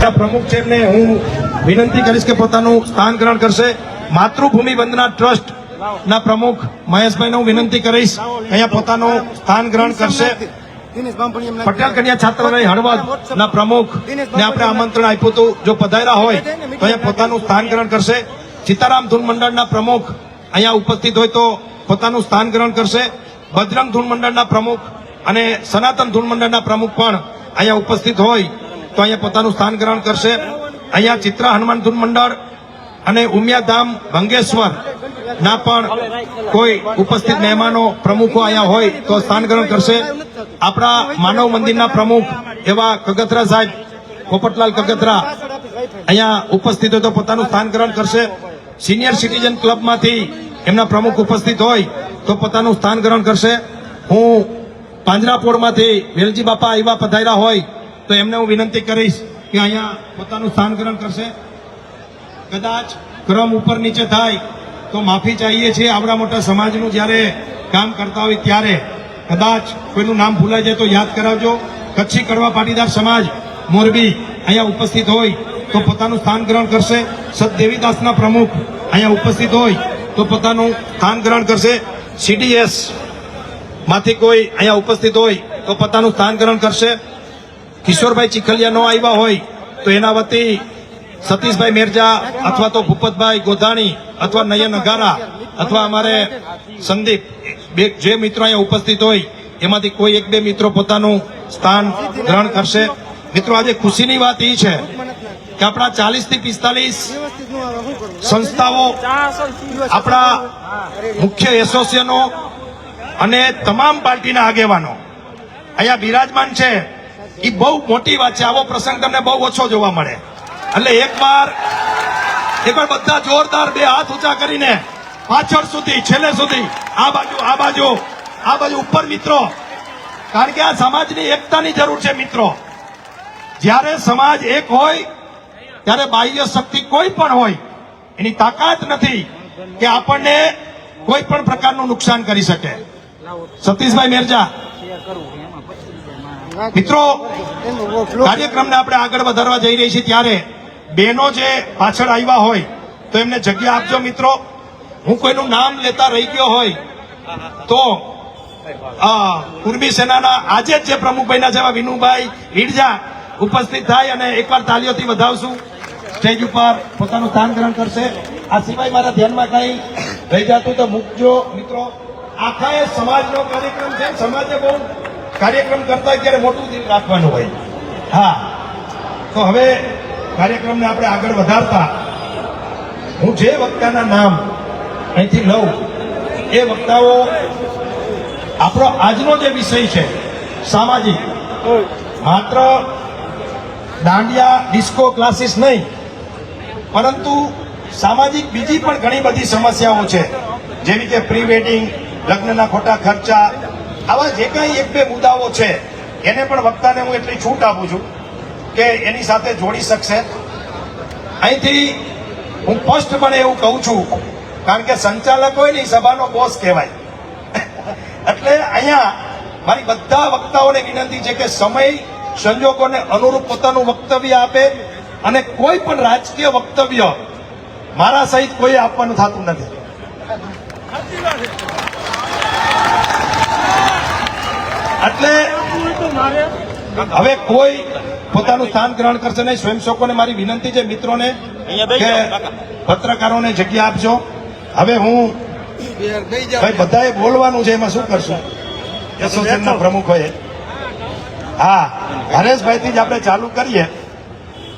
આપણા પ્રમુખ છે એમને હું વિનંતી કરીશ કે પોતાનું સ્થાન ગ્રહણ કરશે. માતૃભૂમિ વંદના ટ્રસ્ટ ના પ્રમુખ મહેશભાઈને હું વિનંતી કરીશ અહીંયા પોતાનું સ્થાન ગ્રહણ કરશે. પટેલ કન્યા છાત્રાલય હળવદ ના પ્રમુખ ને આપણે આમંત્રણ આપ્યું હતું, જો પધાર્યા હોય તો અહીંયા પોતાનું સ્થાન ગ્રહણ કરશે. સીતારામ ધૂન મંડળના પ્રમુખ અહીંયા ઉપસ્થિત હોય તો પોતાનું સ્થાન ગ્રહણ કરશે. બજરંગ ધૂન મંડળના પ્રમુખ અને સનાતન ધૂન મંડળના પ્રમુખ પણ અહીંયા ઉપસ્થિત હોય તો અહીંયા પોતાનું સ્થાન ગ્રહણ કરશે. અહીંયા ચિત્રા હનુમાન ધૂન મંડળ અને ઉમિયાધામ ભંગેશ્વર ના પણ કોઈ ઉપસ્થિત મહેમાનો પ્રમુખો અહીંયા હોય તો સ્થાન ગ્રહણ કરશે. આપણા માનવ મંદિરના પ્રમુખ એવા કગથરા સાહેબ પોપટલાલ કગથરા અહીંયા ઉપસ્થિત હોય તો પોતાનું સ્થાન ગ્રહણ કરશે. સિનિયર સિટીઝન ક્લબમાંથી એમના પ્રમુખ ઉપસ્થિત હોય તો પોતાનું સ્થાન ગ્રહણ કરશે. હું પાંજરાપોળમાંથી વેલજી બાપા આવ્યા પધાર્યા હોય તો એમને હું વિનંતી કરીશ કે અહીંયા પોતાનું સ્થાન ગ્રહણ કરશે. કદાચ ક્રમ ઉપર નીચે થાય તો માફી ચાહીએ છીએ. આવડા મોટા સમાજનું જ્યારે કામ કરતા હોય ત્યારે કદાચ કોઈનું નામ ભૂલાઈ જાય તો યાદ કરાવજો. કચ્છી કડવા પાટીદાર સમાજ મોરબી અહીંયા ઉપસ્થિત હોય તો પોતાનું સ્થાન ગ્રહણ કરશે. સતદેવીદાસના પ્રમુખ અહીંયા ઉપસ્થિત હોય તો પોતાનું સ્થાન ગ્રહણ કરશે. CDS માંથી કોઈ અહીંયા ઉપસ્થિત હોય તો પોતાનું સ્થાન ગ્રહણ કરશે. કિશોરભાઈ ચીખલિયા ન આવ્યા હોય તો એના વતી સતીશભાઈ મેરજા અથવા તો ભૂપતભાઈ ગોધાણી અથવા નયન અઘારા અથવા અમારે સંદીપ જે મિત્રો અહીંયા ઉપસ્થિત હોય એમાંથી કોઈ એક બે મિત્રો પોતાનું સ્થાન ગ્રહણ કરશે. મિત્રો આજે ખુશીની વાત એ છે કે આપણા 40 થી 45 સંસ્થાઓ, આપણા મુખ્ય એસોસિએશનો અને તમામ પાર્ટીના આગેવાનો અહીંયા બિરાજમાન છે. એ બહુ મોટી વાત છે. આવો પ્રસંગ તમને બહુ ઓછો જોવા મળે. એટલે એકવાર બધા જોરદાર બે હાથ ઊંચા કરીને પાછળ સુધી છેલ્લે સુધી આ બાજુ ઉપર મિત્રો, કારણ કે આ સમાજની એકતાની જરૂર છે મિત્રો. જ્યારે સમાજ એક હોય ત્યારે બાહ્ય શક્તિ કોઈ પણ હોય એની તાકાત નથી કે આપણને કોઈ પણ પ્રકારનું નુકસાન કરી શકે. સતીશભાઈ મેરજા મિત્રો, કાર્યક્રમને આપણે આગળ વધારવા જઈ રહી છીએ ત્યારે બહેનો જે પાછળ આવ્યા હોય તો એમને જગ્યા આપજો મિત્રો. હું કોઈનું નામ લેતા રહી ગયો હોય તો કુર્મી સેનાના આજે જ જે પ્રમુખ બન્યા છે એવા વિનુભાઈ ઈડજા ઉપસ્થિત થાય અને એકવાર તાલીઓથી વધાવશું. સ્ટેજ ઉપર પોતાનું સ્થાન ગ્રહણ કરશે. આ સિવાય મારા ધ્યાનમાં કઈ રહી જતું તો મૂકજો મિત્રો. આખા એ સમાજનો કાર્યક્રમ છે. સમાજે બહુ કાર્યક્રમ કરતા હોય ત્યારે મોટું દિલ રાખવાનું હોય. હા, તો હવે કાર્યક્રમને આપણે આગળ વધારતા હું જે વક્તાના નામ અહીંથી લઉં એ વક્તાઓ આપણો આજનો જે વિષય છે સામાજિક, માત્ર દાંડિયા ડિસ્કો ક્લાસીસ નહીં પરંતુ સામાજિક બીજી પણ ઘણી બધી સમસ્યાઓ છે, જેવી કે પ્રી વેડિંગ, લગ્નના ખોટા ખર્ચા, આવા જે કંઈ એક બે મુદ્દાઓ છે એને પણ વક્તાને હું એટલી છૂટ આપું છું કે એની સાથે જોડી શકશે. અહીંથી હું સ્પષ્ટપણે એવું કહું છું, કારણ કે સંચાલક હોય ને સભાનો બોસ કહેવાય. એટલે અહીંયા મારી બધા વક્તાઓને વિનંતી છે કે સમય સંજોગોને અનુરૂપ પોતાનું વક્તવ્ય આપે અને કોઈ પણ રાજકીય વક્તવ્ય મારા સહિત કોઈ આપવાનું થતું નથી. એટલે હવે કોઈ પોતાનું સ્થાન ગ્રહણ કરશે નહીં. સ્વયંસેવકોને મારી વિનંતી છે મિત્રોને કે પત્રકારોને જગ્યા આપજો. હવે હું ભાઈ બધાએ બોલવાનું છે, એમાં શું કરશું એસોસિએશનના પ્રમુખોએ. હા, હરેશભાઈથી જ આપણે ચાલુ કરીએ.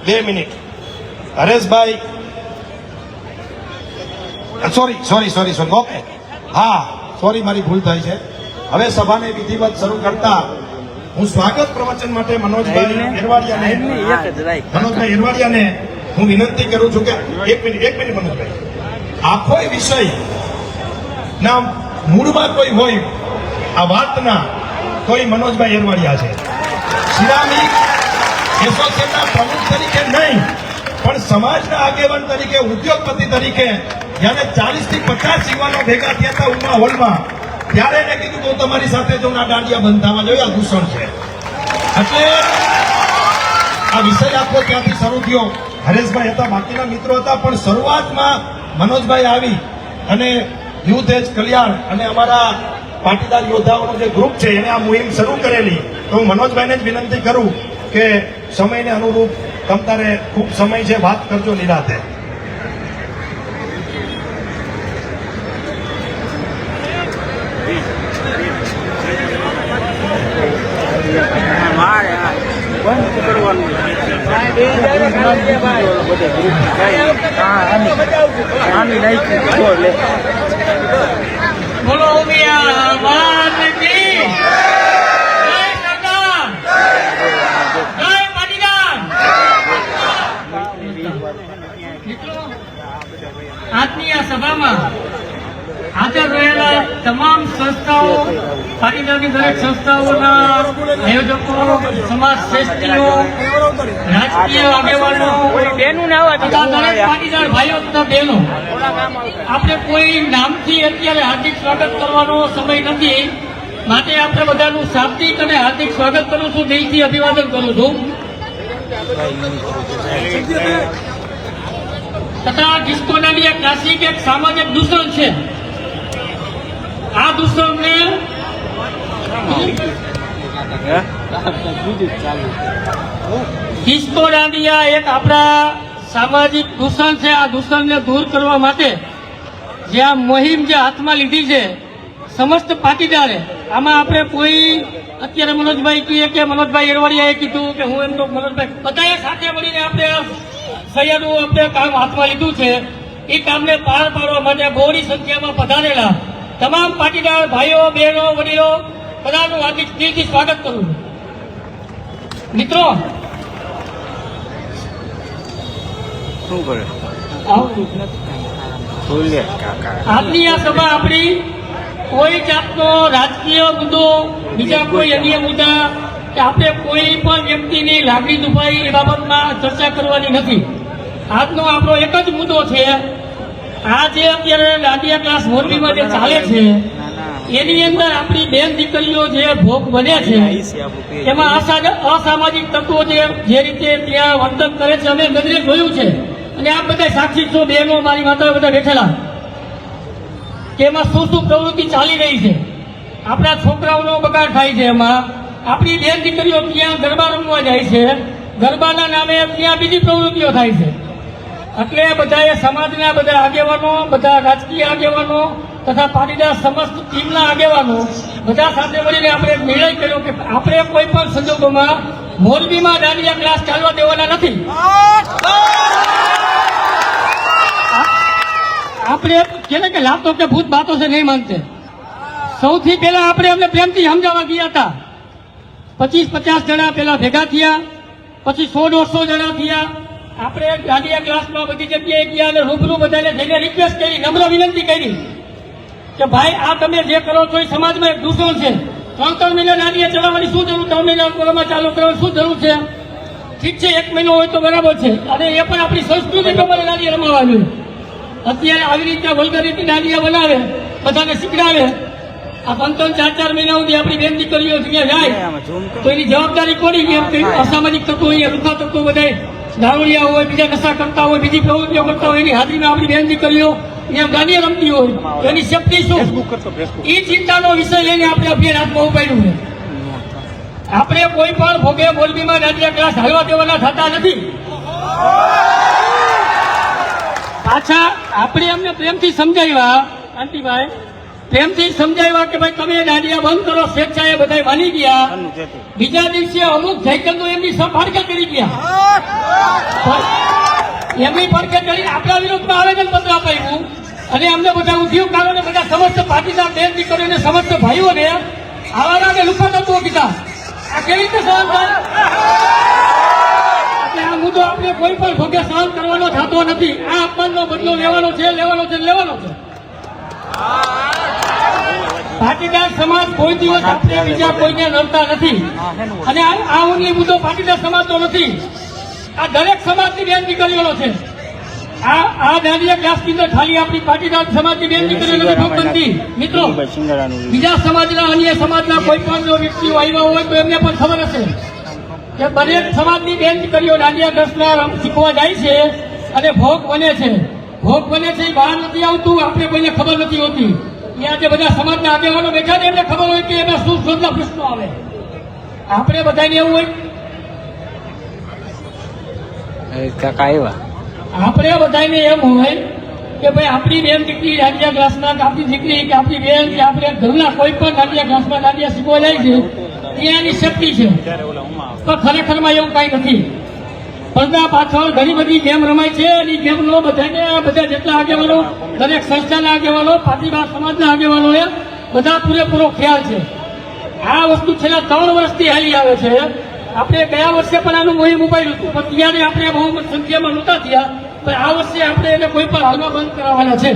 2 મિનિટ. Hareshbhai, sorry okay. હા, સોરી, મારી ભૂલ થાય છે. હવે સભાને વિધિવત શરૂ કરતા હું સ્વાગત પ્રવચન માટે મનોજભાઈ એરવાડિયાને હું વિનંતી કરું છું કે એક મિનિટ મનોજભાઈ, આખો વિષય ના મૂળમાં કોઈ હોય આ વાતના તો એ મનોજભાઈ એરવાડિયા છે. સિરામિક એસોસિએશનના પ્રમુખ તરીકે નહીં પણ સમાજના આગેવાન તરીકે, ઉદ્યોગપતિ તરીકે જ્યારે 40 થી 50 યુવાનો ભેગા થયા હતા ઉમા હોલમાં, ત્યારે એને કીધું કે હું તમારી સાથે જો ના દાંડિયા બંધ થવા જોઈએ, આ દૂષણ છે. એટલે આ વિષય આખો ત્યાંથી શરૂ થયો. હરેશભાઈ હતા, બાકીના મિત્રો હતા, પણ શરૂઆતમાં મનોજભાઈ આવી અને યુથ એજ કલ્યાણ અને અમારા પાટીદાર યોદ્ધાઓનું જે ગ્રુપ છે એને આ મુહિમ શરૂ કરેલી. તો હું મનોજભાઈને જ વિનંતી કરું કે સમયને અનુરૂપ તમતારે ખૂબ સમય છે, વાત કરજો નિરાતે. બોલો ઉમિયા માત કી જય સરકાર, જય પાટીદાર. મિત્રો, આજની આ સભામાં હાજર રહેલા તમામ સંસ્થાઓ, પાટીદારની દરેક સંસ્થાઓના આયોજકો, સમાજ શ્રેષ્ઠીઓ, રાજકીય આગેવાનો તથા દરેક પાટીદાર ભાઈઓ તથા બહેનો, આપણે કોઈ નામથી અત્યારે હાર્દિક સ્વાગત કરવાનો સમય નથી, માટે આપણે બધાનું શાબ્દિક અને હાર્દિક સ્વાગત કરું છું, દિલથી અભિવાદન કરું છું. તથા ડિસ્કો દાંડિયા ક્લાસિક એક સામાજિક દૂષણ છે. આ દૂષણને ડિસ્કો દાંડિયા એક આપણા સામાજિક દૂષણ છે. આ દૂષણને દૂર કરવા માટે જે આ મુહિમ જે હાથમાં લીધી છે સમસ્ત પાટીદારે, આમાં આપણે કોઈ અત્યારે મનોજભાઈ કહીએ કે મનોજભાઈ એરવાડિયાએ કીધું કે હું એમ તો મનોજભાઈ બધાએ સાથે મળીને આપણે સહિયારું આપણે કામ હાથમાં લીધું છે. એ કામને પાર પાડવા માટે બહોળી સંખ્યામાં પધારેલા તમામ પાટીદાર ભાઈઓ, બહેનો, વડીલો બધાનું હાર્દિક દિલથી સ્વાગત કરું છું. મિત્રો, આજની આ સભા આપણી કોઈ જાતનો રાજકીય મુદ્દો, બીજા કોઈ અન્ય મુદ્દા કે આપણે કોઈ પણ વ્યક્તિની લાગણી દુભાઈ એ બાબતમાં ચર્ચા કરવાની નથી. આજનો આપણો એક જ મુદ્દો છે, આ જે અત્યારે દાંડિયા ક્લાસ મોરબીમાં જે ચાલે છે એની અંદર આપણી બેન દીકરીઓ જે ભોગ બને છે એમાં અસામાજિક તત્વો જે રીતે ત્યાં વર્તન કરે છે અમે નજરે જોયું છે અને આ બધા સાક્ષી છો, બહેનો, મારી માતા બધા બેઠેલા, કે એમાં શું શું પ્રવૃત્તિ ચાલી રહી છે. આપણા છોકરાઓનો બગાડ થાય છે. એમાં આપણી બેન દીકરીઓ ત્યાં ગરબા રમવા જાય છે, ગરબાના નામે ત્યાં બીજી પ્રવૃત્તિઓ થાય છે. એટલે બધાએ સમાજના બધા આગેવાનો, બધા રાજકીય આગેવાનો તથા પાટીદાર સમસ્ત ટીમના આગેવાનો બધા સાથે મળીને આપણે નિર્ણય કર્યો કે આપણે કોઈ પણ સંજોગોમાં મોરબીમાં દાંડિયા ક્લાસ ચાલવા દેવાના નથી. આપણે કેને કે લાતો કે ભૂત બાતો છે નહીં માનતે. સૌથી પહેલા આપણે અમને પ્રેમથી સમજાવવા ગયા હતા. 25-50 જણા પહેલા ભેગા થયા, પછી 100-150 જણા થયા. આપણે દાંડિયા ક્લાસમાં બધી જગ્યાએ ગયા અને રૂબરૂ બધાને જઈને રિક્વેસ્ટ કરી, નમ્ર વિનંતી કરી કે ભાઈ આ તમે જે કરો છો એ સમાજમાં એક દૂષણ છે. 3 મહિના દાંડિયા ચલાવવાની શું જરૂર, 3 મહિના કોરોના ચાલુ કરવાની શું જરૂર છે? ઠીક છે, 1 મહિનો હોય તો બરાબર છે, અને એ પણ આપણી સંસ્કૃતિ પ્રમાણે દાંડિયા રમાવાનું. અત્યારે આવી રીતે વલ્ગર રીતે દાંડિયા બનાવે, બધાને શીખડાવે. આ 3-4 મહિના સુધી આપણી બેન દીકરીઓ જ્યાં જાય તો એની જવાબદારી કોની? કે અસામાજિક તત્વો, અહીંયા રૂખા તત્વો બધા દારૂડિયા હોય, બીજા નશા કરતા હોય, બીજી પ્રવૃત્તિઓ કરતા હોય, એની હાજરીમાં આપણી બેન દીકરીઓ ત્યાં દાંડિયા રમતી હોય તો એની સેફટી શું? એ ચિંતાનો વિષય લઈને આપણે અભિયાન હાથમાં ઉપાડ્યું છે. આપણે કોઈ પણ ભોગે મોરબીમાં દાંડિયા ક્લાસ હાલવા દેવાના થતા નથી. પાછા આપણે અમને પ્રેમથી સમજાવ્યા, કાંતિભાઈ પ્રેમથી સમજાવ્યા કે ભાઈ તમે દાંડિયા બંધ કરો. સ્વેચ્છાએ બધા માની ગયા. બીજા દિવસે અમુક સાયકલ એમની પડખે કરી ગયા, એમની પડખે કરીને આપણા વિરોધમાં આવેદન પત્ર આપ્યું અને અમને બધા ઉદ્યોગકારોને, બધા સમસ્ત પાટીદાર બેન દીકરીઓને, સમસ્ત ભાઈઓને આવાના અને લુખા તત્વો કીધા. આ કેવી રીતે સહન થાય? એટલે આ મુદ્દો આપણે કોઈ પણ ભોગે સહન કરવાનો થતો નથી. આ અપમાનનો બદલો લેવાનો છે, લેવાનો છે, લેવાનો છે. પાટીદાર સમાજ કોઈ દિવસ આપણે બીજા કોઈને નડતા નથી, અને આ ઓનલી મુદ્દો પાટીદાર સમાજનો નથી, આ દરેક સમાજની બેન દીકરીઓનો છે. આ દાંડિયા ક્લાસ ની અંદર ખાલી આપણી પાટીદાર સમાજની બેન દીકરીઓ નથી ભોગ બનતી. મિત્રો, બીજા સમાજના, અન્ય સમાજના કોઈ પણ જો વ્યક્તિઓ આવ્યા હોય તો એમને પણ ખબર હશે. કે દરેક સમાજની બેન દીકરીઓ દાંડિયા દસના શીખવા જાય છે અને ભોગ બને છે. ભોગ બને છે એ બહાર નથી આવતું, આપણે કોઈને ખબર નથી હોતી. ત્યાં જે બધા સમાજના આગેવાનો બેઠા છે એમને ખબર હોય કે એના શું શોધના પ્રશ્નો આવે. આપણે બધાને એવું હોય આપણે બધાને એમ હોય કે ભાઈ આપણી બેન દીકરી દાંડિયા ક્લાસમાં, કે આપણી દીકરી કે આપણી બેન કે આપણે ઘરના કોઈ પણ દાંડિયા ક્લાસમાં દાંડિયા શીખવા જાય છે ત્યાં એની શક્તિ છે. તો ખરેખરમાં એવું કાંઈ નથી. પડદા પાછળ ઘણી બધી ગેમ રમાય છે અને એ ગેમનો બધાને બધા જેટલા આગેવાનો, દરેક સંસ્થાના આગેવાનો, પાટીદાર સમાજના આગેવાનોએ બધા પૂરેપૂરો ખ્યાલ છે. આ વસ્તુ છેલ્લા 3 વર્ષથી હાલી આવે છે. આપણે ગયા વર્ષે પણ આનું મોહિમ ઉપાડ્યું હતું, પણ ત્યારે આપણે બહુ સંખ્યામાં નહોતા થયા. પણ આ વર્ષે આપણે એને કોઈ પણ હાલમાં બંધ કરાવવાના છે.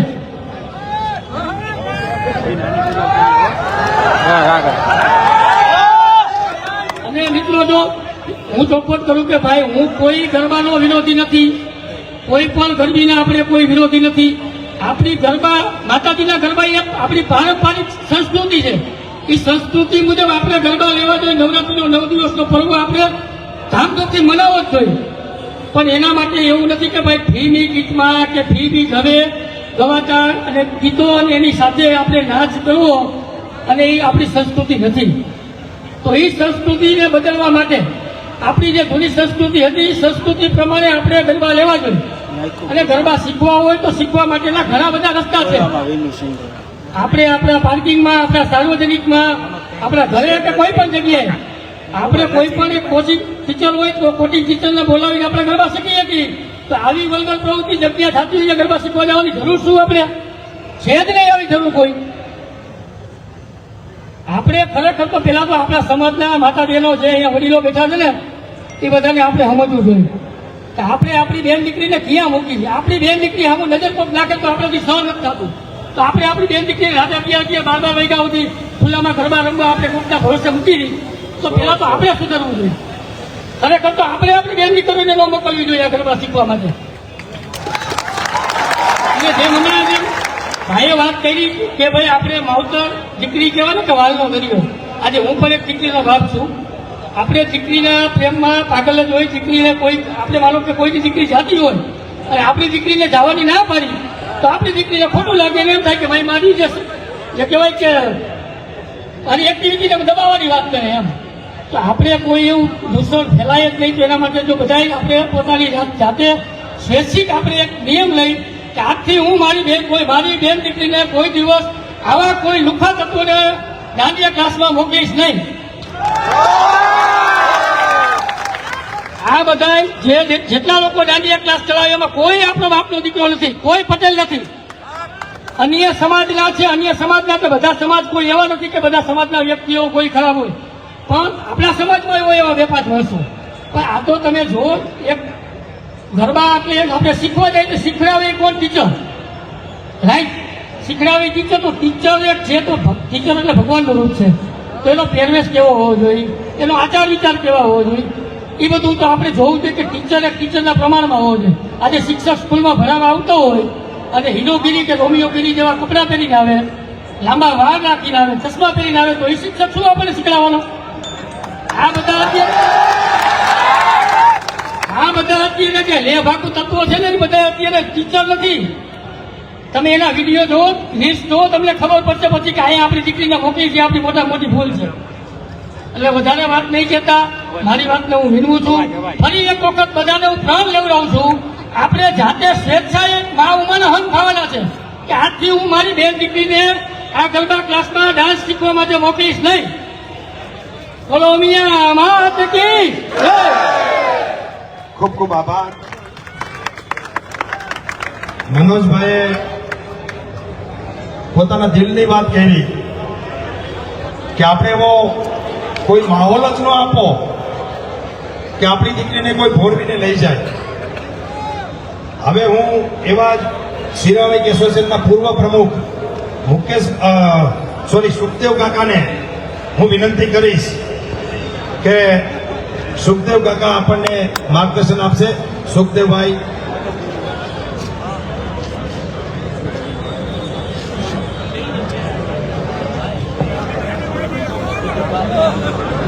અને મિત્રો, જો હું ચોખવટ કરું કે ભાઈ હું કોઈ ગરબાનો વિરોધી નથી, કોઈ પણ ગરબીના આપણે કોઈ વિરોધી નથી. આપણી ગરબા, માતાજીના ગરબા એ આપણી પારંપરિક સંસ્કૃતિ છે. એ સંસ્કૃતિ મુજબ આપણે ગરબા લેવા જોઈએ. નવરાત્રીનો 9 દિવસનો પર્વ આપણે ધામધૂમથી મનાવવો જ જોઈએ. પણ એના માટે એવું નથી કે ભાઈ ફ્રીની ગીતમાં કે ફ્રી બી ઘરે ગવાતા અને ગીતો અને એની સાથે આપણે નાચ કરવો, અને એ આપણી સંસ્કૃતિ નથી. તો એ સંસ્કૃતિને બદલવા માટે આપણી જે જૂની સંસ્કૃતિ હતી એ સંસ્કૃતિ પ્રમાણે આપણે ગરબા લેવા જોઈએ. અને ગરબા શીખવા હોય તો શીખવા માટેના ઘણા બધા રસ્તા છે. આપણે આપણા પાર્કિંગમાં, આપણા સાર્વજનિકમાં, આપણા ઘરે કે કોઈ પણ જગ્યાએ આપણે કોઈ પણ એક કોચિંગ ટીચર હોય તો કોચિંગ ટીચરને બોલાવીને આપણે ગરબા શીખીએ છીએ. તો આવી વલ્ગર પ્રવૃત્તિ જગ્યા થતી હોય ગરબા શીખવા જવાની જરૂર શું? આપણે છે જ નહીં આવી જરૂર કોઈ. આપણે ખરેખર તો પેલા તો આપણા સમાજના માતા બહેનો જે અહીંયા વડીલો બેઠા છે ને એ બધાને આપણે સમજવું જોઈએ કે આપણે આપણી બેન દીકરીને ક્યાં મૂકી છે. આપણી બેન દીકરી આમ નજર પર નાખે તો આપણાથી સહન નથી થતું. તો આપણે આપણી બેન દીકરી રાતે 11 વાગ્યા સુધી ખુલ્લામાં ગરબા રમવા આપણે કોઈકના ભરોસે મૂકી દીધી. તો પેલા તો આપણે સુધરવું જોઈએ. ખરેખર તો આપણે આપણી બેન દીકરીને ન મોકલવી જોઈએ ગરબા શીખવા માટે. અને જેમ હમણાં ભાઈએ વાત કરી કે ભાઈ આપણે માવતર દીકરી કહેવાય ને કે વાલનો દરિયો. આજે હું પણ એક દીકરીનો ભાગ છું. આપણે દીકરીના પ્રેમમાં પાગલ જ હોય. દીકરીને કોઈ, આપણે માનો કે કોઈની દીકરી જાતી હોય અને આપણી દીકરીને જવાની ના પાડી તો આપણી દીકરીને ખોટું લાગે અને એમ થાય કે ભાઈ મારી જશે, જે કહેવાય કે મારી એક્ટિવિટીને દબાવવાની વાત કરે એમ. તો આપણે કોઈ એવું દૂષણ ફેલાય જ નહીં. તો એના માટે જો બધાએ આપણે પોતાની જાતે સ્વૈચ્છિક આપણે એક નિયમ લઈ કે આજથી હું મારી બેન દીકરીને કોઈ દિવસ આવા કોઈ લુખા તત્વોને દાંડિયા ક્લાસમાં મોકલીશ નહીં. આ બધા જેટલા લોકો દાંડિયા ક્લાસ ચલાવે એમાં કોઈ આપણો બાપનો દીકરો નથી, કોઈ પટેલ નથી. અન્ય સમાજના છે. અન્ય સમાજના તો બધા સમાજ કોઈ એવા નથી કે બધા સમાજના વ્યક્તિઓ કોઈ ખરાબ હોય, પણ આપણા સમાજમાં હોય એવા 2-5 વર્ષો. પણ આ તો તમે જો એક ગરબા આપણે શીખવા જાય તો શીખડાવે કોણ? ટીચર. રાઈટ, શીખડાવે ટીચર. તો ટીચર એક છે તો ટીચર એટલે ભગવાનનું રૂપ છે. તો એનો પહેરવેશ કેવો હોવો જોઈએ, એનો આચાર વિચાર કેવા હોવો જોઈએ, એ બધું તો આપણે જોવું જોઈએ કે ટીચર એક ટીચરના પ્રમાણમાં હોવો જોઈએ. આજે શિક્ષક સ્કૂલમાં ભણાવવા આવતો હોય અને હીરોગીરી કે રોમિયોગીરી જેવા કપડાં પહેરીને આવે, લાંબા વાળ રાખીને આવે, ચશ્મા પહેરીને આવે, તો એ શિક્ષક શું આપણને શીખડાવવાનો? આ બધા અત્યારે જે લેભાગુ તત્વો છે ને એ બધા અત્યારે ટીચર નથી. તમે એના વિડીયો જો, રીલ્સ જો, તમને ખબર પડશે પછી કે અહીંયા આપણી દીકરીને મોકલી છે, આપણી મોટી ભૂલ છે. એટલે વધારે વાત નહીં કહેતા મારી વાતને હું વિનવું છું. ફરી એક વખત બધાને હું પ્રણ લેવડાવું છું. આપણે જાતે સ્વેચ્છાએ મા ઉમાના હન ખાવાના છે કે આજથી હું મારી બેન દીકરીને આ ગરબા ક્લાસમાં ડાન્સ શીખવા માટે મોકલીશ નહીં. બોલો મિયા માત કી જય. ખૂબ ખૂબ આભાર. મનોજભાઈએ પોતાના દિલની વાત કરી કે આપણે એવો કોઈ માહોલ જ ન આપો કે આપણી દીકરીને કોઈ ભોળવીને લઈ જાય. હવે હું એવા જ શિરાવાઈ એસોસિએશનના પૂર્વ પ્રમુખ સુખદેવ કાકાને હું વિનંતી કરીશ કે સુખદેવ કાકા આપણને માર્ગદર્શન આપશે. સુખદેવભાઈ.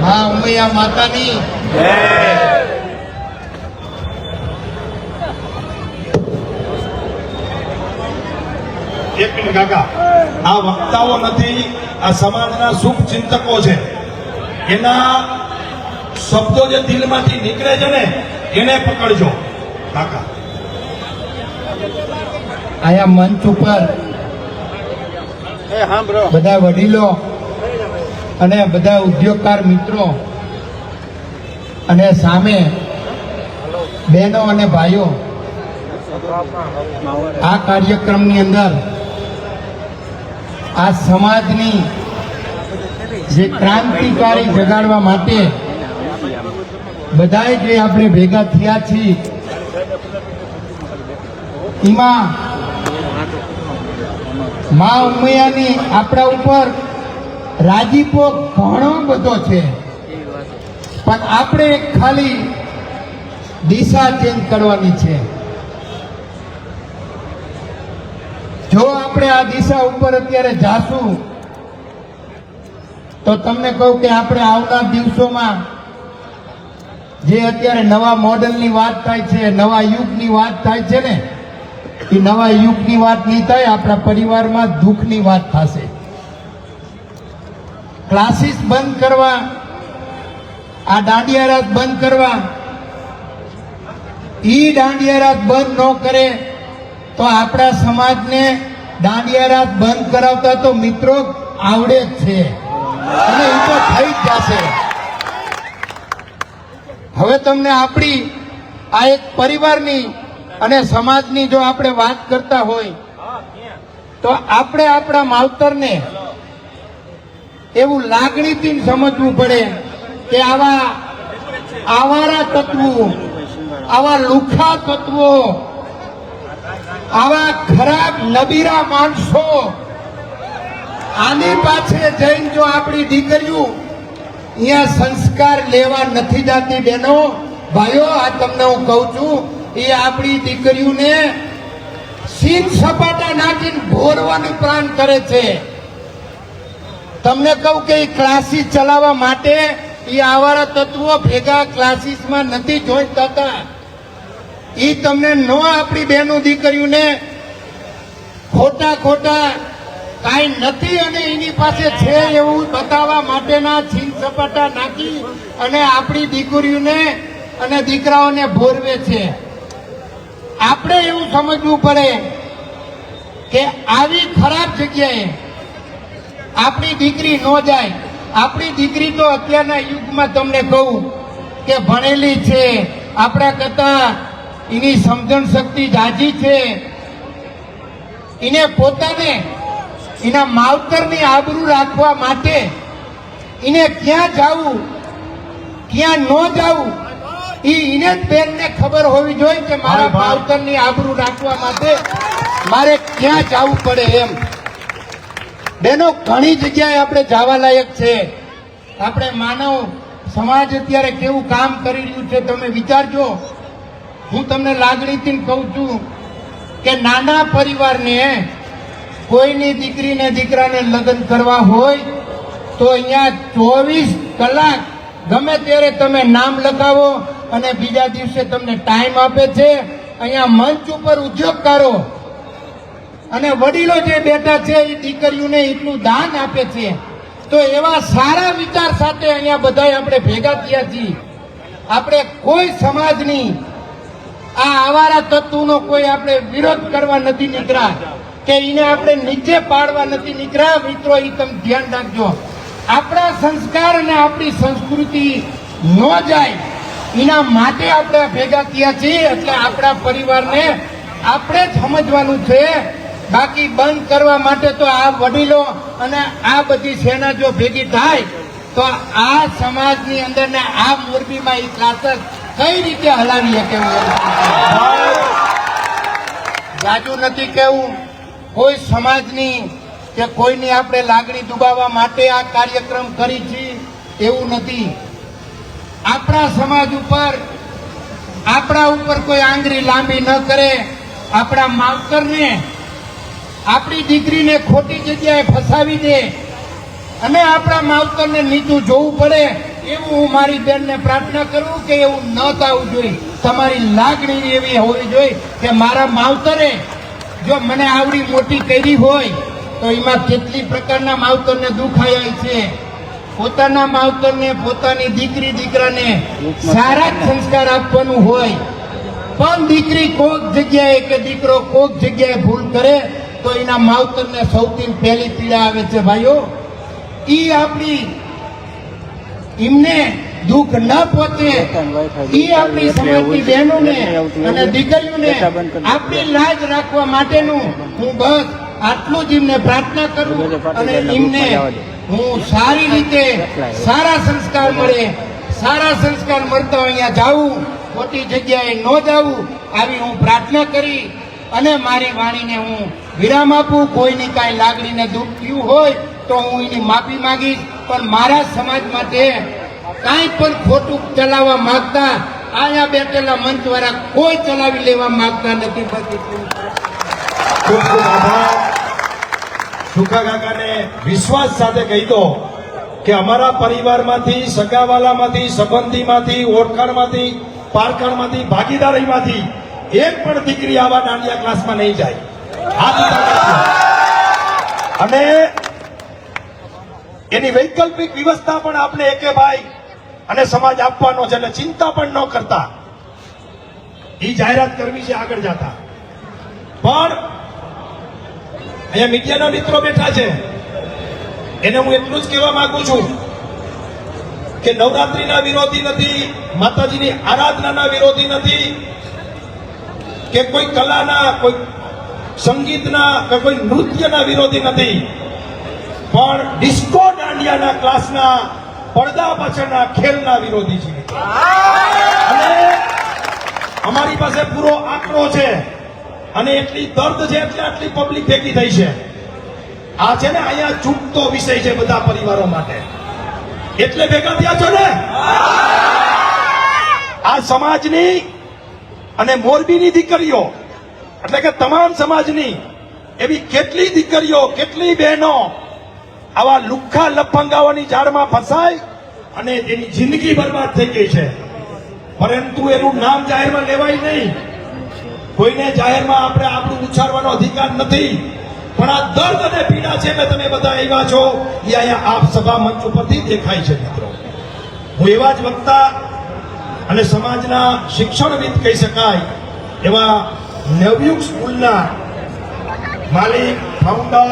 મા ઉમૈયા માતાની એક મિનિટ કાકા, આ વક્તાઓ નથી, આ સમાજના શુભ ચિંતકો છે. એના શબ્દો જે દિલમાંથી નીકળે છે ને એને પકડજો કાકા. આયા મંચ ઉપર બધા વડીલો અને બધા ઉદ્યોગકાર મિત્રો અને સામે બહેનો અને ભાઈઓ આ કાર્યક્રમની અંદર આ સમાજની જે ક્રાંતિકારી જગાડવા માટે બધાએ જે આપણે ભેગા થયા છીએ એમાં મા ઉમૈયાની આપણા ઉપર રાજીપો ઘણો બધો છે, પણ આપણે ખાલી દિશા ચેન્જ કરવાની છે. જો આપણે આ દિશા ઉપર અત્યારે જાશું તો તમને કહું કે આપણે આવનાર દિવસોમાં જે અત્યારે નવા મોડલની વાત થાય છે, નવા યુગની વાત થાય છે ને, એ નવા યુગની વાત નહીં થાય, આપણા પરિવારમાં દુઃખની વાત થશે. ક્લાસીસ બંધ કરવા, આ દાંડિયા રાત બંધ કરવા, ઈ દાંડિયા રાત બંધ ન કરે તો આપણા સમાજને દાંડિયા રાત બંધ કરાવતા તો મિત્રો આવડે જ છે અને એ તો થઈ જ જશે. હવે તમને આપણી આ એક પરિવારની અને સમાજની જો આપણે વાત કરતા હોય તો આપણે આપણા માવતરને એવું લાગણીથી સમજવું પડે કે આવા આવારા તત્વો, આવા લુખા તત્વો, આવા ખરાબ નબીરા માણસો આની પાછળ જઈને જો આપણી દીકરીઓ અહીંયા સંસ્કાર લેવા નથી જાતી. બહેનો ભાઈઓ, આ તમને હું કહું છું, એ આપણી દીકરીઓને સીન સપાટા નાખીને ભોરવાનું પ્લાન કરે છે. તમને કહું કે એ ક્લાસીસ ચલાવવા માટે એ આવારા તત્વો ભેગા ક્લાસીસમાં નથી જોઈન થતા. એ તમને નો આપણી બહેનો દીકરીઓને ખોટા ખોટા કાંઈ નથી અને એની પાસે છે એવું બતાવવા માટેના છીન સપાટા નાખી અને આપણી દીકરીઓને અને દીકરાઓને ભોરવે છે. આપણે એવું સમજવું પડે કે આવી ખરાબ જગ્યાએ આપણી દીકરી ન જાય. આપણી દીકરી તો અત્યારના યુગમાં તમને કહું કે ભણેલી છે, આપણા કરતા એની સમજણ શક્તિ જાજી છે. એને પોતાને એના માવતરની આબરૂ રાખવા માટે એને ક્યાં જવું ક્યાં ન જવું એને જ બેનને ખબર હોવી જોઈએ કે મારા માવતરની આબરૂ રાખવા માટે મારે ક્યાં જવું પડે એમ. બેનો, ઘણી જગ્યાએ આપણે જવા લાયક છે. આપણે માનવ સમાજ અત્યારે કેવું કામ કરી રહ્યું છે તમે વિચારજો. હું તમને લાગણીથી કહું છું કે નાના પરિવારને કોઈની દીકરીને દીકરાને લગ્ન કરવા હોય તો અહીંયા 24 કલાક ગમે ત્યારે તમે નામ લખાવો અને બીજા દિવસે તમને ટાઈમ આપે છે. અહીંયા મંચ ઉપર ઉદ્યોગકારો અને વડીલો જે બેઠા છે એ દીકરીઓને એટલું દાન આપે છે. તો એવા સારા વિચાર સાથે અહીંયા બધા આપણે ભેગા થયા છીએ. આપણે કોઈ સમાજની આ આવારા તત્વનો કોઈ આપણે વિરોધ કરવા નથી નીકળ્યા કે એને આપણે નીચે પાડવા નથી નીકળ્યા. મિત્રો, એ તમે ધ્યાન રાખજો. આપણા સંસ્કાર અને આપણી સંસ્કૃતિ ન જાય એના માટે આપણે ભેગા થયા છીએ. એટલે આપણા પરિવારને આપણે જ સમજવાનું છે. બાકી બંધ કરવા માટે તો આ વડીલો અને આ બધી સેના જો ભેગી થાય તો આ સમાજની અંદર ને આ મોરબીમાં એ ક્લાસીસ કઈ રીતે હલાવી શકે? જાજુ નથી કેવું કોઈ સમાજની કે કોઈની આપણે લાગણી દુભાવવા માટે આ કાર્યક્રમ કરી છે એવું નથી. આપણા સમાજ ઉપર આપણા ઉપર કોઈ આંગળી લાંબી ન કરે. આપણા માવતરને આપણી દીકરીને ખોટી જગ્યાએ ફસાવી દે અને આપણા માવતરને નીચું જોવું પડે એવું હું મારી બેનને પ્રાર્થના કરું કે એવું ન થવું જોઈએ. તમારી લાગણી એવી હોવી જોઈએ કે મારા માવતરે જો મને આવડી મોટી કરી હોય તો એમાં કેટલી પ્રકારના માવતરને દુખાય છે. પોતાના માવતરને પોતાની દીકરી દીકરાને સારા જ સંસ્કાર આપવાનું હોય, પણ દીકરી કોક જગ્યાએ કે દીકરો કોક જગ્યાએ ભૂલ કરે તો એના માવતરને સૌથી પહેલી પીડા આવે છે. ભાઈઓ, ઈ આપણી એમને દુઃખ ન પહોંચે, ઈ આપણી સમાજની બહેનોને અને દીકરીઓને આપણી લાજ રાખવા માટેનું હું બસ આટલું જ એમને પ્રાર્થના કરું અને એમને હું સારી રીતે સારા સંસ્કાર મળે, સારા સંસ્કાર મળતા અહીંયા જાવું, ખોટી જગ્યાએ ન જાવું, આવી હું પ્રાર્થના કરી અને મારી વાણીને હું વિરામ આપું. કોઈની કાંઈ લાગણીને દુઃખ થયું હોય તો હું એની માફી માંગીશ, પણ મારા સમાજ માટે કાંઈ પણ ખોટું ચલાવવા માંગતા અહીંયા બેઠેલા મંચવાળા કોઈ ચલાવી લેવા માંગતા નથી. ખૂબ ખૂબ આભાર. સુખા કાકાને વિશ્વાસ સાથે કહી દો કે અમારા પરિવારમાંથી, સગાવાલામાંથી, સંબંધીમાંથી, ઓળખાણમાંથી, પારખાણમાંથી, ભાગીદારીમાંથી એક પણ દીકરી આવા દાંડિયા ક્લાસમાં નહીં જાય. હાથ ઉઠાવો. અને એની વૈકલ્પિક વ્યવસ્થા પણ આપણે એકે ભાઈ અને સમાજ આપવાનો છે, એટલે ચિંતા પણ ન કરતા. એ જાહેરાત કરવી છે આગળ જતા. પણ અહીંયા મીડિયાના મિત્રો બેઠા છે, એને હું એટલું જ કહેવા માંગુ છું કે નવરાત્રીના વિરોધી નથી, માતાજીની આરાધનાના વિરોધી નથી, કે કોઈ કલાના, કોઈ સંગીતના કે કોઈ નૃત્યના વિરોધી નથી, પણ ડિસ્કો દાંડિયાના ક્લાસના પડદા પાછળના ખેલના વિરોધી છે. અને અમારી પાસે પૂરો આંકડો છે અને એટલી દર્દ છે એટલે આટલી પબ્લિક ભેગી થઈ છે. આ છે ને અહીંયા ચૂકતો વિષય છે બધા પરિવારો માટે, એટલે ભેગા થયા છો ને. આ સમાજની અને મોરબીની દીકરીઓ એટલે કે તમામ સમાજની એવી કેટલી દીકરીઓ, કેટલી બહેનો આવા લુખ્ખા લફંગાઓની જાળમાં ફસાય અને એની જિંદગી બરબાદ થઈ ગઈ છે. પરંતુ એનું નામ જાહેરમાં લેવાય નહીં. કોઈને જાહેરમાં આપણે આપણું ઉચ્ચારવાનો અધિકાર નથી, પણ આ દર્દ અને પીડા છે મેં તમે બધા આવ્યા છો એ અહીંયા આપ સભા મંચ ઉપરથી દેખાય છે. મિત્રો, હું એવા જ વક્તા અને સમાજના શિક્ષણવિદ કહી શકાય એવા નવયુગ સ્કૂલના માલિક, ફાઉન્ડર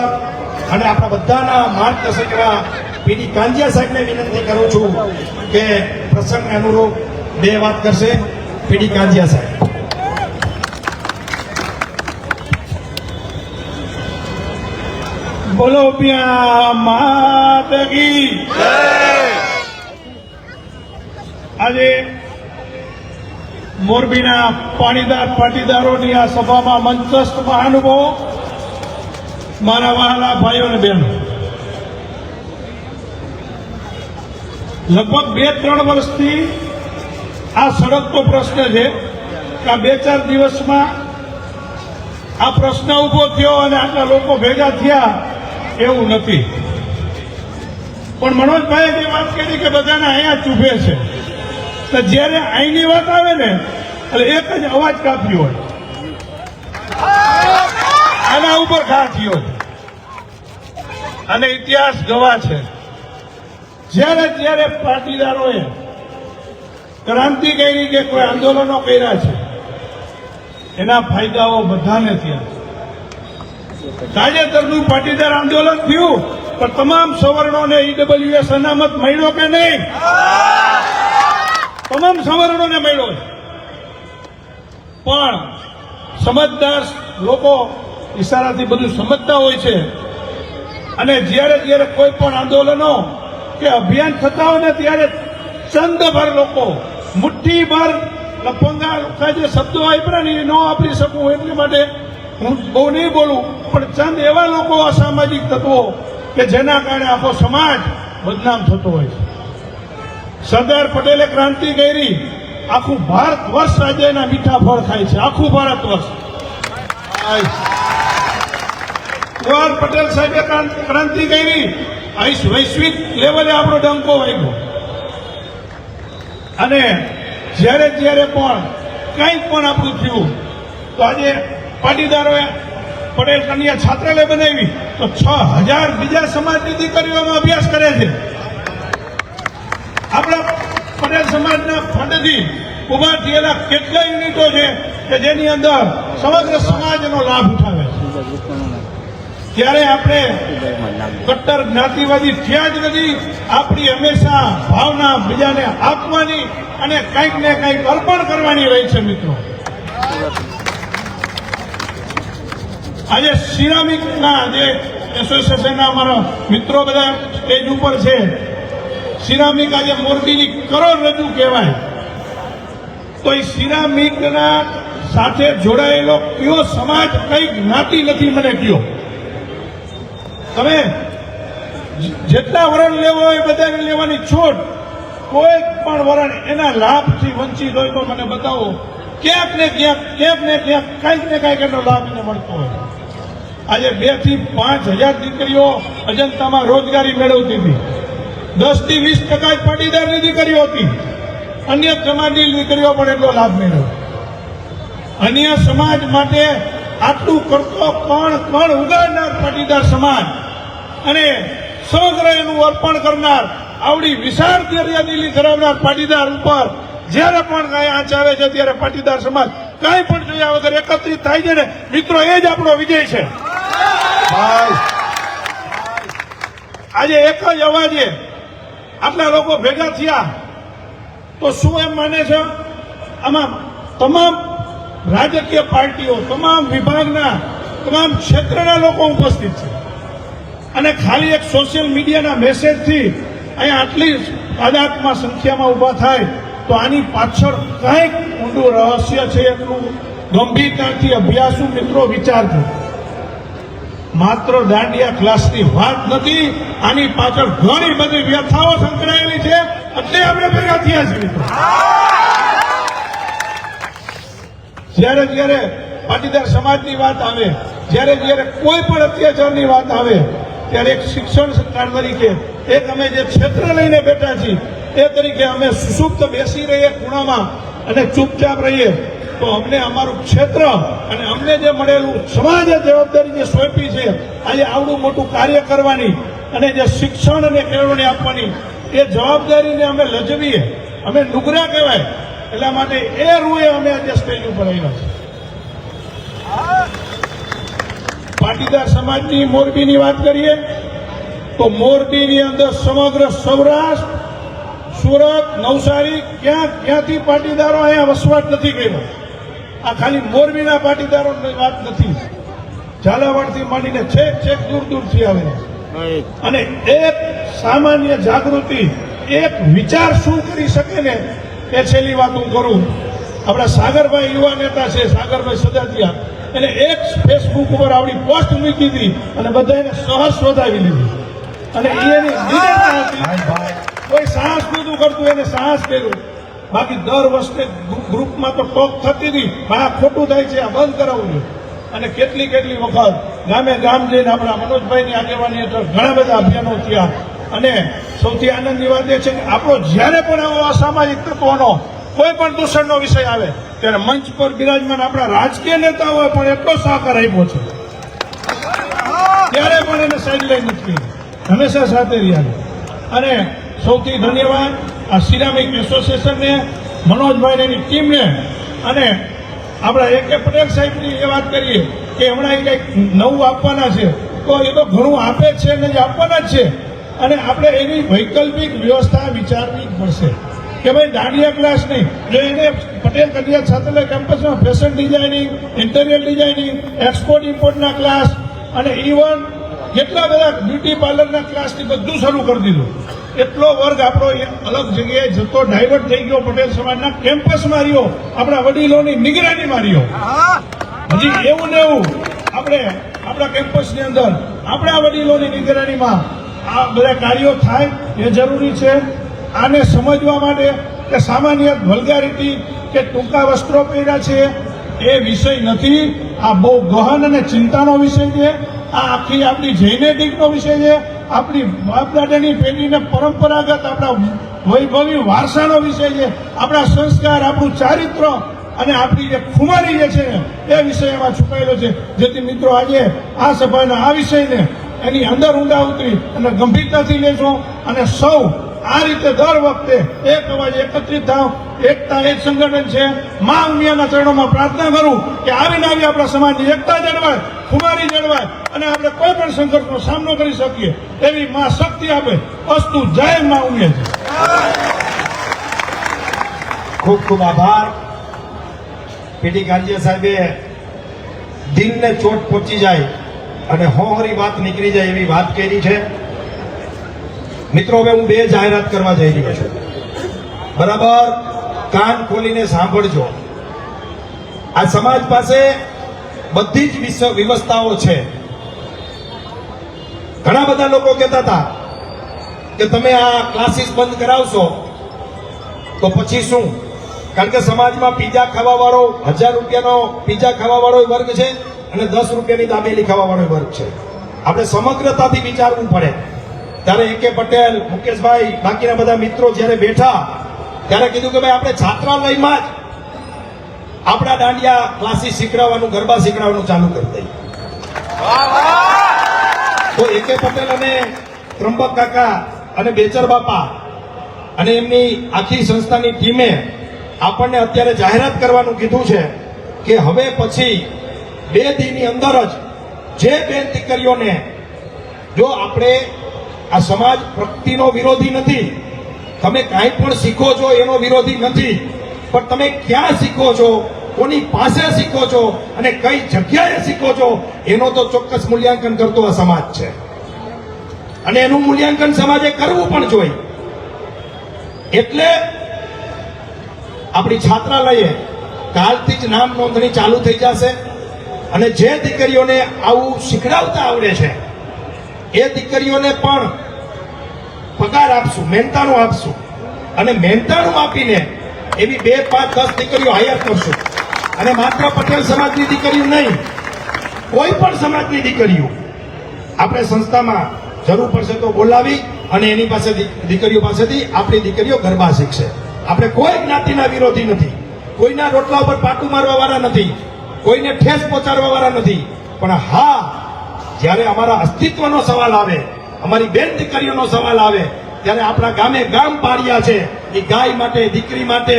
અને આપણા બધાના માર્ગદર્શક એવા પીડી કાંજિયા સાહેબને વિનંતી કરું છું કે પ્રસંગને અનુરૂપ બે વાત કરશે. પીડી કાંજિયા સાહેબ. બોલો પ્યા માતા કી જય. આજે મોરબીના પાટીદાર પાટીદારોની આ સભામાં મંચસ્થ મહાનુભાવો, મારા વહાલા ભાઈઓ અને બહેનો, લગભગ 2-3 વર્ષથી આ સળગતો પ્રશ્ન છે કે આ 2-4 દિવસમાં આ પ્રશ્ન ઉભો થયો અને આટલા લોકો ભેગા થયા એવું નથી. પણ મનોજભાઈએ જે વાત કરી કે બધાને અહીંયા ચૂભે છે, તો જ્યારે અહીંની વાત આવે ને એટલે એક જ અવાજ કાપ્યો હોય, આના ઉપર ઘા થયો છે. અને ઇતિહાસ ગવાહ છે, જ્યારે પાટીદારોએ ક્રાંતિ કરી કે કોઈ આંદોલનો કર્યા છે એના ફાયદાઓ બધાને થયા છે. તાજેતરનું પાટીદાર આંદોલન થયું પણ તમામ સવર્ણોને ઈડબ્લ્યુએસ અનામત મળ્યો કે નહીં? તમામ સવર્ણોને મળ્યો છે. પણ સમજદાર લોકો ઈશારાથી બધું સમજતા હોય છે. અને જ્યારે કોઈ પણ આંદોલનો કે અભિયાન થતા હોય ને ત્યારે ચંદભર લોકો, મુઠ્ઠીભર લફંગા જે શબ્દો આપ્યા ને એ ન વાપરી શકું એટલા માટે હું બહુ નહીં બોલું, પણ ચંદ એવા લોકો, અસામાજિક તત્વો કે જેના કારણે આખો સમાજ બદનામ થતો હોય છે. સરદાર પટેલે ક્રાંતિ કરી, આખું ભારત વર્ષ આજે એના મીઠા ફળ ખાય છે. આખું ભારત વર્ષ. જવાહર પટેલ સાહેબે ક્રાંતિ કરી, વૈશ્વિક લેવલે આપણો ડંકો વાગ્યો. અને જ્યારે જ્યારે પણ કંઈ પણ આપણું થયું તો આજે પાટીદારોએ પટેલ કન્યા છાત્રાલય બનાવી તો 6,000 બીજા સમાજની દીકરીઓનો અભ્યાસ કરે છે. આપણા પટેલ સમાજના ફંડથી ઉભા થયેલા કેટલા યુનિટો છે કે જેની અંદર સમગ્ર સમાજનો લાભ ઉઠાવે છે. ત્યારે આપણે કટ્ટર જ્ઞાતિવાદી થયા જ નથી. આપણી હંમેશા ભાવના બીજાને આપવાની અને કંઈક ને કંઈક અર્પણ કરવાની રહી છે. મિત્રો, આજે સિરામિકના જે એસોસિએશનના અમારા મિત્રો બધા સ્ટેજ ઉપર છે. સિરામિક આજે મોરબીની કરોડરજ્જુ કહેવાય. તો એ સિરામિકના સાથે જોડાયેલો કયો સમાજ, કઈ જ્ઞાતિ નથી મને કયો. તમે જેટલા વરણ લેવો હોય બધાને લેવાની છૂટ. કોઈ પણ વરણ એના લાભથી વંચિત હોય તો મને બતાવો. ક્યાંક ને ક્યાંક કંઈક ને કંઈક એનો લાભ એને મળતો હોય. આજે 2 થી 5,000 દીકરીઓ અજંતામાં રોજગારી મેળવતી હતી. 10 થી 20% જ પાટીદારની દીકરીઓ હતી. અન્ય સમાજની દીકરીઓ પણ એટલો લાભ મેળવ્યો. અન્ય સમાજ માટે આટલું કરતો કણ ઉગાડનાર પાટીદાર સમાજ અને સમગ્ર એનું અર્પણ કરનાર, આવડી વિશાળ દિલી ધરાવનાર પાટીદાર ઉપર જ્યારે પણ કાંઈ આંચ આવે છે ત્યારે પાટીદાર સમાજ કાંઈ પણ જોયા વગર એકત્રિત થાય છે ને મિત્રો, એ જ આપણો વિજય છે. આજે એક જ અવાજે આટલા લોકો ભેગા થયા તો શું એમ માને છે? આમાં તમામ રાજકીય પાર્ટીઓ, તમામ વિભાગના, તમામ ક્ષેત્રના લોકો ઉપસ્થિત છે. અને ખાલી એક સોશિયલ મીડિયાના મેસેજથી અહીંયા આટલી તાદાદમાં સંખ્યામાં ઊભા થાય તો આની પાછળ કંઈક ઊંડું રહસ્ય છે. એટલું ગંભીરતાથી અભ્યાસુ મિત્રો વિચારજો. માત્ર દાંડિયા ક્લાસની વાત નથી, આની પાછળ ઘણી બધી વ્યથાઓ સંકળાયેલી છે. એટલે આપણે ભેગા થયા છીએ મિત્રો. જ્યારે જ્યારે પાટીદાર સમાજની વાત આવે, જ્યારે જ્યારે કોઈ પણ અત્યાચારની વાત આવે ત્યારે એક શિક્ષણ સરકાર તરીકે એક અમે જે ક્ષેત્ર લઈને બેઠા છીએ એ તરીકે અમે સુસુપ્ત બેસી રહીએ ખૂણામાં અને ચૂપચાપ રહીએ તો અમને અમારું ક્ષેત્ર અને અમને જે મળેલું સમાજે જવાબદારી જે સોંપી છે આજે આવડું મોટું કાર્ય કરવાની અને જે શિક્ષણ અને કેળવણી આપવાની એ જવાબદારીને અમે લજવીએ. અમે નુગરા કહેવાય એટલા માટે એ રૂએ અમે આજે સ્ટેજ ઉપર આવ્યા છીએ. પાટીદાર સમાજની મોરબીની વાત કરીએ તો મોરબીની અંદર સમગ્ર સૌરાષ્ટ્ર, સુરત, નવસારી ક્યાંથી પાટીદારો અહીંયા વસવાટ નથી કર્યો. આ ખાલી મોરબીના પાટીદારોની વાત નથી. ઝાલાવાડથી માંડીને છેક દૂર દૂરથી આવે. અને એક સામાન્ય જાગૃતિ, એક વિચાર શું કરી શકે ને એ છેલ્લી વાત હું કરું. આપણા સાગરભાઈ યુવા નેતા છે, સાગરભાઈ સદાતિયા, એને એક ફેસબુક ઉપર આવડી પોસ્ટ મૂકી હતી અને બધા એને સહજ શોધાવી લીધી. અને એની નિડરતા હતી. કોઈ સાહસ નહોતું કરતું, એને સાહસ કર્યું. બાકી દર વર્ષે ગ્રુપમાં તો ટોક થતી હતી, આ ખોટું થાય છે, આ બંધ કરાવવું જોઈએ. અને કેટલી વખત ગામે ગામ જઈને આપણા મનોજભાઈની આગેવાની હેઠળ ઘણા બધા અભિયાનો થયા. અને સૌથી આનંદની વાત એ છે કે આપણો જ્યારે પણ આવો અસામાજિક તત્વોનો કોઈ પણ દૂષણનો વિષય આવે ત્યારે મંચ પર બિરાજમાન આપણા રાજકીય નેતાઓએ પણ એટલો સહકાર આપ્યો છે. ત્યારે પણ એને સાઈડ લાઈન નથી, હંમેશા સાથે રહ્યા. અને સૌથી ધન્યવાદ આ સિરામિક એસોસિએશનને, મનોજભાઈ એની ટીમને. અને આપણા A.K. પટેલ સાહેબની એ વાત કરીએ કે હમણાં એ કંઈક નવું આપવાના છે તો એ તો ઘણું આપે જ છે અને આપવાના જ છે. અને આપણે એની વૈકલ્પિક વ્યવસ્થા વિચારવી પડશે કે ભાઈ દાંડિયા ક્લાસ નહીં, જો એને પટેલ કન્યા છાત્રાલય કેમ્પસમાં fashion designing, interior designing, export ઇમ્પોર્ટના ક્લાસ અને ઇવન કેટલા બધા બ્યુટી પાર્લરના ક્લાસથી બધું શરૂ કરી દીધું. એટલો વર્ગ આપણો અલગ જગ્યાએ જતો ડાયવર્ટ થઈ ગયો, પટેલ સમાજના કેમ્પસમાં રહ્યો, આપણા વડીલોની નિગરાનીમાં રહ્યો. હજી એવું ને એવું આપણે આપણા કેમ્પસની અંદર આપણા વડીલોની નિગરાનીમાં આ બધા કાર્યો થાય એ જરૂરી છે. આને સમજવા માટે કે સામાન્ય વલ્ગારિટી કે ટૂંકા વસ્ત્રો પહેર્યા છે એ વિષય નથી. આ બહુ ગહન અને ચિંતાનો વિષય છે. આ આખી આપણી જેનેટિકનો વિષય છે. આપણી બાપ દાદાની પેઢીને પરંપરાગત આપણા વૈભવી વારસાનો વિષય છે, આપણા સંસ્કાર, આપણું ચારિત્ર અને આપણી જે ખુમારી જે છે ને એ વિષય એમાં છુપાયેલો છે. જેથી મિત્રો આજે આ સભાના આ વિષયને એની અંદર ઊંડા ઉતરી અને ગંભીરતાથી લેશો અને સૌ આ રીતે દર વખતે એક અવાજ એકત્રિત થાવ. એકતા એક સંગઠન છે. મા ઉમિયાના ચરણોમાં પ્રાર્થના કરું કે આવીને આવી આપણા સમાજની એકતા જળવાય, ખુમારી જળવાય અને આપણે કોઈ પણ સંઘર્ષનો સામનો કરી શકીએ એવી મા શક્તિ આપે. અસ્તુ. જય મા ઉમિયા. ખૂબ ખૂબ આભાર. પીટી કાંજીયા સાહેબે દિલને ચોટ પહોંચી જાય અને હોહરી વાત નીકળી જાય એવી વાત કરી છે. મિત્રો, હવે હું બે જાહેરાત કરવા જઈ રહ્યો છું. બરાબર કાન ખોલીને સાંભળજો. આ સમાજ પાસે બધી જ વ્યવસ્થાઓ છે. ઘણા બધા લોકો કહેતા હતા કે તમે આ ક્લાસીસ બંધ કરાવશો તો પછી શું? કારણ કે સમાજમાં પીઝા ખાવા વાળો 1000 રૂપિયાનો પીઝા ખાવા વાળો વર્ગ છે અને 10 રૂપિયાની દાબેલી ખાવા વાળો વર્ગ છે. આપણે સમગ્રતાથી વિચારવું પડે. ત્યારે A.K. પટેલ, મુકેશભાઈ, બાકીના બધા મિત્રો જ્યારે બેઠા ત્યારે કીધું કે ભાઈ આપણે છાત્રાલયમાં જ આપણા દાંડિયા ક્લાસીસ શીખડાવવાનું, ગરબા શીખડાવવાનું ચાલુ કરી દઈએ. તો A.K. પટેલ અને ત્રંબક કાકા અને બેચર બાપા અને એમની આખી સંસ્થાની ટીમે આપણને અત્યારે જાહેરાત કરવાનું કીધું છે કે હવે પછી 2 દિનની અંદર જ જે બેન દીકરીઓને, જો આપણે આ સમાજ પ્રગતિનો વિરોધી નથી, તમે કાંઈ પણ શીખો છો એનો વિરોધી નથી, પણ તમે ક્યાં શીખો છો, કોની પાસે શીખો છો અને કઈ જગ્યાએ શીખો છો એનો તો ચોક્કસ મૂલ્યાંકન કરતો આ સમાજ છે. અને એનું મૂલ્યાંકન સમાજે કરવું પણ જોઈએ. એટલે આપણી છાત્રાલયે કાલથી જ નામ નોંધણી ચાલુ થઈ જશે અને જે દીકરીઓને આવું શીખડાવતા આવડે છે એ દીકરીઓને પણ પગાર આપશું, મહેનતાણું આપશું અને મહેનતાણું આપીને એવી 2, 5, 10 દીકરીઓ હાયર કરશું. અને માત્ર પટેલ સમાજની દીકરીઓ નહીં, કોઈ પણ સમાજની દીકરીઓ આપણે સંસ્થામાં જરૂર પડશે તો બોલાવી અને એની પાસે દીકરીઓ પાસેથી આપણી દીકરીઓ ગરબા શીખશે. આપણે કોઈ જ્ઞાતિના વિરોધી નથી, કોઈના રોટલા ઉપર પાટું મારવા વાળા નથી, કોઈને ઠેસ પહોંચાડવા વાળા નથી. પણ હા, જ્યારે અમારા અસ્તિત્વનો સવાલ આવે, અમારી બેન દીકરીઓનો સવાલ આવે ત્યારે આપણા ગામે ગામ પાડ્યા છે એ ગાય માટે, દીકરી માટે,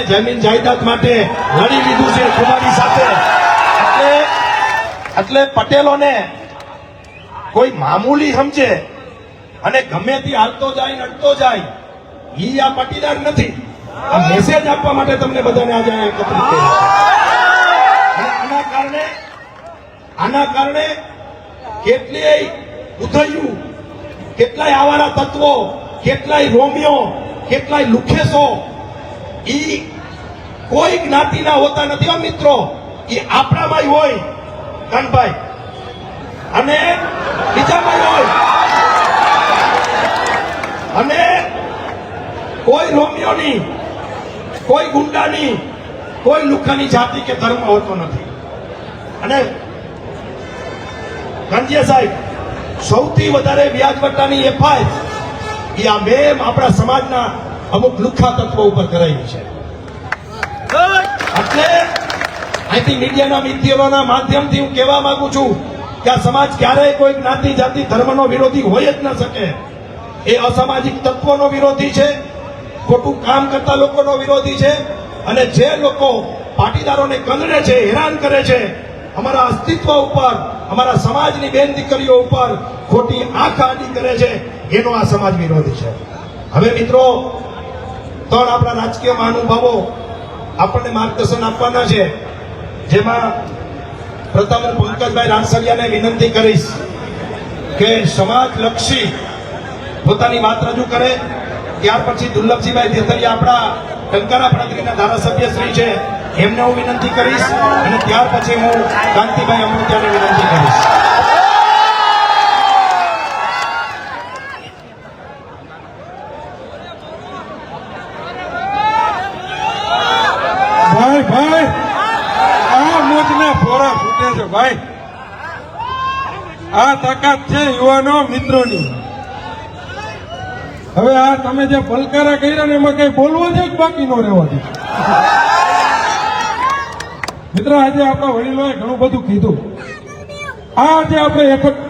જમીન જાયદાદ માટે લડી લીધું છે કુમારી સાથે. એટલે પટેલોને કોઈ મામૂલી સમજે અને ગમે તે હાલતો જાય, નડતો જાય, ઈ આ પાટીદાર નથી. આ મેસેજ આપવા માટે તમને બધાને આજે એકત્રિત કર્યા છે. અને આના કારણે કેટલીય ઉધૈયું, કેટલાય આવારા તત્વો, કેટલાય રોમિયો, કેટલાય લુખેસો, ઈ કોઈ જ્ઞાતિના હોતા નથી હો મિત્રો. ઈ આપણામાં હોય કાનભાઈ અને બીજામાં હોય. અને કોઈ રોમિયોની, કોઈ ગુંડાની, કોઈ લુખાની જાતિ કે ધર્મ હોતો નથી. અને કાંજીયા સાહેબ, સૌથી વધારે વ્યાજવટાની એફઆઈ એ આ મેમ આપણા સમાજના અમુક લુખ્ખા તત્વો ઉપર કરાવી છે. એટલે અહીંથી મીડિયાના મિત્રોના માધ્યમથી હું કહેવા માંગુ છું કે આ સમાજ ક્યારેય કોઈ જ્ઞાતિ, જાતિ, ધર્મનો વિરોધી હોય જ ન શકે. એ અસામાજિક તત્વોનો વિરોધી છે, ખોટું કામ કરતા લોકોનો વિરોધી છે. અને જે લોકો પાટીદારોને કંગળે છે, હેરાન કરે છે, અમારા અસ્તિત્વ ઉપર, અમારા સમાજની બેન દીકરીઓ ઉપર ખોટી આંખ આડી કરે છે, એનો આ સમાજ વિરોધી છે. હવે મિત્રો, 3 આપણા રાજકીય મહાનુભાવો આપણને માર્ગદર્શન આપવાના છે. જેમાં પ્રથમ હું પંકજભાઈ રાણસરિયાને વિનંતી કરીશ કે સમાજલક્ષી પોતાની વાત રજૂ કરે. ત્યાર પછી દુર્લભજીભાઈ દેથરિયા આપણા ટંકારા પ્રગતિના ધારાસભ્ય શ્રી છે, એમને હું વિનંતી કરીશ અને ત્યાર પછી હું કાંતિભાઈ અમૃતિયાને વિનંતી કરીશ. ભાઈ આ મોજના ફોરા ફૂટે છે ભાઈ. આ તાકાત છે યુવાનો મિત્રોની. હવે આ તમે જે પલકારા કર્યા ને એમાં કઈ બોલવા જ બાકી ન રહેવા દીધું. મિત્રો આજે આપણા વડીલોએ ઘણું બધું કીધું. આ આજે આપણે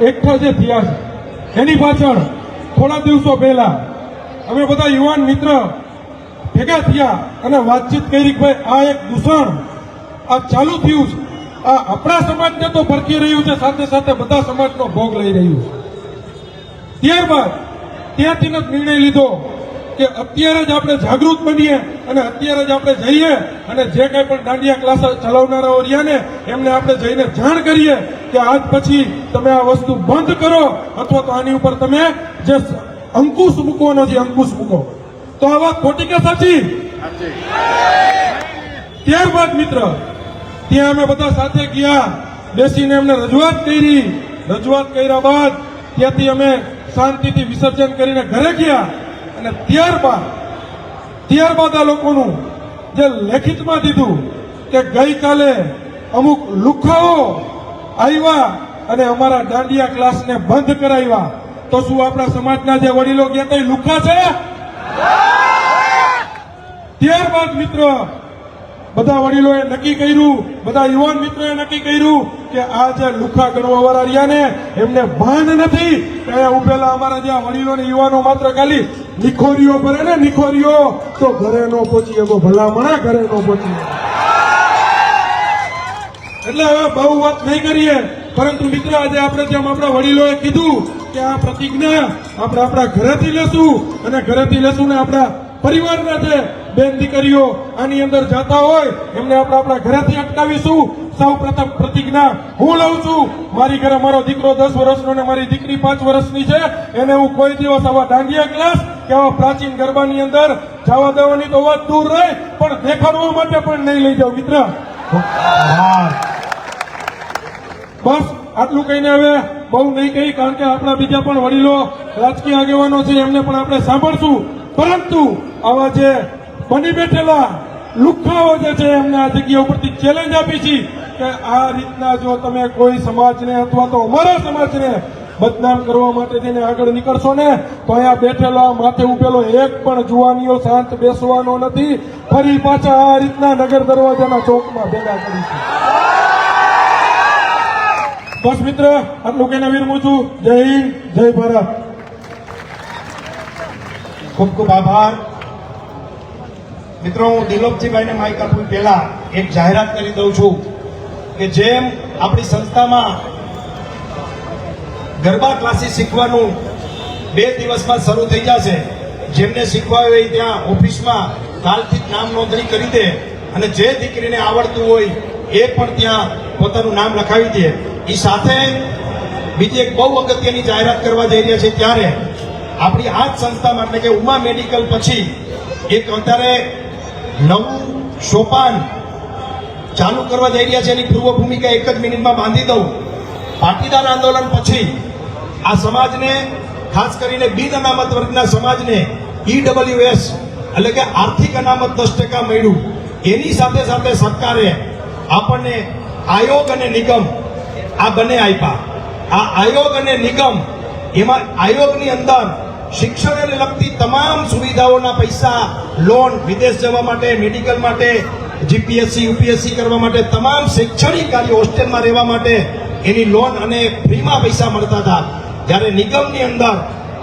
એકઠા જે થયા છે એની પાછળ થોડા દિવસો પહેલા અમે બધા યુવાન મિત્ર ભેગા થયા અને વાતચીત કરી કે ભાઈ આ એક દૂષણ આ ચાલુ થયું છે, આ આપણા સમાજને તો ભરકી રહ્યું છે, સાથે સાથે બધા સમાજનો ભોગ લઈ રહ્યું છે. ત્યારબાદ ત્યાંથી જ નિર્ણય લીધો કે અત્યારે જ આપણે જાગૃત બનીએ અને અત્યારે જ આપણે જઈએ અને જે કંઈ પણ દાંડિયા ક્લાસ ચલાવનારાઓ રહ્યા ને એમને આપણે જઈને જાણ કરીએ કે આજ પછી તમે આ વસ્તુ બંધ કરો અથવા તો આની ઉપર તમે જે અંકુશ મૂકવાનો છે અંકુશ મૂકો. તો આ વાત ખોટી કે સાચી? ત્યારબાદ મિત્ર ત્યાં અમે બધા સાથે ગયા, બેસીને એમને રજૂઆત કર્યા બાદ ત્યાંથી અમે શાંતિથી વિસર્જન કરીને ઘરે ગયા. અને ત્યારબાદ આ લોકોનું જે લેખિતમાં દીધું કે ગઈકાલે અમુક લુખાઓ આવ્યા અને અમારા દાંડિયા ક્લાસને બંધ કરાવ્યા. તો શું આપણા સમાજના જે વડીલો ગયા તે લુખા છે? ત્યારબાદ મિત્ર બધા વડીલોએ નક્કી કર્યું, બધા યુવાન મિત્રોએ નક્કી કર્યું કે આ જે લુખા ગણવાવાળા રહ્યા ને એમને ભાન નથી કે અહીંયા ઉભેલા અમારા જે વડીલો ને યુવાનો માત્ર ખાલી નિખોરીઓ ભરે ને નિખોરીઓ તો ઘરે નો પહોંચી શકો, ભલામણા ઘરે નો પહોંચી. એટલે હવે બહુ વાત નહીં કરીએ, પરંતુ મિત્ર આજે આપણે જેમ આપણા વડીલોએ કીધું કે આ પ્રતિજ્ઞા આપણે આપણા ઘરેથી લેશું અને ઘરેથી લેશું ને આપણા પરિવારના જે બેન દીકરીઓ આની અંદર જાતા હોય એમને આપણે આપણા ઘરેથી અટકાવીશું. સૌ પ્રથમ પ્રતિજ્ઞા હું લઉં છું. મારી ઘરે મારો દીકરો 10 વર્ષનો ને મારી દીકરી 5 વર્ષની છે, એને હું કોઈ દિવસ આવા દાંડિયા ક્લાસ કે આવા પ્રાચીન ગરબાની અંદર જવા દેવાની તો વાત દૂર રહે પણ દેખાડવા માટે પણ નહીં લઈ જાઉં મિત્ર. બસ આટલું કહીને હવે બહુ નહીં કહી, કારણ કે આપણા બીજા પણ વડીલો રાજકીય આગેવાનો છે એમને પણ આપણે સાંભળશું. પરંતુ આવા જે બની બેઠેલા લુખાઓ જે છે એમને આ જગ્યા ઉપરથી ચેલેન્જ આપી છે કે આ રીતના જો તમે કોઈ સમાજને અથવા તો અમારા સમાજને બદનામ કરવા માટે થઈને આગળ નીકળશો ને તો અહીંયા બેઠેલો આ માથે ઉભેલો એક પણ જુવાનીઓ શાંત બેસવાનો નથી. ફરી પાછા આ રીતના નગર દરવાજાના ચોકમાં ભેગા કરીશું. બસ મિત્ર આટલું કહીને વિરમું છું. જય હિન્દ, જય ભારત. ખૂબ ખૂબ આભાર મિત્રો. હું દિલોપજીભાઈને માઇક આપું પહેલા એક જાહેરાત કરી દઉં છું કે જેમ આપણી સંસ્થામાં ગરબા ક્લાસીસ શીખવાનું 2 દિવસમાં શરૂ થઈ જશે. જેમને શીખવા હોય ત્યાં ઓફિસમાં કાલથી જ નામ નોંધણી કરી દે અને જે દીકરીને આવડતું હોય એ પણ ત્યાં પોતાનું નામ લખાવી દે. એ સાથે બીજી એક બહુ અગત્યની જાહેરાત કરવા જઈ રહ્યા છે. ત્યારે આપણી આ જ સંસ્થામાં એટલે કે ઉમા મેડિકલ પછી એક અત્યારે નવું સોપાન ચાલુ કરવા જઈ રહ્યા છે. એની પૂર્વ ભૂમિકા એક જ મિનિટમાં બાંધી દઉં. પાટીદાર આંદોલન પછી આ સમાજને ખાસ કરીને બિન અનામત વર્ગના સમાજને EWS એટલે કે આર્થિક અનામત 10% મળ્યું. એની સાથે સાથે સરકારે આપણને આયોગ અને નિગમ આ બંને આપ્યા. આ આયોગ અને નિગમ એમાં આયોગની અંદર શિક્ષણને લગતી તમામ સુવિધાઓના પૈસા, લોન, વિદેશ જવા માટે, મેડિકલ માટે, GPSC UPSC કરવા માટે, તમામ શૈક્ષણિક કાર્યો, હોસ્ટેલમાં રહેવા માટે એની લોન અને ફ્રીમાં પૈસા મળતા હતા. જ્યારે નિગમની અંદર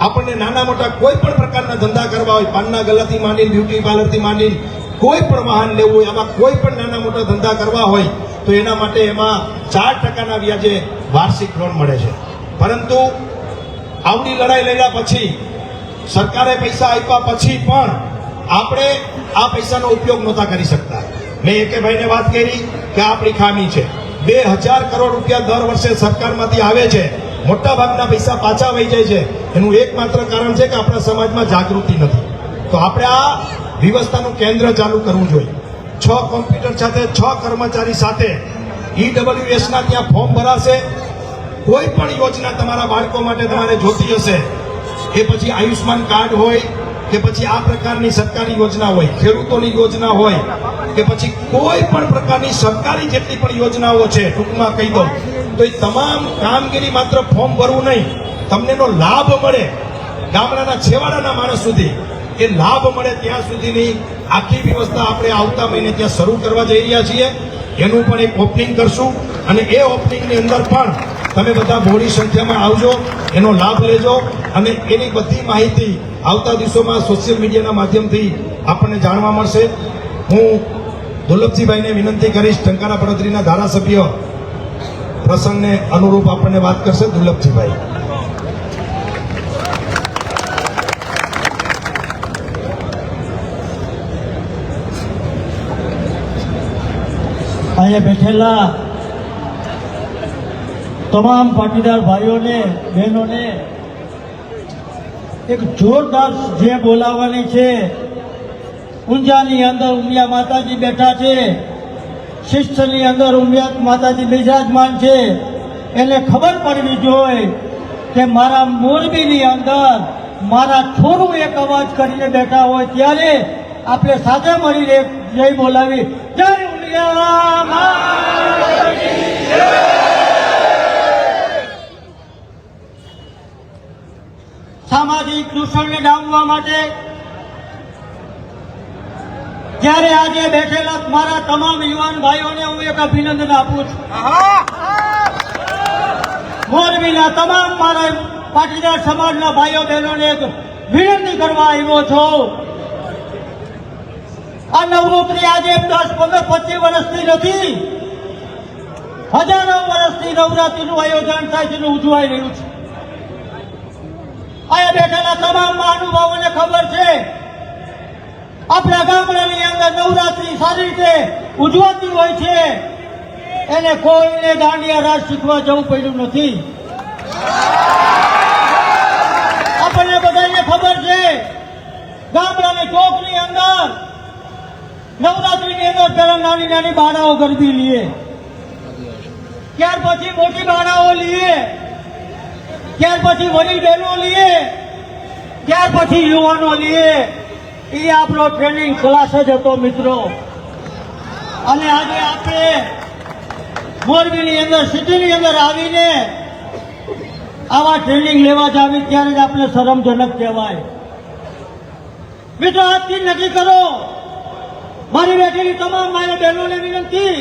આપણને નાના મોટા કોઈ પણ પ્રકારના ધંધા કરવા હોય, પાનના ગલ્લાથી માંડીને બ્યુટી પાર્લરથી માંડીને કોઈ પણ વાહન લેવું હોય, આમાં કોઈ પણ નાના મોટા ધંધા કરવા હોય તો એના માટે એમાં 4% વ્યાજે વાર્ષિક લોન મળે છે. પરંતુ આવડી લડાઈ લડ્યા પછી સરકારે પૈસા આપ્યા પછી પણ આપણે આ પૈસાનો ઉપયોગ નહોતા કરી શકતા. મેં એકેભાઈને વાત કરી કે આપણી ખામી છે. 2000 કરોડ રૂપિયા દર વર્ષે સરકારમાંથી આવે છે, મોટા ભાગના પૈસા પાછા વહી જાય છે. એનું એકમાત્ર કારણ છે કે આપણા સમાજમાં જાગૃતિ નથી. તો આપણે આ વ્યવસ્થાનું કેન્દ્ર ચાલુ કરવું જોઈએ. 6 કોમ્પ્યુટર સાથે 6 કર્મચારી સાથે EWS ના ત્યાં ફોર્મ ભરાશે. કોઈ પણ યોજના તમારા બાળકો માટે તમારે જોતી હશે, એ પછી આયુષ્માન કાર્ડ હોય કે પછી આ પ્રકારની સરકારી યોજના હોય, ખેડૂતોની યોજના હોય કે પછી કોઈ પણ પ્રકારની સરકારી જેટલી પણ યોજનાઓ છે, ટૂંકમાં કહી દઉં તો એ તમામ કામગીરી માત્ર ફોર્મ ભરવું નહીં, તમને એનો લાભ મળે ગામડાના છેવાડાના માણસ સુધી એ લાભ મળે ત્યાં સુધીની આખી વ્યવસ્થા આપણે આવતા મહિને ત્યાં શરૂ કરવા જઈ રહ્યા છીએ. એનું પણ એક ઓપનિંગ કરશું અને એ ઓપનિંગની અંદર પણ તમે બધા બહોળી સંખ્યામાં આવજો, એનો લાભ લેજો અને એની બધી માહિતી આવતા દિવસોમાં સોશિયલ મીડિયાના માધ્યમથી આપણને જાણવા મળશે. હું દુર્લભજીભાઈને વિનંતી કરીશ, ટંકારા પડતરીના ધારાસભ્ય પ્રસંગને અનુરૂપ આપણને વાત કરશે. દુર્લભજીભાઈ. અહીંયા બેઠેલા તમામ પાટીદાર ભાઈઓને બહેનોને એક જોરદાર જે બોલાવવાની છે. ઊંઝાની અંદર ઉમિયા માતાજી બેઠા છે, શિષ્ટની અંદર ઉમિયા માતાજી બિરાજમાન છે. એને ખબર પડવી જોઈએ કે મારા મોરબીની અંદર મારા છોરું એક અવાજ કરીને બેઠા હોય ત્યારે આપણે સાથે મળીને જય બોલાવી. જય ઉમિયા માતાજી જય. સામાજિક દૂષણને ડામવા માટે જ્યારે આજે બેઠેલા મારા તમામ યુવાન ભાઈઓને હું એક અભિનંદન આપું છું. મોરબીના તમામ મારા પાટીદાર સમાજના ભાઈઓ બહેનોને એક વિનંતી કરવા આવ્યો છું. આ નવરાત્રી આજે 10, 15, 25 વર્ષથી નથી, હજારો વર્ષથી નવરાત્રીનું આયોજન થાય છે, ઉજવાઈ રહ્યું છે. અહીંયા બેઠેલા તમામ મહાનુભાવોને ખબર છે આપણા ગામડાની અંદર નવરાત્રી સારી રીતે ઉજવાતી હોય છે. એને કોઈને દાંડિયા રાસ શીખવા જવું પડ્યું નથી. આપણને બધાને ખબર છે ગામડાની ચોકની અંદર નવરાત્રીની અંદર પેલા નાની નાની બાળાઓ ગરબી લીએ, ત્યાર પછી મોટી બાળાઓ લીએ, ત્યાર પછી વડીલ બહેનો લીએ, ત્યાર પછી યુવાનો લીએ. એ આપણો ટ્રેનિંગ ક્લાસ જ હતો મિત્રો. અને આજે આપણે મોરબીની અંદર સિટીની અંદર આવીને આવા ટ્રેનિંગ લેવા જાવી ત્યારે જ આપણે શરમજનક કહેવાય. મિત્રો આજથી નક્કી કરો, મારી બેઠેલી તમામ મારી બહેનોને વિનંતી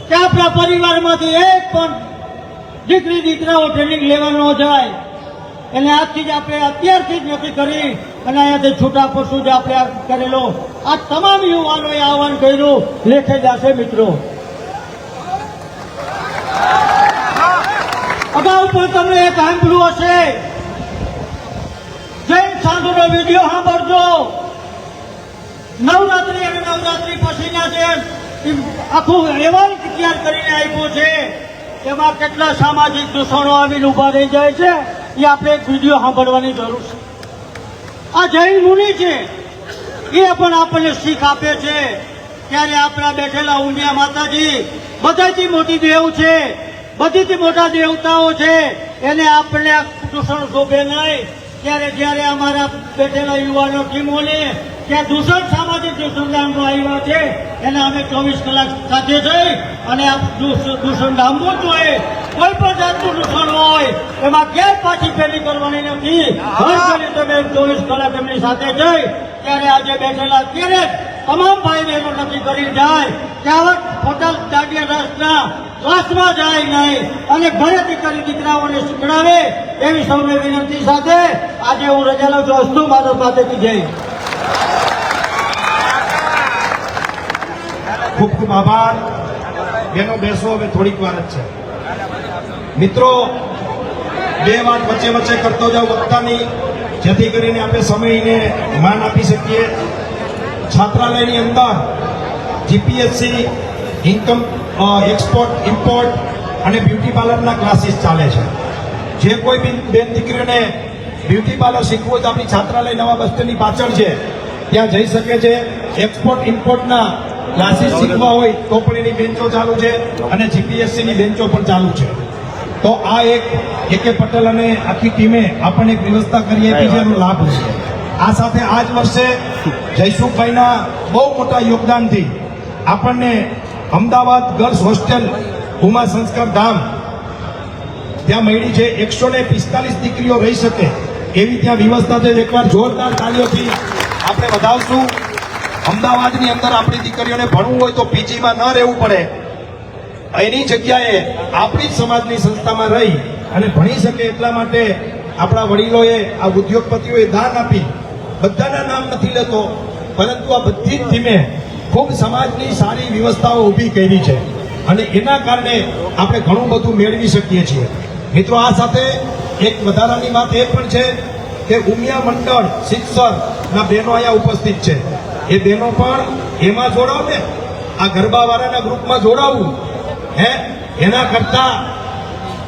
કે આપણા પરિવારમાંથી એક પણ દીકરી દીકરાઓ ટ્રેનિંગ લેવા ન જાય. એને આજથી જ આપણે અત્યારથી જ નક્કી કરી અને અહીંયાથી છૂટા પડશું. જે આપણે કરેલો આ તમામ યુવાનોએ આહવાન કર્યું લેખે જશે મિત્રો. અગાઉ પણ તમને એક સાંભળ્યું હશે, જૈન સાધુનો વિડીયો સાંભળજો. નવરાત્રી અને નવરાત્રી પછીના જે આખું અહેવાલ તૈયાર કરીને આપ્યો છે એમાં કેટલા સામાજિક દૂષણો આવીને ઉભા રહી જાય છે એ આપણે એક વિડીયો સાંભળવાની જરૂર છે. આ જૈન મુનિ છે એ પણ આપણને શીખ આપે છે. ત્યારે આપણા બેઠેલા ઉમિયા માતાજી બધાથી મોટી દેવ છે, બધીથી મોટા દેવતાઓ છે, એને આપણને આ દૂષણ શોભે નહીં. ત્યારે જ્યારે અમારા બેઠેલા યુવાનો ટીમોને ત્યાં દૂષણ સામાજિક દૂષણ આવ્યા છે એને અમે 24 કલાક સાથે જઈ અને આ દૂષણ ડામવું જોઈએ. કોઈ પણ જાતનું દૂષણ હોય એમાં ક્યાંય પાછી પેલી કરવાની નથી. તમે 24 કલાક એમની સાથે જઈ ત્યારે આજે બેઠેલા ત્યારે તમામ ભાઈ બહેનો નક્કી કરી જાય કે આવા ખોટા દાંડિયા રાસના ક્લાસમાં જાય નહીં અને ઘરે દીકરી દીકરાઓને શીખડાવે એવી સૌને વિનંતી સાથે આજે હું રજા લઉં છું. અસ્તુ માધવ પાસેથી જઈ. ખૂબ ખૂબ આભાર. બેનો બેસો, હવે થોડીક વાર જ છે. મિત્રો, બે વાત વચ્ચે વચ્ચે કરતો જાવ વક્તાની, જેથી કરીને આપણે સમયને માન આપી શકીએ. છાત્રાલયની અંદર જીપીએસસી, ઇન્કમ એક્સપોર્ટ ઇમ્પોર્ટ અને બ્યુટી પાર્લરના ક્લાસીસ ચાલે છે. જે કોઈ બી બેન દીકરીઓને બ્યુટી પાર્લર શીખવું હોય તો આપણી છાત્રાલય નવા બસ સ્ટેન્ડની પાછળ છે, ત્યાં જઈ શકે છે. એક્સપોર્ટ ઇમ્પોર્ટના ક્લાસીસ શીખવા હોય તો પણ એની બેન્ચો ચાલુ છે અને જીપીએસસીની બેન્ચો પણ ચાલુ છે. તો આ એક કે પટેલ અને આખી ટીમે આપણને એક વ્યવસ્થા કરી આપી છે, એનો લાભ છે. આ સાથે આ જ વર્ષે જયસુખભાઈના બહુ મોટા યોગદાનથી આપણને અમદાવાદ ગર્લ્સ હોસ્ટેલ ઉમા સંસ્કાર ધામ ત્યાં મળી છે. 145 દીકરીઓ રહી શકે એવી ત્યાં વ્યવસ્થા છે. એકવાર જોરદાર તાળીઓથી આપણે વધાવશું. અમદાવાદની અંદર આપણી દીકરીઓને ભણવું હોય તો પીજીમાં ન રહેવું પડે, એની જગ્યાએ આપણી જ સમાજની સંસ્થામાં રહી અને ભણી શકે એટલા માટે આપણા વડીલોએ, આ ઉદ્યોગપતિઓએ દાન આપી. બધાના નામ નથી લેતો, પરંતુ આ બધી જ ટીમે ખૂબ સમાજની સારી વ્યવસ્થાઓ ઊભી કરી છે અને એના કારણે આપણે ઘણું બધું મેળવી શકીએ છીએ. મિત્રો, આ સાથે એક વધારાની વાત એ પણ છે કે ઉમિયા મંડળ શિક્ષકના બહેનો અહીંયા ઉપસ્થિત છે. એ બહેનો પણ એમાં જોડાવ ને, આ ગરબાવાળાના ગ્રુપમાં જોડાવવું એના કરતા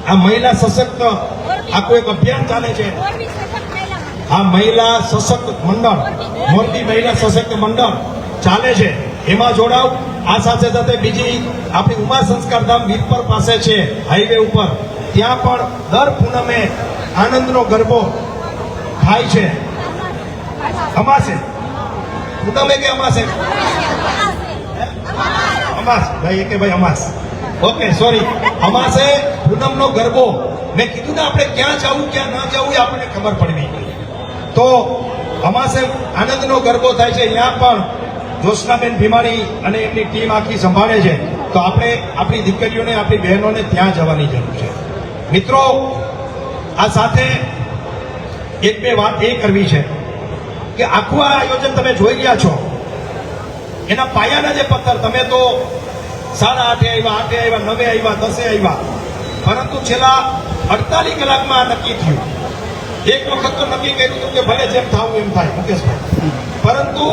આ મહિલા સશક્ત આખું એક અભિયાન ચાલે છે. આ મહિલા સશક્ત મંડળ, મોરબી મહિલા સશક્ત મંડળ ચાલે છે, એમાં જોડાવ. આ સાથે સાથે બીજી આપણી ઉમા સંસ્કાર ધામ વીરપર પાસે છે, હાઈવે ઉપર, ત્યાં પણ દર પૂનમે આનંદનો ગરબો થાય છે. અમાસે પૂનમે કે અમાસે? અમાસ ભાઈ કે ભાઈ અમાસ, ઓકે સોરી, અમાસે પૂનમનો ગરબો. મેં કીધું ને આપણે ક્યાં જવું ક્યાં ના જવું એ આપણને ખબર પડવી. તો અમાસે આનંદનો ગરબો થાય છે, ત્યાં પણ જોશનાબેન ભીમાણી અને એમની ટીમ આખી સંભાળે છે. તો આપણે આપણી દીકરીઓને, આપણી બહેનોને ત્યાં જવાની જરૂર છે. મિત્રો, આ સાથે એક બે વાત એ કરવી છે કે આખું આ આયોજન તમે જોઈ રહ્યા છો, એના પાયાના જે પથ્થર, તમે તો 8:30 આવ્યા, 8 આવ્યા, 9 આવ્યા, 10 આવ્યા, પરંતુ છેલ્લા 48 કલાકમાં આ નક્કી થયું. એક વખત તો નક્કી કર્યું હતું કે ભલે જેમ થવું એમ થાય, મુકેશભાઈ, પરંતુ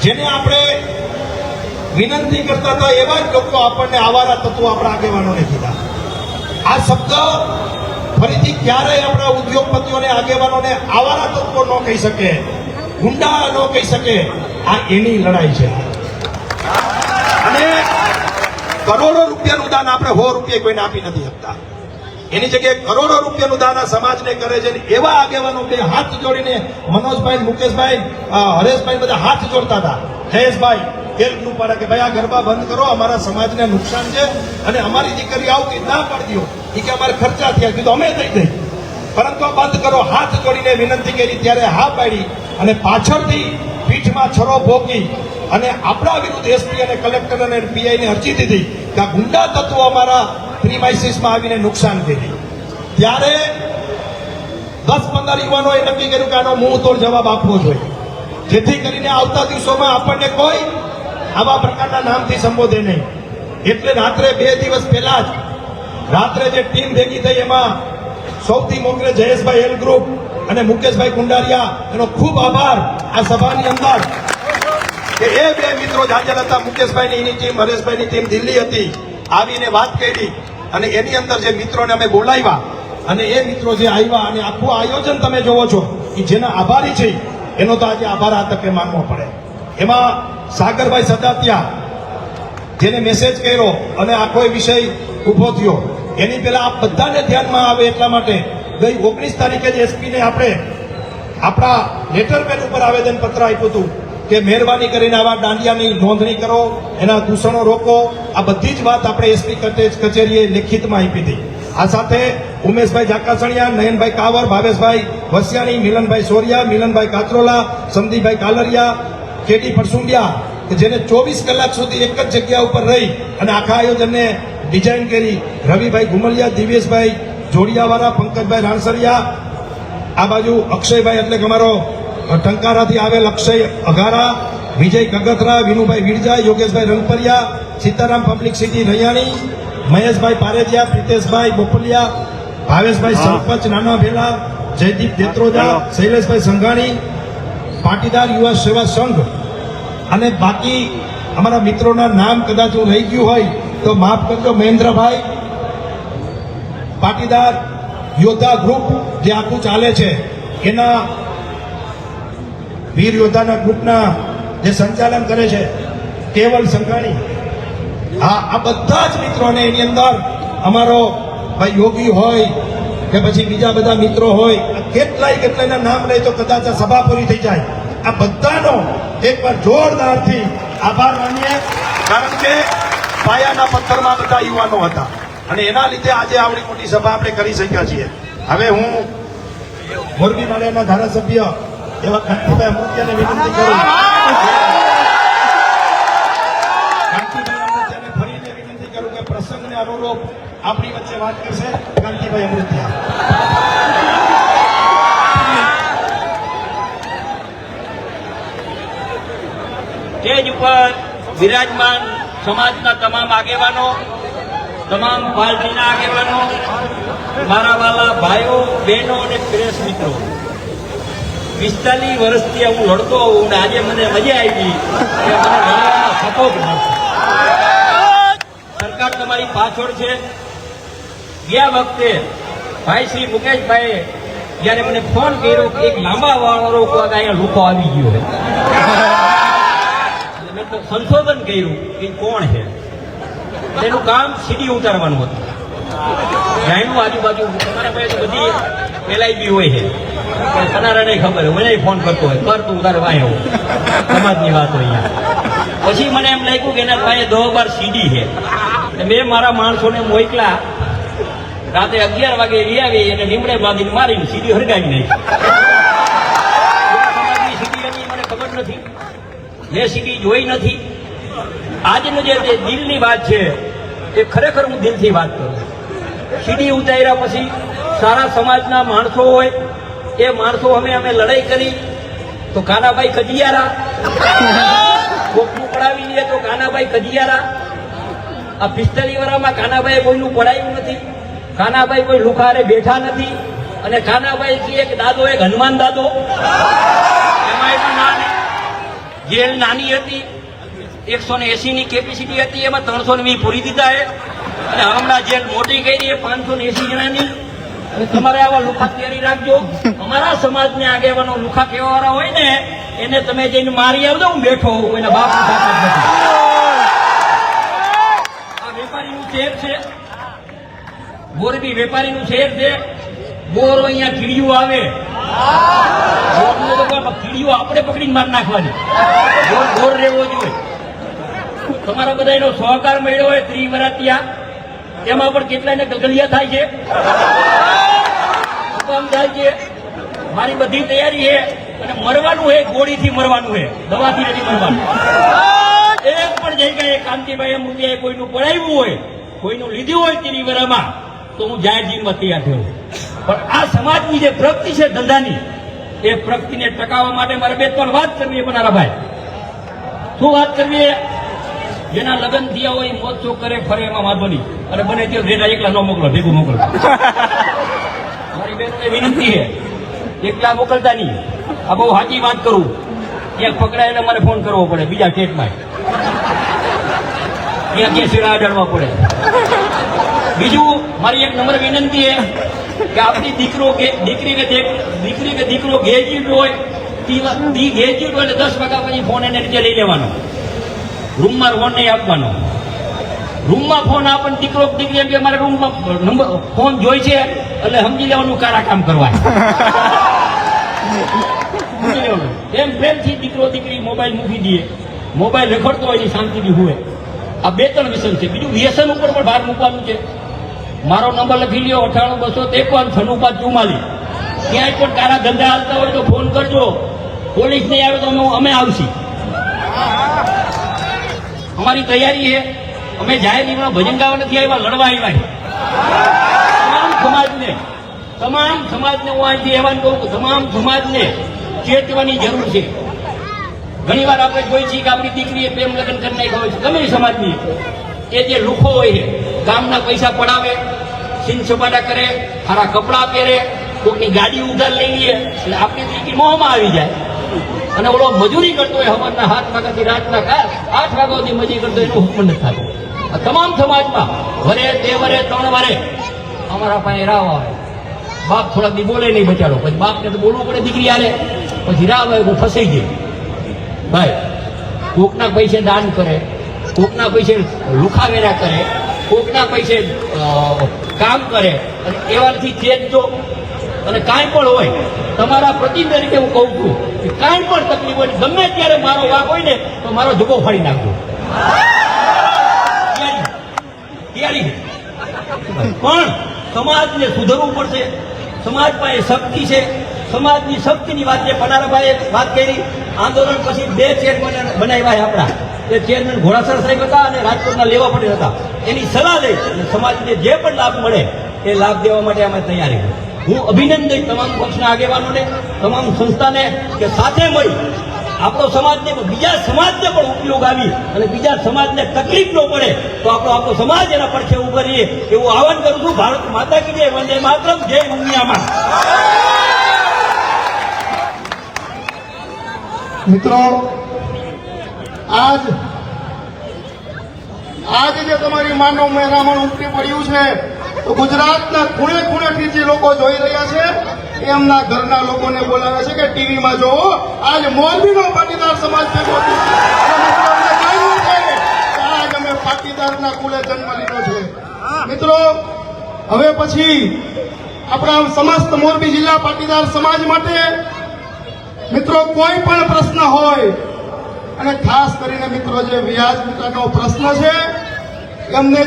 જેને આપણે વિનંતી કરતા હતા એવા જ લોકો આપણને આવારા તત્વો આપણા આગેવાનોને કીધા. આ શબ્દ ફરીથી ક્યારેય આપણા ઉદ્યોગપતિઓને, આગેવાનોને આવારા તત્વો ન કહી શકે, ગુંડા ન કહી શકે. આ એની લડાઈ છે. અને કરોડો રૂપિયાનું દાન આપણે 100 રૂપિયા કોઈને આપી નથી શકતા. એની જગ્યાએ કરોડો રૂપિયાનું દાન આ સમાજને કરે છે. એવા આગેવાનો બે હાથ જોડીને, મનોજભાઈ, મુકેશભાઈ, હરેશભાઈ બધા હાથ જોડતા હતા. જયેશભાઈ એલનું પાડે કે ભાઈ આ ગરબા બંધ કરો, અમારા સમાજને નુકસાન છે અને અમારી દીકરી આવતી ના પાડી દો. એ કે અમારે ખર્ચા થયા, કીધું અમે દઈ દઈ, પરંતુ આ બંધ કરો. હાથ જોડીને વિનંતી કરી ત્યારે હા પાડી અને પાછળથી પીઠમાં છરો ભોગી અને આપણા વિરુદ્ધ એસપી અને કલેક્ટર અને પીઆઈને અરજી દીધી કે આ ગુંડા તત્વો અમારા પ્રીમાઇસીસમાં આવીને નુકસાન કરી. ત્યારે 10-15 યુવાનોએ નક્કી કર્યું કે આનો મુંહ તોડ જવાબ આપવો જોઈએ, જેથી કરીને આવતા દિવસોમાં આપણને કોઈ આવા પ્રકારના નામથી સંબોધે નહીં. એટલે રાત્રે 2 દિવસ પહેલા જ રાત્રે જે ટીમ ભેગી થઈ એમાં સૌથી મોખરે જયેશભાઈ એલ ગ્રુપ અને મુકેશભાઈ કુંડારિયા, એનો ખૂબ આભાર આ સભાની અંદર કે એ બે મિત્રો જ હાજર હતા. મુકેશભાઈની એની ટીમ, હરેશભાઈની ટીમ દિલ્હી હતી, આવીને વાત કરી અને એની અંદર જે મિત્રોને અમે બોલાવ્યા અને એ મિત્રો જે આવ્યા અને આખું આયોજન તમે જોવો છો કે જેના આભારી છે એનો તો આજે આભાર આ તકે માનવો પડે. એમાં સાગરભાઈ સદાતિયા, જેને મેસેજ કર્યો અને આખો વિષય ઉભો થયો, એની પહેલા આ બધાને ધ્યાનમાં આવે એટલા માટે ગઈ 19 તારીખે જ એસપીને આપણે આપણા લેટર પેડ ઉપર આવેદન પત્ર આપ્યું હતું કે મહેરબાની કરીને આવા દાંડિયાની નોંધણી કરો, એના દૂષણો રોકો. આ બધી જ વાત આપણે એસપી કચેરીએ લેખિતમાં આપી હતી. આ સાથે ઉમેશભાઈ જાકાસણિયા, નયનભાઈ કાવર, ભાવેશભાઈ વસિયાણી, મિલનભાઈ સોરિયા, મિલનભાઈ કાત્રોલા, સંદીપભાઈ કાલરિયા, કેડી પરસુંડિયા, કે જેને 24 કલાક સુધી એક જ જગ્યા ઉપર રહી અને આખા આયોજનને ડિઝાઇન કરી. રવિભાઈ ગુમલિયા, દિવેશભાઈ જોડિયાવાળા, પંકજભાઈ રાણસરિયા, આ બાજુ અક્ષયભાઈ એટલે કે અમારો ટંકારાથી આવેલ અક્ષય અઘારા, વિજય કગથરા, વિનુભાઈ વિરજા, યોગેશભાઈ રંગપરિયા, સીતારામ પબ્લિક સિટી રૈયાણી, મહેશભાઈ પારેજિયા, પ્રિતેશભાઈ બોપલિયા, ભાવેશભાઈ સરપંચ નાના ભેલા, જયદીપ દેત્રોજા, શૈલેષભાઈ સંઘાણી, પાટીદાર યુવા સેવા સંઘ અને બાકી અમારા મિત્રોના નામ કદાચ હું રહી ગયું હોય તો માફ કરજો. મહેન્દ્રભાઈ, પાટીદાર યોદ્ધા ગ્રુપ જે આખું ચાલે છે એના વીર યોદ્ધાના ગ્રુપના જે સંચાલન કરે છે કેવલ સંઘાણી, આ બધા જ મિત્રોને એની અંદર અમારો ભાઈ યોગી હોય કે પછી બીજા બધા મિત્રો હોય, કેટલાયના નામ લઈ તો કદાચ આ સભા પૂરી થઈ જાય. આ બધાનો એકવાર જોરદારથી આભાર માનીએ, કારણ કે પાયાના પથ્થરમાં બધા યુવાનો હતા અને એના લીધે આજે આવડી મોટી સભા આપણે કરી શક્યા છીએ. હવે હું મોરબી માળિયાના ધારાસભ્ય એવા કાંતિભાઈ અમૃતિયાને વિનંતી કરું. કાંતિભાઈ અમૃતિયાને ફરીને વિનંતી કરું કે પ્રસંગને અનુરૂપ આપણી વચ્ચે વાત કરશે કાંતિભાઈ અમૃતિયા. સ્ટેજ ઉપર વિરાજમાન સમાજના તમામ આગેવાનો, તમામ પાર્ટીના આગેવાનો, મારા વાલા ભાઈઓ, બહેનો અને પ્રેસ મિત્રો, 45 વર્ષથી હું લડતો હોઉં ને આજે મને મજા આવી કે મને લડવાનો સપોર્ટ મળશે. સરકાર તમારી પાછળ છે. ગયા વખતે ભાઈ શ્રી મુકેશભાઈએ જયારે મને ફોન કર્યો કે એક લાંબા વાળો અહીંયા લોકો આવી ગયો છે, મેં તો સંશોધન કર્યું કે કોણ છે. તેનું કામ સીડી ઉતારવાનું હતું. જાણ્યું આજુબાજુ તમારા પાસે બધી LIB હોય છે, પણ કનારાને ખબર હોય, મને ફોન કરતો હોય, કર તું તારે વાય આવું, સમાજની વાત હોય અહીંયા. પછી મને એમ લાગ્યું કે એના પાસે 10-12 સીડી છે. મેં મારા માણસોને મોકલા, રાતે 11 વાગે લઈ આવી અને લીમડે બાંધીને મારીને સીડી હરગાવી નાખી. સમાજની સીડી હતી મને ખબર નથી, મેં સીડી જોઈ નથી. આજનું જે દિલની વાત છે એ ખરેખર હું દિલથી વાત કરું. સીડી ઉતાર્યા પછી સારા સમાજના માણસો હોય એ માણસો અમે લડાઈ કરી તો કાનાભાઈ કજિયારા, કોકનું પડાવી લઈએ તો કાનાભાઈ કજિયારા. આ 45 વર્ષમાં કાનાભાઈ કોઈનું પડાયું નથી, કાનાભાઈ કોઈ લુખારે બેઠા નથી. અને કાનાભાઈ છે એક દાદો, એક હનુમાન દાદો. એમાં એનું નામ જેલ નાની હતી, 180 ની કેપેસિટી હતી, એમાં 320 પૂરી દીધા છે. અને હમણાં જેલ મોટી કરી 580 જણાની. અને તમારે આવા લુખા તૈયારી રાખજો. અમારા સમાજને આગેવાનો લુખા કેવાવાળા હોય ને એને તમે જઈને મારી આવજો. હું બેઠો હોઉં, કોઈના બાપનું સાથ નથી. આ વેપારીનું શહેર છે, મોરબી વેપારીનું શહેર છે. બોરો અહીંયા કીડીઓ આવે, કીડીઓ આપણે પકડીને મારી નાખવાની. બોર રહેવો જોઈએ. તમારા બધાનો સહકાર મળ્યો હોય 30 વર્ષ ત્યાં, એમાં પણ કેટલાને ગગલિયા થાય છે, હુકમ થાય છે. મારી બધી તૈયારી છે અને મરવાનું છે, ગોળીથી મરવાનું છે, દવાથી નથી મરવાનું. એક પણ જગ્યાએ કાંતિભાઈ અમૃતિયાએ કોઈનું પડાવ્યું હોય, કોઈનું લીધું હોય 30 વર્ષમાં તો હું જાહેર જીવનમાં તૈયાર થયો. પણ આ સમાજની જે પ્રગતિ છે ધંધાની, એ પ્રગતિને ટકાવવા માટે મારે 2-3 વાત કરવી છે. બનારા ભાઈ, શું વાત કરવી છે? જેના લગ્ન થયા હોય મોજ શોખ કરે ફરે એમાં વાંધો નહીં, અને બને ત્યાં રેડા એકલા ન મોકલો, ભેગું મોકલો. મારી બહેનોને વિનંતી છે, એકલા મોકલતા નહીં. આ બહુ સાચી વાત કરું. ક્યાંક પકડાય એટલે મારે ફોન કરવો પડે બીજા સ્ટેટમાં, ત્યાં કેસેડા અડાડવા પડે. બીજું મારી એક નંબર વિનંતી છે કે આપણી દીકરી કે દીકરો ગ્રેજ્યુએટ હોય, ગ્રેજ્યુએટ હોય એટલે 10 વાગ્યા પછી ફોન એને નીચે લઈ લેવાનો. રૂમમાં ફોન નહીં આપવાનો. રૂમમાં ફોન આપણને દીકરો દીકરી એમ કે મારે રૂમમાં નંબર ફોન જોઈ છે એટલે સમજી લેવાનું કારા કામ કરવા. સમજી લેવાનું. એમ પ્રેમથી દીકરો દીકરી મોબાઈલ મૂકી દઈએ, મોબાઈલ રખડતો હોય છે શાંતિથી હોય. આ 2-3 વ્યસન છે. બીજું વ્યસન ઉપર પણ ભાર મૂકવાનું છે. મારો નંબર લખી લ્યો 98-253-9644. ક્યાંય પણ તારા ધંધા હાલતા હોય તો ફોન કરજો. પોલીસ નહીં આવે તો અમે આવશી. અમારી તૈયારી છે. અમે જાહેર જીવનમાં ભજન ગાવા નથી આવ્યા, લડવા આવ્યા છે. તમામ સમાજને હું અહીંથી એવાન કહું કે તમામ સમાજને ચેતવાની જરૂર છે. ઘણી વાર આપણે જોઈ છીએ કે આપણી દીકરીએ પ્રેમ લગ્ન કરી નાખ્યા હોય છે, ગમે એ સમાજની. એ જે લુખો હોય છે, ગામના પૈસા પડાવે, સિંગ સપાટા કરે, સારા કપડાં પહેરે, કોઈકની ગાડી ઉધાર લઈ લે એટલે આપણી દીકરી મોહમાં આવી જાય. અને ઓલો મજૂરી કરતો હોય સવારના 7 વાગ્યાથી રાતના 8 વાગ્યા સુધી મજૂરી કરતો એનું હુકમ નથી થતું. આ તમામ સમાજમાં વરે 2 વરે 3 વરે અમારા પાસે રાવ આવે. બાપ થોડાક દી બોલે નહીં બચારો, પછી બાપને તો બોલવું પડે દીકરી હાલે, પછી રાવ આવે હું ફસાઈ જાય. ભાઈ, કોકના પૈસે દાન કરે, કોકના પૈસે લુખાવેરા કરે, કોકના પૈસે કામ કરે, અને એવાથી ચેતજો. અને કાંઈ પણ હોય, તમારા પ્રતિનિધિ તરીકે હું કહું છું કે કાંઈ પણ તકલીફ હોય, ગમે ત્યારે મારો વાક હોય ને તો મારો જુગો ફાડી નાખજો. તૈયારી. પણ સમાજને સુધરવું પડશે. સમાજ પાસે શક્તિ છે. સમાજની શક્તિની વાત જે પનારાભાઈએ વાત કરી, આંદોલન પછી 2 ચેરમેન બનાવ્યા છે આપણા. એ ચેરમેન ઘોડાસર સાહેબ હતા અને રાજકોટના લેવા પટેલ હતા. એની સલાહ લઈ અને સમાજને જે પણ લાભ મળે એ લાભ દેવા માટે અમે તૈયારી. હું અભિનંદન તમામ પક્ષના આગેવાનોને, તમામ સંસ્થાને કે સાથે મળી આપણો સમાજને બીજા સમાજને પણ ઉપયોગ આવી અને બીજા સમાજને તકલીફ ન પડે તો આપણો સમાજ એના પડખે ઉભો રહીએ એવું આહવાન કરું છું. ભારત માતા કી જય, વંદે માતરમ, જય ઉમિયામાં. મિત્રો, આજ જે તમારી માનવ મહેરામણ ઉમટી પડ્યું છે તો ગુજરાતના ખૂણે ખૂણેથી જે લોકો જોઈ રહ્યા છે એમના ઘરના લોકોને બોલાવે છે કે ટીવીમાં જોવો, આજ મોરબીનો પાટીદાર સમાજ ભેગો થયો છે. અને મિત્રો, અમને કહ્યું છે કે આજ અમે પાટીદારના કુલે જન્મ લીધો છે. મિત્રો, હવે પછી આપણા સમસ્ત મોરબી જિલ્લા પાટીદાર સમાજ માટે મિત્રો કોઈ પણ પ્રશ્ન હોય અને ખાસ કરીને મિત્રો જે વ્યાજ મુદ્દાનો પ્રશ્ન છે એમને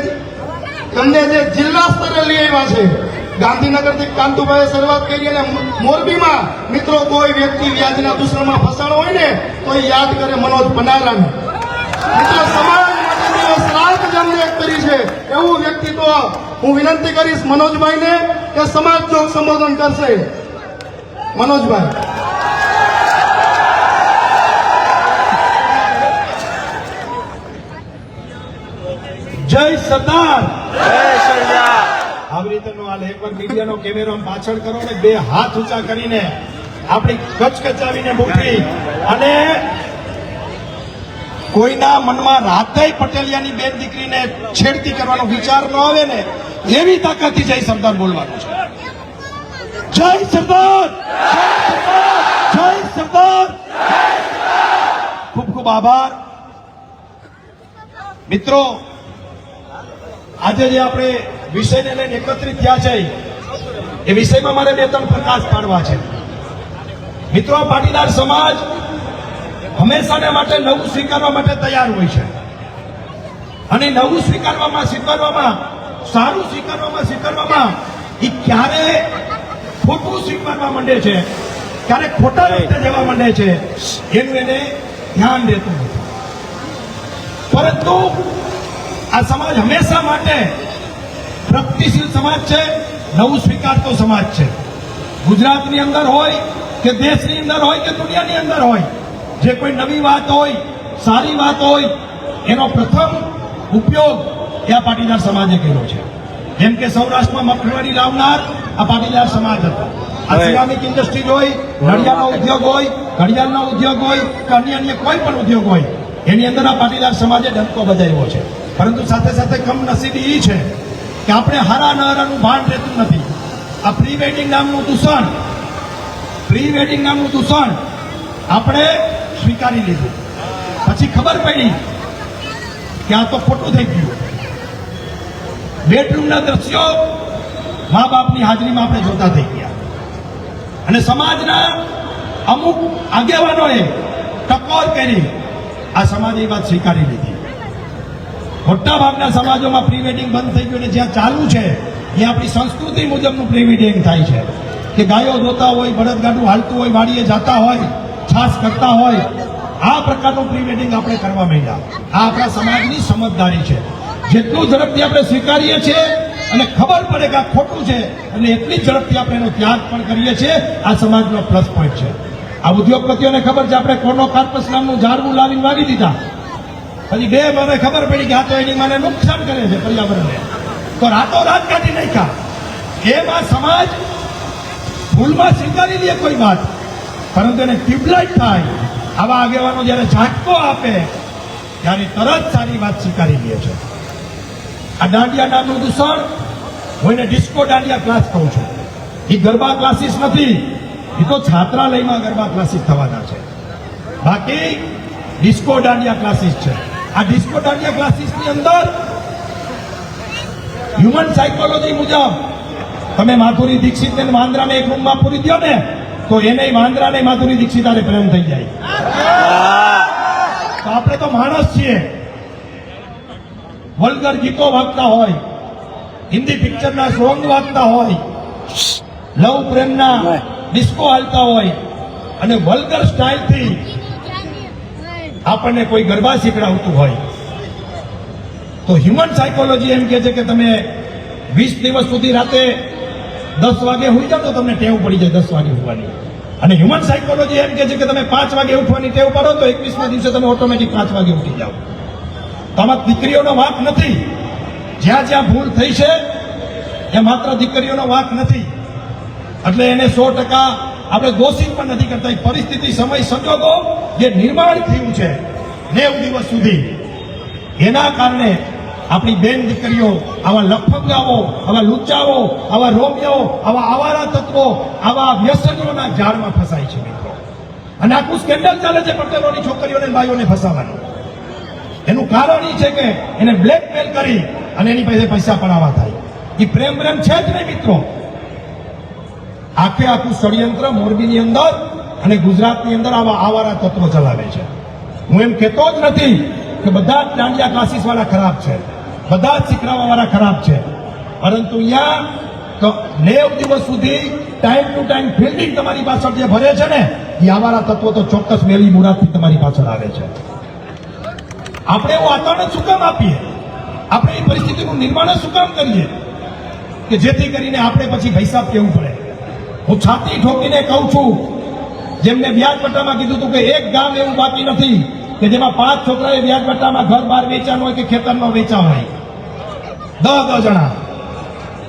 જે જિલ્લા સ્તરે લઈ આવ્યા છે. ગાંધીનગરથી કાંતુભાઈએ શરૂઆત કરી અને મોરબીમાં મિત્રો કોઈ વ્યક્તિ વ્યાજના દૂષણમાં ફસાણો હોય ને તો એ યાદ કરે મનોજ પનારાને. મિત્રો, સમાજ માટેની શ્રાદ્ધ જેમને કરી છે એવું વ્યક્તિત્વ હું વિનંતી કરીશ મનોજભાઈને કે સમાજ ચોક સંબોધન કરશે. મનોજભાઈ. જય સરદાર. આવી રીતેનો હાલ એકવાર મીડિયાનો કેમેરો પાછળ કરો ને 2 હાથ ઊંચા કરીને આપણી કચકચાવીને મૂકી અને કોઈના મનમાં રાતે પટેલિયાની બેન દીકરીને છેડતી કરવાનો વિચાર ન આવે ને એવી તાકાતથી જય સરદાર બોલવાનું છે. જય સરદાર, જય સરદાર. ખૂબ ખૂબ આભાર. મિત્રો, આજે જે આપણે વિષયને લઈને એકત્રિત થયા છે એ વિષયમાં મારે 2-3 પ્રકાશ પાડવા છે. મિત્રો, પાટીદાર સમાજ હંમેશાને માટે નવું સ્વીકારવા માટે તૈયાર હોય છે અને નવું સ્વીકારવામાં સારું સ્વીકારવામાં એ ક્યારે ખોટું સ્વીકારવા માંડે છે, ક્યારે ખોટા રસ્તે જવા માંડે છે એનું એને ધ્યાન રહેતું નથી. પરંતુ આ સમાજ હંમેશા માટે પ્રગતિશીલ સમાજ છે, નવું સ્વીકારતો સમાજ છે. ગુજરાતની અંદર હોય કે દેશની અંદર હોય કે દુનિયાની અંદર હોય, જે કોઈ નવી વાત હોય, સારી વાત હોય, એનો પ્રથમ ઉપયોગ એ આ પાટીદાર સમાજે કર્યો છે. જેમ કે સૌરાષ્ટ્રમાં મગફળી લાવનાર આ પાટીદાર સમાજ હતો. આ સિરામિક ઇન્ડસ્ટ્રી હોય, નળિયાનો ઉદ્યોગ હોય, ઘડિયાળનો ઉદ્યોગ હોય કે અન્ય કોઈ પણ ઉદ્યોગ હોય, એની અંદર આ પાટીદાર સમાજે ડંકો બજાવ્યો છે. પરંતુ સાથે સાથે કમનસીબી એ છે કે આપણે હારા નહારાનું ભાન રહેતું નથી. આ પ્રી વેડિંગ નામનું દૂષણ આપણે સ્વીકારી લીધું. પછી ખબર પડી કે આ તો ખોટું થઈ ગયું. બેડરૂમના દ્રશ્યો મા બાપની હાજરીમાં આપણે જોતા થઈ ગયા અને સમાજના અમુક આગેવાનોએ ટકોર કરી આ સમાજે એ વાત સ્વીકારી લીધી. મોટા ભાગના સમાજોમાં પ્રી વેડિંગ બંધ થઈ ગયું અને જ્યાં ચાલુ છે એ આપણી સંસ્કૃતિ મુજબનું પ્રી વેડિંગ થાય છે કે ગાયો ધોતા હોય, બળદગાડું હાલતું હોય, વાડીએ જતા હોય, છાસ કરતા હોય, આ પ્રકારનું પ્રી વેડિંગ આપણે કરવા માંડ્યા. આ આપણા સમાજની સમજદારી છે. જેટલું ઝડપથી આપણે સ્વીકારીએ છીએ અને ખબર પડે કે આ ખોટું છે અને એટલી ઝડપથી આપણે એનો ત્યાગ પણ કરીએ છીએ. આ સમાજનો પ્લસ પોઈન્ટ છે. આ ઉદ્યોગપતિઓને ખબર છે આપણે કોનો કાર્પસ નામનું ઝાડવું લાવીને વાવી દીધા, પછી 2 મને ખબર પડી કે આ તો એની મને નુકસાન કરે છે પર્યાવરણને, તો રાતોરાત કાઢી નાખ્યા. એમાં સમાજ ભૂલમાં સ્વીકારી લે કોઈ વાત, પરંતુ એને ટ્યુબલાઇટ થાય. આવા આગેવાનો જયારે ઝાટકો આપે ત્યારે તરત સારી વાત સ્વીકારી લે છે. આ દાંડિયા નામનું દૂષણ, હું એને ડિસ્કો દાંડિયા ક્લાસ કહું છું. એ ગરબા ક્લાસીસ નથી, એ તો છાત્રાલયમાં ગરબા ક્લાસીસ થવાના છે. બાકી ડિસ્કો દાંડિયા ક્લાસીસ છે. આ ડિસ્કો દાંડિયા ક્લાસીસની અંદર હ્યુમન સાયકોલોજી મુજબ તમે માધુરી દીક્ષિતને વાંદરાને એક રૂમમાં પૂરી દો ને તો એને વાંદરાને માધુરી દીક્ષિત આને પ્રેમ થઈ જાય. તો આપણે તો માણસ છીએ. વલ્ગર ગીતો વાગતા હોય, હિન્દી પિક્ચરના સોંગ વાગતા હોય, લવ પ્રેમના ડિસ્કો હાલતા હોય અને વલ્ગર સ્ટાઇલથી આપણને કોઈ ગરબા શીખડાવતું હોય તો હ્યુમન સાયકોલોજી એમ કહે છે કે તમે 20 દિવસ સુધી રાતે 10 વાગે હોઈ જાઓ તો તમને ટેવ પડી જાય 10 વાગે ઉઠવાની. અને હ્યુમન સાયકોલોજી એમ કહે છે કે તમે 5 વાગે ઉઠવાની ટેવ પાડો તો 21મા દિવસે તમે ઓટોમેટિક 5 વાગે ઉઠી જાઓ. તો આમાં દીકરીઓનો વાંક નથી. જ્યાં જ્યાં ભૂલ થઈ છે એ માત્ર દીકરીઓનો વાંક નથી. એટલે એને 100% આપણે દોષિત પણ નથી કરતા. એ પરિસ્થિતિ, સમય, સંજોગો જે નિર્માણ થયું છે 90 દિવસ સુધી, એના કારણે આપણી બેન દીકરીઓ આવા લફંગાઓ, આવા લુચ્ચાઓ, આવા રોમિયાઓ, આવા આવારા તત્વો, આવા વ્યસનીઓના જાળમાં ફસાય છે મિત્રો. અને આખું સ્કેન્ડલ ચાલે છે પટેલોની છોકરીઓને અને ભાઈઓને ફસાવાનું. એનું કારણ એ છે કે એને બ્લેકમેલ કરી અને એની પાસે પૈસા પડાવવા થાય. એ પ્રેમ છે જ નહીં મિત્રો. આખું ષડયંત્ર મોરબીની અંદર અને ગુજરાતની અંદર આવા આવારા તત્વો ચલાવે છે. હું એમ કહેતો જ નથી કે બધા જ દાંડિયા ક્લાસીસ વાળા ખરાબ છે, બધા જ શીખડાવવા વાળા ખરાબ છે, પરંતુ અહીંયા તો 90 દિવસ સુધી ટાઈમ ટુ ટાઈમ ફિલ્ડિંગ તમારી પાછળ જે ભરે છે ને એ આવારા તત્વો તો ચોક્કસ મેલી મુરાદથી તમારી પાછળ આવે છે. આપણે એવું વાતાવરણ શું કામ આપીએ? આપણે એ પરિસ્થિતિનું નિર્માણ શું કામ કરીએ કે જેથી કરીને આપણે પછી પૈસા કેવું પડે? હું છાતી ઠોકીને કહું છું, જેમ મેં વ્યાજ પટ્ટામાં કીધું હતું કે એક ગામ એવું બાકી નથી કે જેમાં 5 છોકરાએ વ્યાજ પટ્ટામાં ઘર બહાર વેચાનું હોય કે ખેતરમાં વેચાવું હોય. 10 જણા.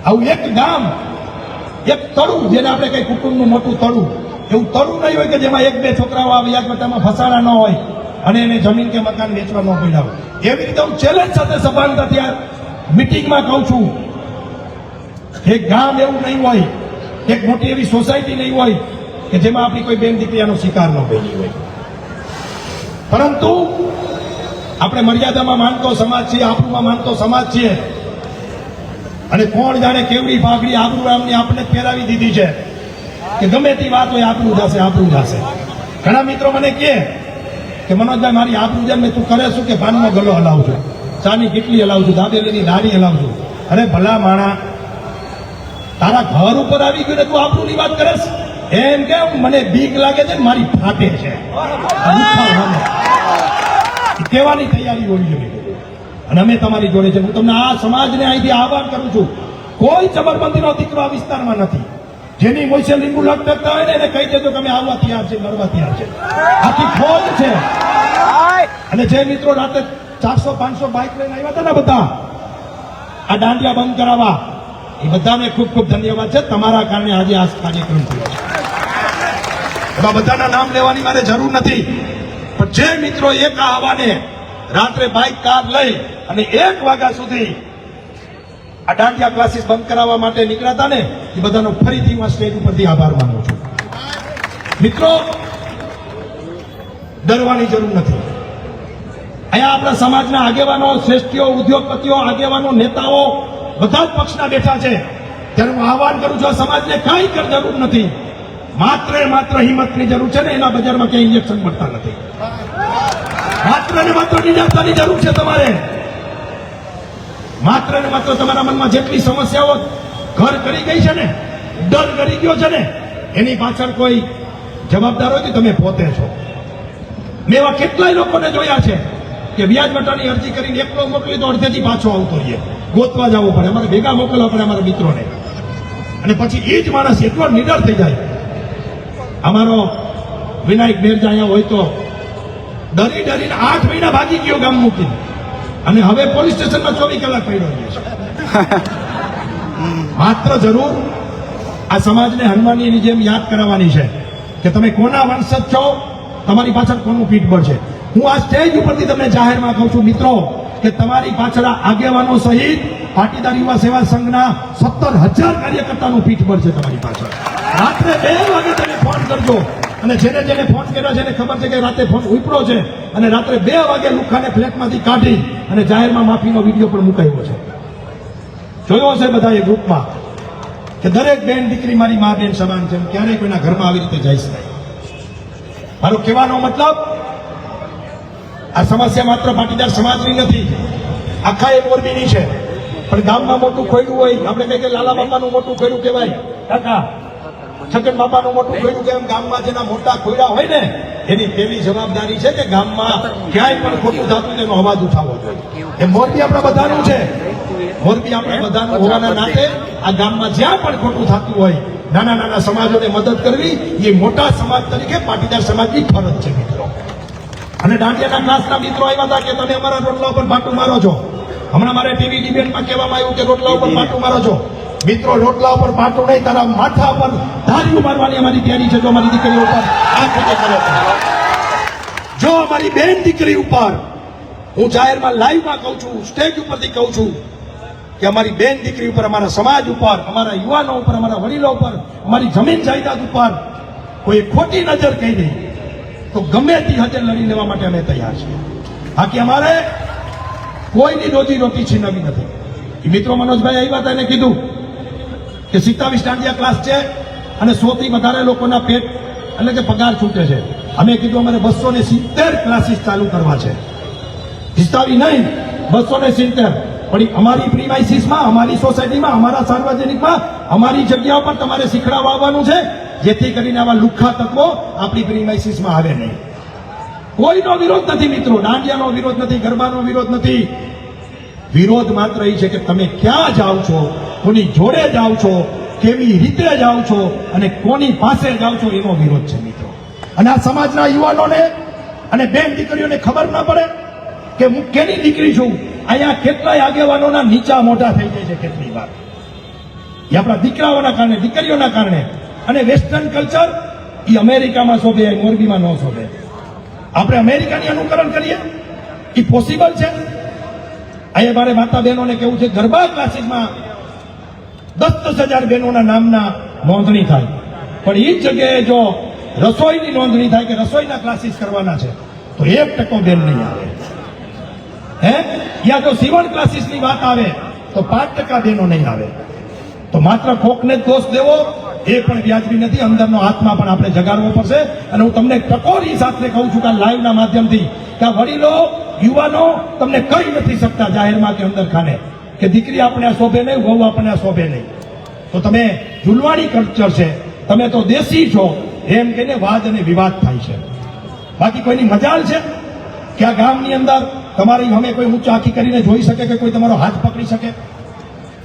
આવું એક ગામ, એક તળું, જેને આપણે કઈ કુટુંબનું મોટું તળું, એવું તળું નહીં હોય કે જેમાં 1-2 છોકરાઓ આ વ્યાજ પટ્ટામાં ફસાણા ન હોય અને એને જમીન કે મકાન વેચવા ન પડ્યા હોય. એવી રીતે હું ચેલેન્જ સાથે સભાનતાથી આ મિટિંગમાં કહું છું, એક ગામ એવું નહીં હોય, એક મોટી એવી સોસાયટી નહીં હોય કે જેમાં આપણી કોઈ બેન દીકરીનો શિકાર ન બની હોય. પરંતુ આપણે મર્યાદામાં માનતો સમાજ છીએ, આબરૂમાં માનતો સમાજ છીએ. અને કોણ જાણે કેવડી ભાગડી આબરૂ આમની આપણે જ ફેરાવી દીધી છે કે ગમે તે વાત હોય આબરૂ જશે, આબરૂ જશે. ઘણા મિત્રો મને કહે કે મનોજભાઈ મારી આબરૂ જેમ તું કરે શું કે પાનનો ગલો હલાવું છું, ચાની કેટલી હલાવું છું, દાબેલીની દાઢી હલાવું છું. અરે ભલા માણા, તારા ઘર ઉપર આવી ગયું ને તું આબરૂની વાત કરે? એમ કે મને બીક લાગે છે, મારી ફાટે છે. કહેવાની તૈયારી હોવી જોઈએ. અને અમે તમારી જોડે છે. હું તમને આ સમાજને અહીંથી આહવાન કરું છું, કોઈ જબરબંધીનો દીકરો આ વિસ્તારમાં નથી. જેની મોસે લીંબુ લટકતા હોય ને એને કહી દેજો કે અમે આવવા તૈયાર છે, લડવા તૈયાર છે. આખી ફોજ છે. અને જે મિત્રો રાતે 400-500 બાઇક લઈને આવ્યા હતા ને બધા આ દાંડિયા બંધ કરાવવા, એ બધાને ખૂબ ખૂબ ધન્યવાદ છે. તમારા કારણે આજે આ કાર્યક્રમ થયો છે. એવા બધાના નામ લેવાની મારે જરૂર નથી, પણ જે મિત્રો એક આહવાને રાત્રે બાઇક કાર લઈ અને 1 વાગ્યા સુધી આ દાંડિયા ક્લાસીસ બંધ કરાવવા માટે નીકળ્યા હતા ને, એ બધાનો ફરીથી હું સ્ટેજ ઉપરથી આભાર માનું છું. મિત્રો, ડરવાની જરૂર નથી. અહીંયા આપણા સમાજના આગેવાનો, શ્રેષ્ઠીઓ, ઉદ્યોગપતિઓ, આગેવાનો, નેતાઓ બધા જ પક્ષના બેઠા છે. ત્યારે હું આહવાન કરું છું, આ સમાજને કાંઈ જરૂર નથી. માત્ર ને માત્ર હિંમતની જરૂર છે ને એના બજારમાં ક્યાંય ઇન્જેક્શન મળતા નથી. માત્ર ને માત્ર નિડરતાની જરૂર છે તમારે. માત્ર ને માત્ર તમારા મનમાં જેટલી સમસ્યાઓ ઘર કરી ગઈ છે ને, ડર કરી ગયો છે ને, એની પાછળ કોઈ જવાબદાર હોય તો તમે પોતે છો. મેં એવા કેટલાય લોકોને જોયા છે કે વ્યાજ વટાની અરજી કરીને એકલો મોકલી તો અડધેથી પાછો આવતો રહીએ. ગોતવા જવો પડે, અમારે ભેગા મોકલવા પડે અમારા મિત્રોને. અને પછી એ જ માણસ એટલો નિડર થઈ જાય. અમારો વિનાયક બેરજા અહીંયા હોય તો ડરીને 8 મહિના ભાગી ગયો ગામ મૂકીને, અને હવે પોલીસ સ્ટેશનમાં 24 કલાક પડ્યો છે. માત્ર જરૂર આ સમાજને હનુમાનની જેમ યાદ કરાવવાની છે કે તમે કોના વંશજ છો, તમારી પાછળ કોનું પીઠબળ છે. હું આ સ્ટેજ ઉપરથી તમને જાહેરમાં કહું છું મિત્રો કે તમારી પાછળ આગેવાનો સહિત પાટીદાર યુવા સેવા સંઘના 17,000 કાર્યકર્તાનું પીઠબળ છે તમારી પાછળ. રાત્રે 2 વાગે તમે ફોન કરજો. અને જેને ફોન કર્યો છે એને ખબર છે કે રાતે ફોન ઉપડો છે, અને રાત્રે 2 વાગે લુખાને ફ્લેટમાંથી કાઢી અને જાહેરમાં માફીનો વિડીયો પણ મુકાયો છે. જોયો છે બધાએ ગ્રુપમાં કે દરેક બેન દીકરી મારી મા બેન સમાન છે. ક્યારેય કોઈના ઘરમાં આવી રીતે જઈશ નહીં. મારો કહેવાનો મતલબ, આ સમસ્યા માત્ર પાટીદાર સમાજની નથી, આખા એ મોરબીની છે. પણ ગામમાં મોટું ખોયડું હોય, આપણે કહીએ કે લાલા બાપાનું મોટું ખોયડું કહેવાય કાકા, છગન બાપાનું મોટું ખોયડું કેમ ગામમાં જેના મોટા ખોયડા હોય ને એની પહેલી જવાબદારી છે કે ગામમાં ક્યાંય પણ ખોટું થતું તેનો અવાજ ઉઠાવવો જોઈએ. એ મોરબી આપણા બધાનું છે. મોરબી આપણે બધાનું હોવાના નાતે આ ગામમાં જ્યાં પણ ખોટું થતું હોય નાના નાના સમાજોને મદદ કરવી એ મોટા સમાજ તરીકે પાટીદાર સમાજની ફરજ છે મિત્રો. અને દાંડિયાના ક્લાસના મિત્રો આવ્યા હતા કે તમે અમારા રોટલા ઉપર પાટું મારો છો. હમણાં મારે ટીવી ડિબેટમાં કહેવામાં આવ્યું કે રોટલા ઉપર પાટું મારો છો. મિત્રો રોટલા ઉપર પાટું નહીં, તારા માથા ઉપર ધાર્યું મારવાની અમારી તૈયારી છે. જો અમારી દીકરી ઉપર આ ખોટો કરે છે, જો અમારી બેન દીકરી ઉપર, હું જાહેરમાં લાઈવમાં કહું છું, સ્ટેજ ઉપરથી કહું છું કે અમારી બેન દીકરી ઉપર, અમારા સમાજ ઉપર, અમારા યુવાનો ઉપર, અમારા વડીલો ઉપર, અમારી જમીન જાયદાદ ઉપર કોઈ ખોટી નજર કહી દે તો ગમે તે હદે લડી લેવા માટે અમે તૈયાર છીએ. બાકી અમારે કોઈની રોજી રોટી છીનવી નથી. એ મિત્રો મનોજભાઈ આવ્યા હતા, એને કીધું કે 27 દાંડિયા ક્લાસ છે અને 100 થી વધારે લોકોના પેટ એટલે કે પગાર છૂટે છે. અમે કીધું અમારે 270 ક્લાસીસ ચાલુ કરવા છે. 27 નહીં, 270. પણ અમારી પ્રીમાઇસીસમાં, અમારી સોસાયટીમાં, અમારા સાર્વજનિકમાં, અમારી જગ્યાઓ પર તમારે શીખડાવવા આવવાનું છે, જેથી કરીને આવા લુખ્ખા તત્વો આપણી પ્રીમાઇસીસમાં આવે નહીં. કોઈનો વિરોધ નથી મિત્રો, દાંડિયાનો વિરોધ નથી, ગરબાનો વિરોધ નથી. વિરોધ માત્ર એ છે કે તમે ક્યાં જાઓ છો, કોની જોડે જાઓ છો, કેવી રીતે જાઓ છો અને કોની પાસે જાઓ છો, એનો વિરોધ છે મિત્રો. અને આ સમાજના યુવાનોને અને બેન દીકરીઓને ખબર ના પડે કે હું કેની દીકરી છું. અહીંયા કેટલાય આગેવાનોના નીચા મોટા થઈ જાય છે કેટલી વાર, એ આપણા દીકરાઓના કારણે, દીકરીઓના કારણે. અને વેસ્ટર્ન કલ્ચર એ અમેરિકામાં શોભે, મોરબીમાં ન શોભે. આપણે અમેરિકાની અનુકરણ કરીએ એ પોસિબલ છે? અહીંયા મારે માતા બહેનોને કેવું છે, ગરબા ક્લાસીસમાં 10,000 બહેનોના નામના નોંધણી થાય, પણ એ જ જગ્યાએ જો રસોઈની નોંધણી થાય કે રસોઈના ક્લાસીસ કરવાના છે તો 1% બેન નહીં આવે. યા જો સીવણ ક્લાસીસની વાત આવે તો 5% બહેનો નહીં આવે. તો માત્ર કોકને જ દોષ દેવો એ પણ વ્યાજબી નથી. અંદરનો આત્મા પણ આપણે જગાડવો પડશે. અને હું તમને ટકોરી સાથે કહું છું કે આ લાઈવના માધ્યમથી કે આ વડીલો, યુવાનો તમને કહી નથી શકતા જાહેરમાં કે અંદર ખાને કે દીકરી આપણે આ શોભે નહીં, વહુ આપણે આ શોભે નહીં. તો તમે જુલવાણી કલ્ચર છે, તમે તો દેશી છો એમ કહીને વાદ અને વિવાદ થાય છે. બાકી કોઈની મજાલ છે કે આ ગામની અંદર તમારી અમે કોઈ ઊંચા આંખી કરીને જોઈ શકે કે કોઈ તમારો હાથ પકડી શકે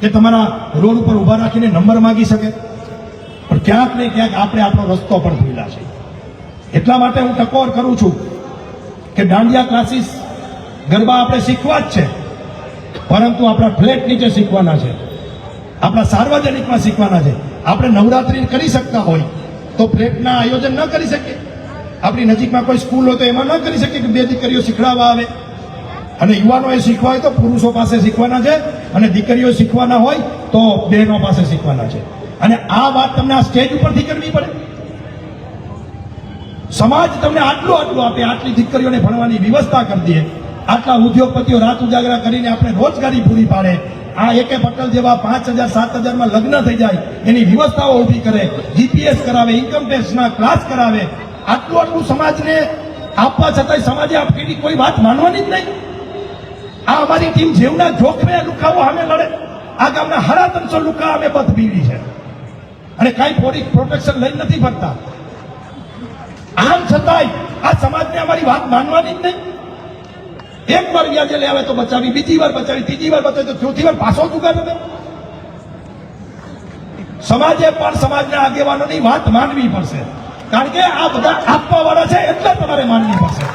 કે તમારા રોડ ઉપર ઉભા રાખીને નંબર માંગી શકે? પણ ક્યાંક ને ક્યાંક આપણે આપણો રસ્તો પણ ભૂલ્યા છે. એટલા માટે હું ટકોર કરું છું કે દાંડિયા ક્લાસીસ, ગરબા આપણે શીખવા જ છે, પરંતુ આપણા ફ્લેટ નીચે શીખવાના છે, આપણા સાર્વજનિકમાં શીખવાના છે. આપણે નવરાત્રી કરી શકતા હોય તો ફ્લેટના આયોજન ન કરી શકીએ? આપણી નજીકમાં કોઈ સ્કૂલ હોય તો એમાં ન કરી શકીએ કે બે દીકરીઓ શીખડાવવા આવે? અને યુવાનોએ શીખવા હોય તો પુરુષો પાસે શીખવાના છે, અને દીકરીઓ શીખવાના હોય તો બહેનો પાસે શીખવાના છે. અને આ વાત તમને આ સ્ટેજ ઉપરથી કરવી પડે. સમાજ તમને આટલું આટલું આપે, આટલી દીકરીઓને ભણવાની વ્યવસ્થા કરી દે, આટલા ઉદ્યોગપતિઓ રાત ઉજાગરા કરીને આપણે રોજગારી પૂરી પાડે, આ એકે પટેલ જેવા 5,000 7,000 લગ્ન થઈ જાય એની વ્યવસ્થાઓ ઊભી કરે, જીપીએસ કરાવે, ઇન્કમ ટેક્સના ક્લાસ કરાવે, આટલું આટલું સમાજને આપવા છતાંય સમાજે આપણી કોઈ વાત માનવાની જ નહીં. આ અમારી ટીમ જેવના જોખમે લુખાઓ સામે લડે. આ ગામના 350 લુખા અમે બધ બીડી છે અને કાંઈ પોલીસ પ્રોટેક્શન લઈને નથી ફરતા. આમ છતાંય આ સમાજને અમારી વાત માનવાની જ નહીં. એક વાર વ્યાજે લઈ આવે તો બચાવી, બીજી વાર બચાવી, ત્રીજી વાર બચાવી, તો ચોથી વાર પાછો ચૂકાવે. સમાજે પણ સમાજના આગેવાનોની વાત માનવી પડશે, કારણ કે આ બધા આપવા વાળા છે એટલે તમારે માનવી પડશે.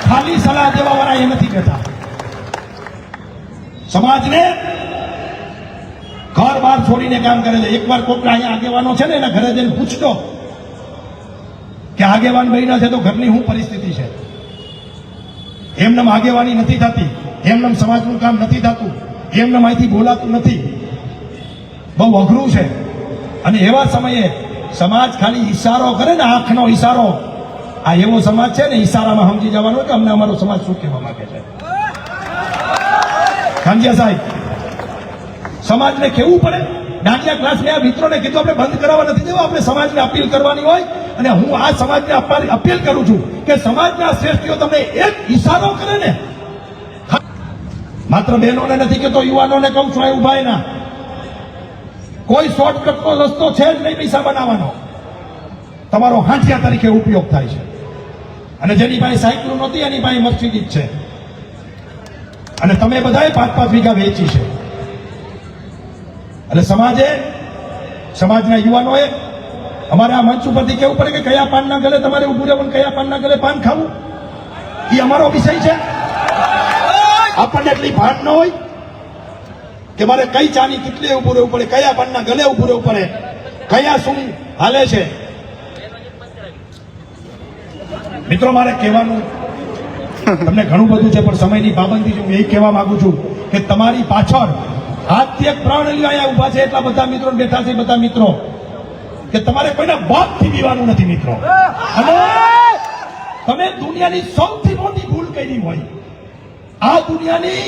ખાલી સલાહ દેવા વાળા એ નથી બેઠા. સમાજને ઘર બહાર છોડીને કામ કરે છે. એકવાર કોઈક અહીંયા આગેવાનો છે ને એના ઘરે જઈને પૂછતો કે આગેવાન બન્યા છે તો ઘરની શું પરિસ્થિતિ છે. એમનેમ આગેવાની નથી થતી, એમનેમ સમાજનું કામ નથી થતું, એમનેમ અહીંથી બોલાતું નથી, બહુ અઘરું છે. અને એવા સમયે સમાજ ખાલી ઈશારો કરે ને, આંખનો ઈશારો, આ એવો સમાજ છે ને ઈશારામાં સમજી જવાનો કે અમને અમારો સમાજ શું કહેવા માંગે છે. ખાંજિયા સાહેબ, સમાજને કહેવું પડે. દાંડિયા ક્લાસ મેં આ મિત્રોને કીધું આપણે બંધ કરાવવા નથી દેવા, આપણે સમાજને અપીલ કરવાની હોય. અને હું આ સમાજને અપીલ કરું છું કે સમાજના શ્રેષ્ઠીઓ તમને એક ઈશારો કરે ને, માત્ર બહેનોને નથી કહેતો, યુવાનોને કહું છું, ઉભા ના કોઈ શોર્ટકટનો રસ્તો છે જ નહીં પૈસા બનાવવાનો. તમારો હાંઠિયા તરીકે ઉપયોગ થાય છે. અને જેની પાસે સાયકલ નહોતી એની પાસે મર્સિડીઝ છે. અને તમે બધાએ 5-5 વીઘા વેચી છે. એટલે સમાજના યુવાનોએ અમારે આ મંચ ઉપરથી કેવું પડે કે કયા પાનના ગલે તમારે ઉભું રહેવું, કયા પાનના ગલે પાન ખાવું, એ અમારો વિષય છે. આપણને એટલી ભાન ન હોય કે મારે કઈ ચાની કેટલી ઉભું રહેવું પડે, કયા પાનના ગલે ઉભું રહેવું પડે, કયા શું હાલે છે. મિત્રો, મારે કહેવાનું તમને ઘણું બધું છે, પણ સમયની પાબંદી હું એ કહેવા માંગુ છું કે તમારી પાછળ હાથથી એક પ્રણાલી અહીંયા ઉભા છે, એટલા બધા મિત્રો બેઠા છે, બધા મિત્રો, કે તમારે કોઈના બાપથી બીવાનું નથી મિત્રો. અને તમે દુનિયાની સૌથી મોટી ભૂલ કરી હોય, આ દુનિયાની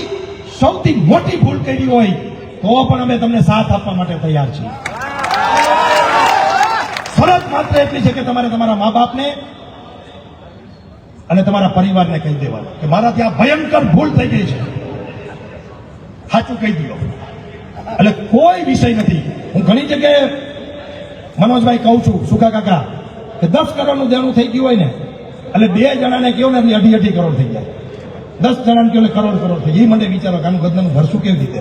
સૌથી મોટી ભૂલ કરી હોય, તો પણ અમે તમને સાથ આપવા માટે તૈયાર છીએ. ફરજ માત્ર એટલી છે કે તમારે તમારા મા બાપને અને તમારા પરિવારને કહી દેવાનું કે મારાથી આ ભયંકર ભૂલ થઈ ગઈ છે, સાચું કહી દો. એટલે કોઈ વિષય નથી. હું ઘણી જગ્યાએ મનોજભાઈ કહું છું, સુખા કાકા, કે 10 કરોડનું દેણું થઈ ગયું હોય ને, એટલે 2 જણાને કહો ને 2.5 કરોડ થઈ જાય, 10 જણાને કહો ને કરોડ થઈ જાય. એ મને વિચારો કે આનું ગદનાનું ભરશું કેવી રીતે?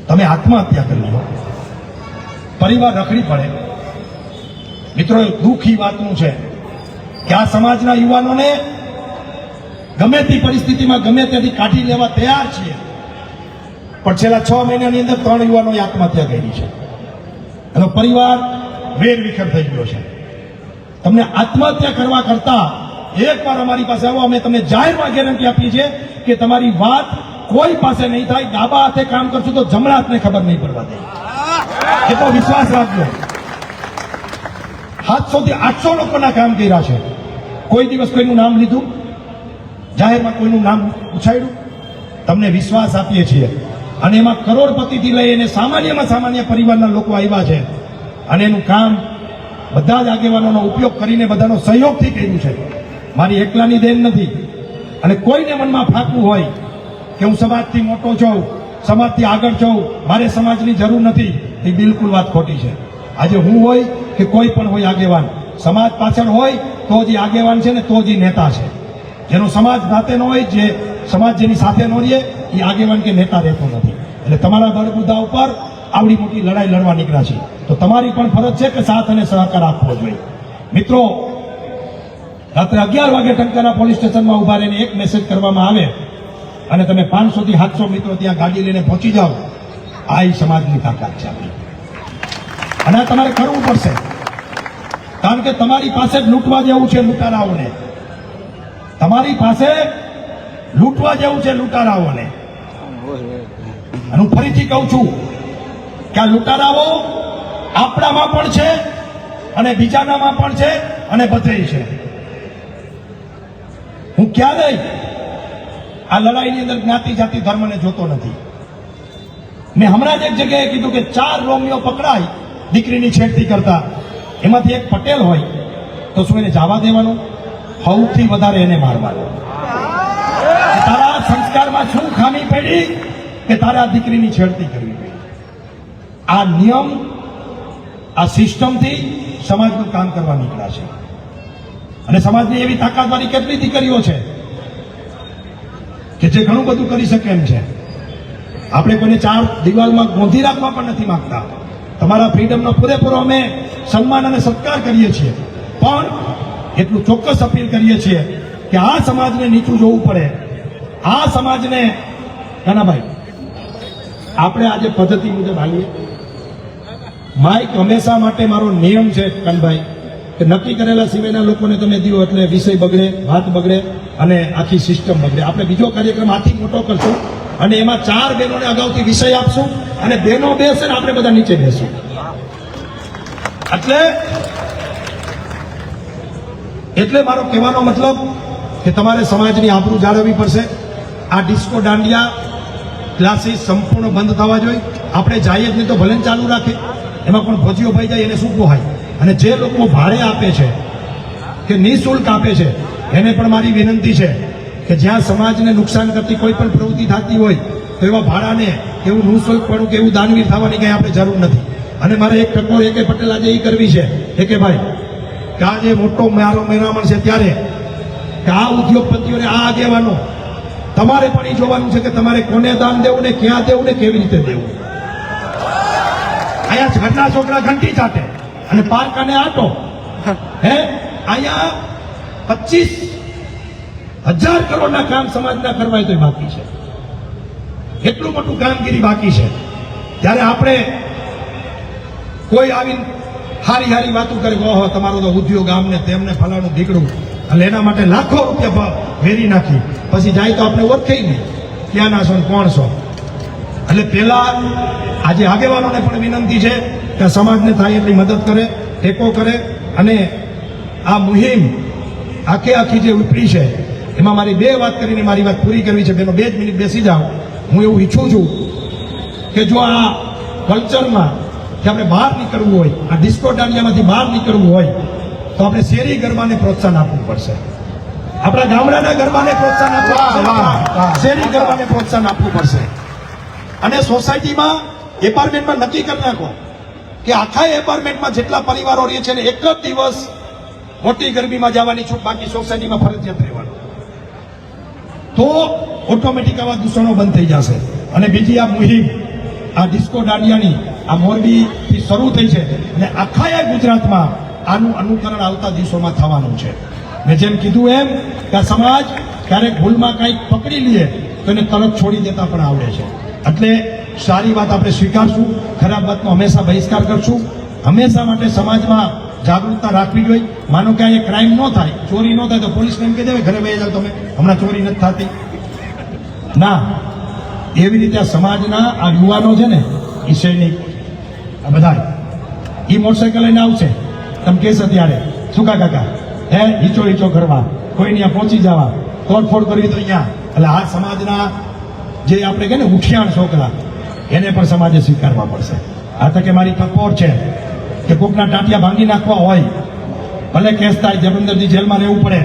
તમે આત્મહત્યા કરી લો, પરિવાર રખડી પડે. મિત્રો, દુઃખ એ વાતનું છે કે આ સમાજના યુવાનોને ગમે તે પરિસ્થિતિમાં ગમે ત્યાંથી કાઢી લેવા તૈયાર છીએ, પણ છેલ્લા 6 મહિનાની અંદર 3 યુવાનોએ આત્મહત્યા કરી છે. એનો પરિવાર વેરવિખેર થઈ ગયો છે. તમને આત્મહત્યા કરવા કરતા એકવાર અમારી પાસે આવો, અમે તમને જાહેરમાં ગેરંટી આપીએ છીએ કે તમારી વાત કોઈ પાસે નહીં થાય. ડાબા હાથે કામ કરશું તો જમણા હાથને ખબર નહીં પડવા દે, એટલો વિશ્વાસ રાખજો. 700 થી 800 લોકોના કામ કર્યા છે. કોઈ દિવસ કોઈનું નામ લીધું, જાહેરમાં કોઈનું નામ ઉછાળ્યું? તમને વિશ્વાસ આપીએ છીએ. અને એમાં કરોડપતિથી લઈને સામાન્યમાં સામાન્ય પરિવારના લોકો આવ્યા છે. અને એનું કામ બધા જ આગેવાનોનો ઉપયોગ કરીને, બધાનો સહયોગથી કર્યું છે. મારી એકલાની દેન નથી. અને કોઈને મનમાં ફાંકવું હોય કે હું સમાજથી મોટો છું, સમાજથી આગળ છું, મારે સમાજની જરૂર નથી, એ બિલકુલ વાત ખોટી છે. આજે હું હોય કે કોઈ પણ હોય આગેવાન, સમાજ પાછળ હોય તો જ આગેવાન છે ને, તો જ નેતા છે. જેનો સમાજ સાથે ન હોય, જે સમાજ જેની સાથે ન રહે, એ આગેવાન કે નેતા રહેતો નથી. એટલે તમારા બળબુદ્ધા ઉપર આવડી મોટી લડાઈ લડવા નીકળ્યા છે, તો તમારી પણ ફરજ છે કે સાથ અને સહકાર આપવો જોઈએ. મિત્રો, રાત્રે 11 વાગે ટંકારા પોલીસ સ્ટેશનમાં ઉભા રહીને એક મેસેજ કરવામાં આવે અને તમે 500 થી 700 મિત્રો ત્યાં ગાડી લઈને પહોંચી જાઓ, આ ઈ સમાજની તાકાત છે આપણી. અને આ તમારે કરવું પડશે, કારણ કે તમારી પાસે જ લૂંટવા જેવું છે લૂંટારાઓને. તમારી પાસે લૂંટવા જેવું છે લૂંટારાઓને. અને હું ફરીથી કહું છું કે આ લૂંટારાઓ આપણામાં પણ છે અને બીજાનામાં પણ છે અને બધેય છે. હું ક્યારેય આ લડાઈની અંદર જ્ઞાતિ જાતિ ધર્મને જોતો નથી. મેં હમણાં જ એક જગ્યાએ કીધું કે 4 રોમિયો પકડાય દીકરીની છેડતી કરતા, એમાંથી એક પટેલ હોય તો શું એને જવા દેવાનું? સૌથી વધારે એને મારવાનો. તારા સંસ્કારમાં શું ખામી પડી કે તારા દીકરીની છેડતી કરવી પડી? આ નિયમ, આ સિસ્ટમથી સમાજનું કામ કરવા નીકળ્યા છે. અને સમાજની એવી તાકાતવાળી કેટલી દીકરીઓ છે કે જે ઘણું બધું કરી શકે એમ છે. આપણે કોઈને 4 દિવાલમાં ગોંધી રાખવા પણ નથી માંગતા. તમારા ફ્રીડમનો પૂરેપૂરો અમે સન્માન અને સત્કાર કરીએ છીએ, પણ એટલું ચોક્કસ અપીલ કરીએ છીએ કે આ સમાજને નીચું જોવું પડે. આ સમાજને, કાનાભાઈ, આપણે આજે પદ્ધતિ મુજબ હાલીએ. માઇક હંમેશા માટે મારો નિયમ છે કાનભાઈ, કે નક્કી કરેલા સિવાયના લોકોને તમે દો એટલે વિષય બગડે, વાત બગડે અને આખી સિસ્ટમ બગડે. આપણે બીજો કાર્યક્રમ આથી મોટો કરશું અને એમાં 4 બહેનોને અગાઉથી વિષય આપશું અને બહેનો બેસે ને આપણે બધા નીચે બેસું. એટલે મારો કહેવાનો મતલબ કે તમારે સમાજની આબરૂ જાળવવી પડશે. આ ડિસ્કો દાંડિયા ક્લાસીસ સંપૂર્ણ બંધ થવા જોઈએ. આપણે જઈએ જ નહીં તો ભલે ચાલુ રાખે, એમાં પણ ભજીયો ભાઈ જાય એને શું પોહાય. અને જે લોકો ભાડે આપે છે કે નિઃશુલ્ક આપે છે, એને પણ મારી વિનંતી છે કે જ્યાં સમાજને નુકસાન કરતી કોઈ પણ પ્રવૃત્તિ થતી હોય તો એવા ભાડાને એવું નિઃશુલ્ક પણ કે એવું દાનવીર થવાની કંઈ આપણે જરૂર નથી. અને મારે એક ટકોર એકે પટેલ આજે એ કરવી છે એકે ભાઈ કે આ જે મોટો મારો મેળામણ છે ત્યારે કે આ ઉદ્યોગપતિઓને આ આગેવાનો તમારે પણ એ જોવાનું છે કે તમારે કોને દાન દેવું ને ક્યાં દેવું ને કેવી રીતે દેવું. અહીંયા ઘરના છોકરા ઘંટી ચાટે અને પારકાને આટો હે અહીંયા 25,000 કરોડના કામ સમાજના કરવા તો બાકી છે. એટલું મોટું કામગીરી બાકી છે ત્યારે આપણે કોઈ આવી હારી હારી વાતો કરે કે ઓહો તમારો તો ઉદ્યોગ આમને તેમને ફલાણું દીકડું એટલે એના માટે લાખો રૂપિયા વેરી નાખી પછી જાય તો આપણે ઓળખે નહીં ક્યાંના છો ને કોણ છો. એટલે પેલા આજે આગેવાનોને પણ વિનંતી છે કે સમાજને થાય એટલી મદદ કરે, ટેકો કરે અને આ મુહિમ આખી જે ઉપરી છે એમાં મારી 2 વાત કરીને મારી વાત પૂરી કરવી છે. બેનો 2 જ મિનિટ બેસી જાઓ. હું એવું ઈચ્છું છું કે જો આ કલ્ચરમાં કે આપણે બહાર નીકળવું હોય, આ ડિસ્કો દાંડિયામાંથી બહાર નીકળવું હોય તો આપણે શેરી ગરબાને પ્રોત્સાહન આપવું પડશે. આપણા ગામડાના ગરબાને પ્રોત્સાહન આપવું પડશે, શેરી ગરબાને પ્રોત્સાહન આપવું પડશે. અને સોસાયટીમાં એપાર્ટમેન્ટમાં નક્કી કરી નાખો કે આખા એપાર્ટમેન્ટમાં જેટલા પરિવારો રહે છે ને એક જ દિવસ મોટી ગરબીમાં જવાની છૂટ, બાકી સોસાયટીમાં ફરજિયાત રહેવાનું. તો ઓટોમેટિક આવા દૂષણો બંધ થઈ જશે. અને બીજી આ મુહિમ આ ડિસ્કો દાંડિયાની આ મોરબીથી શરૂ થઈ છે અને આખા ગુજરાતમાં આનું અનુકરણ આવતા દિવસોમાં થવાનું છે. મેં જેમ કીધું એમ કે આ સમાજ ક્યારેક ભૂલમાં કંઈક પકડી લઈએ તો એને તરત છોડી દેતા પણ આવડે છે. એટલે સારી વાત આપણે સ્વીકારશું, ખરાબ વાતનો હંમેશા બહિષ્કાર કરશું. હંમેશા માટે સમાજમાં જાગૃતતા રાખવી જોઈએ. માનો કે અહીંયા ક્રાઇમ ન થાય, ચોરી ન થાય તો પોલીસને એમ કહી દેવે ઘરે વહી જાવ તમે, હમણાં ચોરી નથી થતી. ના, એવી રીતે આ સમાજના આ યુવાનો છે ને એ સૈનિક આ બધા એ મોટરસાઇકલ લઈને આવશે, તમે કહેશો ત્યારે શું કાકા હે હીચો કરવા, કોઈ ત્યાં પહોંચી જવા, તોડફોડ કરવી તો અહીંયા. એટલે આ સમાજના જે આપણે કહે ને ઉઠિયાણ છોકરા એને પણ સમાજે સ્વીકારવા પડશે. આ તકે મારી ટકોર છે કે કોકના ટાંટિયા ભાંગી નાખવા હોય, ભલે કેસ થાય, જબરદસ્તી જેલમાં રહેવું પડે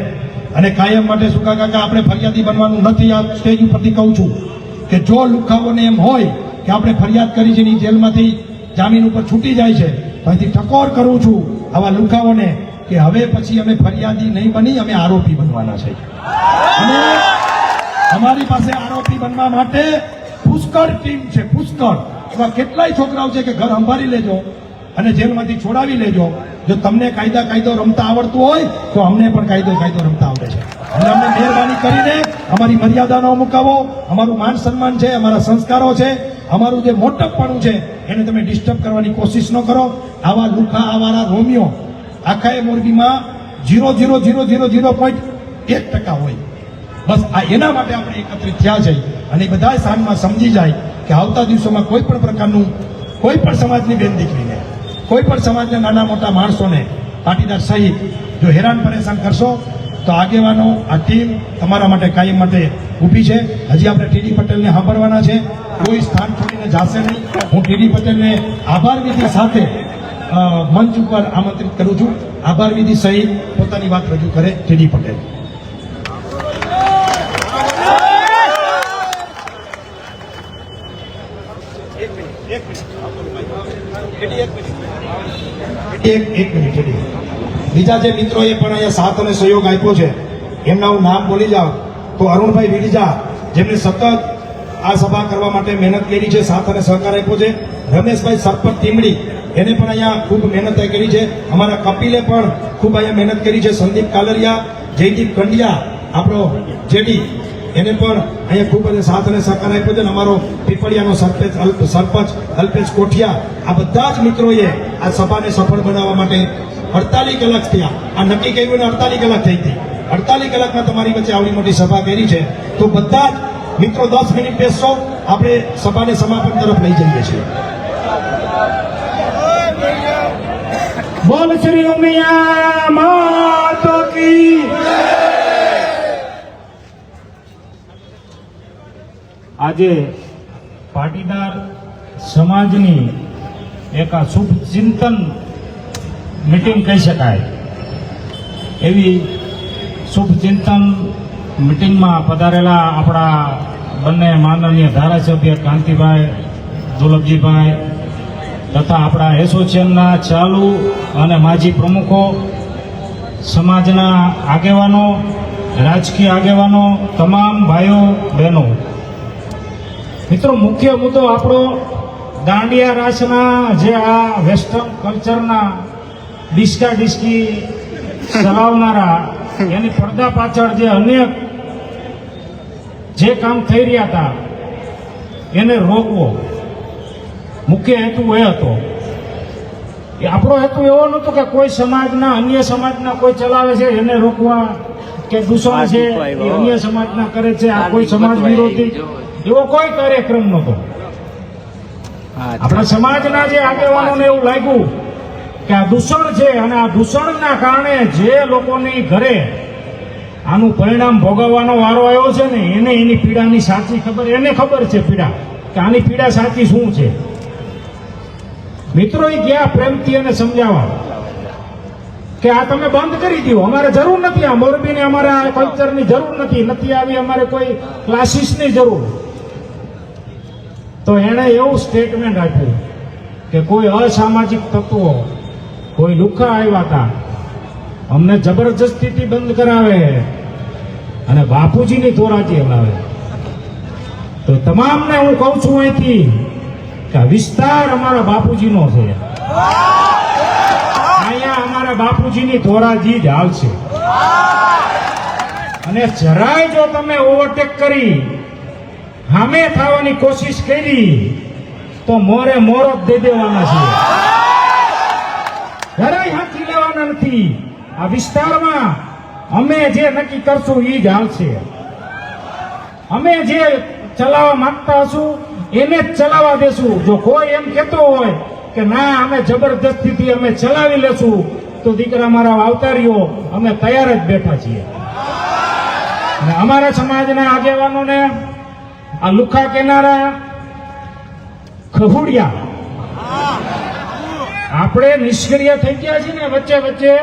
અને કાયમ માટે શું કાકા આપણે ફરિયાદી બનવાનું નથી. આ સ્ટેજ ઉપરથી કહું છું કે જો લુખાઓને એમ હોય કે આપણે ફરિયાદ કરી છે ની જેલમાંથી જામીન ઉપર છૂટી જાય છે તો અહીંથી ટકોર કરું છું આવા લુખાઓને કે હવે પછી અમે ફરિયાદી નહીં બની, અમે આરોપી બનવાના છે. અને અમારી પાસે આરોપી બનવા માટે પુષ્કળ ટીમ છે, પુષ્કળ. એવા કેટલાય છોકરાઓ છે કે ઘર સંભાળી લેજો અને જેલમાંથી છોડાવી લેજો. જો તમને કાયદો રમતા આવડતું હોય તો અમને પણ કાયદો રમતા આવડે છે. અને અમને મહેરબાની કરીને અમારી મર્યાદાનો મુકાવો, અમારું માન સન્માન છે, અમારા સંસ્કારો છે, અમારું જે મોટપણું છે એને તમે ડિસ્ટર્બ કરવાની કોશિશ ન કરો. આવા લુખા, આવારા રોમિયો આખા મોરબીમાં 0.000.1% હોય. બસ આ એના માટે આપણે એકત્રિત થયા છે અને એ બધા સાંજમાં સમજી જાય કે આવતા દિવસોમાં કોઈ પણ પ્રકારનું કોઈ પણ સમાજની બેન દીકરીને, કોઈ પણ સમાજના નાના મોટા માણસોને, પાટીદાર સહિત જો હેરાન પરેશાન કરશો તો આગેવાનો આ ટીમ તમારા માટે કાયમ માટે ઊભી છે. હજી આપણે ટીડી પટેલને સાંભળવાના છે, કોઈ સ્થાન છોડીને જાશે નહીં. હું ટીડી પટેલને આભાર વિધિ સાથે મંચ ઉપર આમંત્રિત કરું છું. આભાર વિધિ સહિત પોતાની વાત રજૂ કરે ટીડી પટેલ. એક મિનિટ. બીજા જે મિત્રોએ પણ અહીંયા સાથ અને સહયોગ આપ્યો છે એમના હું નામ બોલી જાઉં તો અરુણભાઈ વિડીજા, જેમને સતત આ સભા કરવા માટે મહેનત કરી છે, સાથ અને સહકાર આપ્યો છે. રમેશભાઈ સરપંચ ટીમડી, એને પણ અહીંયા ખૂબ મહેનત કરી છે. અમારા કપિલે પણ ખૂબ અહીંયા મહેનત કરી છે. સંદીપ કાલરિયા, જયદીપ કંડિયા, આપણો જેડી, એને પણ અહીંયા ખૂબ જ સાથ અને સહકાર આપ્યો છે. અને અમારો પીપળિયાનો સરપંચ અલ્પેશ કોઠિયા, આ બધા જ મિત્રોએ આ સભાને સફળ બનાવવા માટે 48 કલાક થયા. આ નક્કી કર્યું ને 48 કલાક થઈ હતી. 48 કલાકમાં તમારી વચ્ચે આવડી મોટી સભા કરી છે. તો બધા જ મિત્રો 10 મિનિટ બેસશો, આપણે સભાને સમાપન તરફ લઈ જઈએ છીએ. બોલ શ્રી ઉમિયા માતા કી. આજે પાટીદાર સમાજની એક આ શુભ ચિંતન મીટિંગ કહી શકાય એવી શુભ ચિંતન મીટિંગમાં પધારેલા આપણા બંને માનનીય ધારાસભ્ય કાંતિભાઈ, દુલભજીભાઈ, તથા આપણા એસોસિએશનના ચાલુ અને માજી પ્રમુખો, સમાજના આગેવાનો, રાજકીય આગેવાનો, તમામ ભાઈઓ બહેનો, મિત્રો, મુખ્ય મુદ્દો આપણો દાંડિયા રાસના જે આ વેસ્ટર્ન કલ્ચરના ડિસ્કા ડિસ્કી ચલાવનારા એની પડદા પાછળ જે અનેક જે કામ થઈ રહ્યા હતા એને રોકવો મુખ્ય હેતુ એ હતો. એ આપણો હેતુ એવો નહોતો કે કોઈ સમાજના અન્ય સમાજના કોઈ ચલાવે છે એને રોકવા, કે દૂષણ છે એ અન્ય સમાજના કરે છે, આ કોઈ સમાજ વિરોધી એવો કોઈ કાર્યક્રમ નહોતો. આપણા સમાજના જે આગેવાનોને એવું લાગ્યું કે આ દૂષણ છે અને આ દૂષણના કારણે જે લોકોની ઘરે આનું પરિણામ ભોગવવાનો વારો આવ્યો છે ને એને એની પીડાની સાચી ખબર, એને ખબર છે પીડા, કે આની પીડા સાચી શું છે. મિત્રો એ ગયા પ્રેમથી એને સમજાવવા કે આ તમે બંધ કરી દો, અમારે જરૂર નથી, આ મોરબીને અમારે આ કલ્ચરની જરૂર નથી આવી અમારે કોઈ ક્લાસીસની જરૂર. તો એણે એવું સ્ટેટમેન્ટ આપ્યું કે કોઈ અસામાજિક તત્વો, કોઈ લુખ્ખા આવ્યા હતા, અમને જબરજસ્તીથી બંધ કરાવે અને બાપુજીની ધોરાજી હલાવે. તો તમામને હું કહું છું અહીંથી કે આ વિસ્તાર અમારા બાપુજીનો છે, અહીંયા અમારા બાપુજીની ધોરાજી જ હાલશે. અને જરાય જો તમે ઓવરટેક કરી સામે થવાની કોશિશ કરી તો મોરે મોર જ દઈ દેવાના છે, જરાય હાથી લેવાના નથી. આ વિસ્તારમાં અમે જે નક્કી કરશું એ જ હાલશે. અમે જે ચલાવવા માંગતા હશું એને જ ચલાવવા દેશું. જો કોઈ એમ કહેતો હોય કે ના અમે જબરદસ્તીથી અમે ચલાવી લેશું તો દીકરા મારા અવતારીઓ અમે તૈયાર જ બેઠા છીએ. અને અમારા સમાજના આગેવાનોને આ લુખા કેનારા ખહુડિયા આપણે નિષ્ક્રિય થઈ ગયા છે ને વચ્ચે વચ્ચે,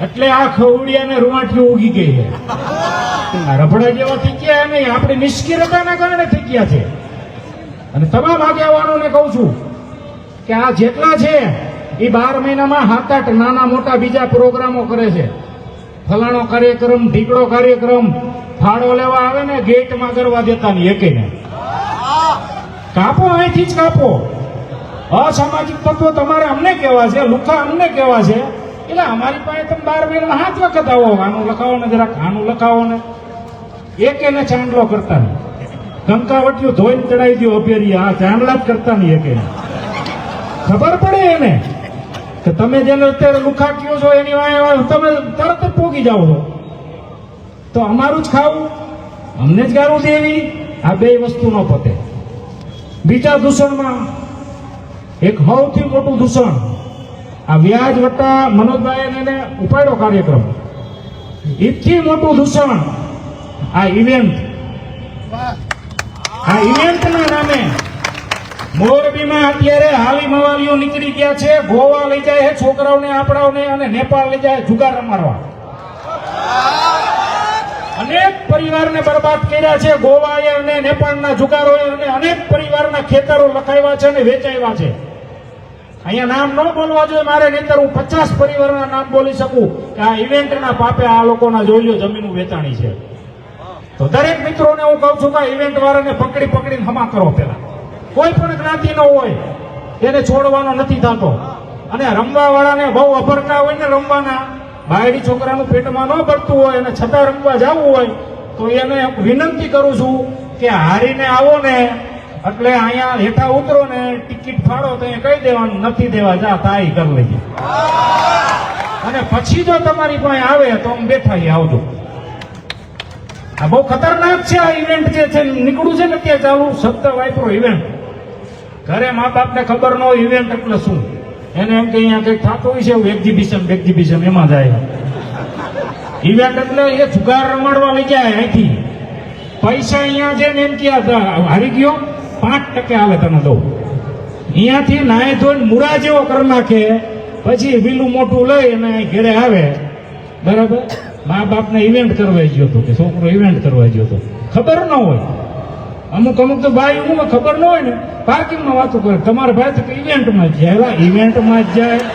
એટલે આ ખહુડિયાને રૂવાટીઓ ઉગી ગઈ છે. રબડા જેવા થઈ ગયા નહીં, આપણી નિષ્ક્રિયતાના કારણે થઈ ગયા છે. અને તમામ આગેવાનોને કહું છું કે આ જેટલા છે એ 12 મહિનામાં 7-8 નાના મોટા બીજા પ્રોગ્રામો કરે છે. ફલાણો કાર્યક્રમ, ઢીકડો કાર્યક્રમ, ફાળો લેવા આવે ને ગેટમાં કરવા દેતા નહીં એકેને. કાપો, અહીંથી જ કાપો. અસામાજિક તત્વો તમારે અમને કહેવા છે, લુખા અમને કહેવા છે, એટલે અમારી પાસે તમે 12 મહિનામાં 7 વખત આવો, આનું લખાવો ને જરાક આનું લખાવો ને, એકેને ચાંદલો કરતા નહીં. કંકાવટીઓ ધોઈને ચડાવી દો અભેરી, આ ચાંદલા જ કરતા નહીં એકેને. ખબર પડે એને કે તમે જેને અત્યારે લુખા કયો છો એની વાંહે તમે તરત જ પોગી જાઓ છો. તો અમારું જ ખાવું, અમને જ ગારું દેવી, આ બે વસ્તુ ન પતે. બીજા દૂષણમાં એક સૌથી મોટું દૂષણ આ વ્યાજ વટ્ટા મનોજભાઈ એને ઉપાડ્યો કાર્યક્રમ. એથી મોટું દૂષણ આ ઇવેન્ટ. આ ઇવેન્ટના નામે મોરબીમાં અત્યારે હાલી મવાલીઓ નીકળી ગયા છે. ગોવા લઈ જાય છે છોકરાઓને, આપણાઓને, અને નેપાળ લઈ જાય જુગાર રમાડવા. અનેક પરિવારને બરબાદ કર્યા છે ગોવાએ અને નેપાળના જુગારોએ, અને અનેક પરિવારના ખેતરો લખાવ્યા છે અને વેચાવ્યા છે. અહીંયા નામ ન બોલવા જોઈએ મારે, નહીંતર હું 50 પરિવારના નામ બોલી શકું કે આ ઇવેન્ટના પાપે આ લોકોના જોઈઓ જમીન વેચાણી છે. તો દરેક મિત્રોને હું કહું છું કે ઇવેન્ટ વાળાને પકડીને હમા કરો. પેલા કોઈ પણ જ્ઞાતિનો હોય એને છોડવાનો નથી થતો. અને રમવા વાળાને બહુ અભરકા હોય ને રમવાના, બાયડી છોકરાનું પેટમાં ન ભરતું હોય અને છતાં રમવા જવું હોય તો એને વિનંતી કરું છું કે હારીને આવો ને એટલે અહીંયા હેઠા ઉતરો ને ટિકિટ ફાળો તો એ કહી દેવાનું નથી દેવા, જા તાઈ કરી લેજે. અને પછી જો તમારી પાસે આવે તો આમ બેઠા આવજો. આ બહુ ખતરનાક છે આ ઇવેન્ટ જે છે નીકળું છે ને ત્યાં ચાલુ શબ્દ વાપરો ઇવેન્ટ. ઘરે મા બાપને ખબર ન હોય ઇવેન્ટ એટલે શું, એને એમ કે અહીંયા કંઈક થતું હોય છે એવું એક્ઝિબિશન એમાં જાય. ઇવેન્ટ એટલે એ જુગાર રમાડવા લઈ જાય અહીંથી. પૈસા અહીંયા છે ને એમ કે હારી ગયો 5% હાલે તને દઉં. અહીંયાથી નાય ધોઈને મુરા જેવો કરી નાખે, પછી બીલું મોટું લઈ અને ઘેરે આવે. બરાબર, મા બાપને ઇવેન્ટ કરવા ગયો હતો કે છોકરો ઇવેન્ટ કરવા ગયો હતો, ખબર ન હોય. અમુક તો બાઈ હું ખબર ન હોય ને પાર્કિંગમાં વાતો કરે. તમારા ભાઈ તો ઇવેન્ટમાં જ જાય. ઇવેન્ટમાં જ જાય.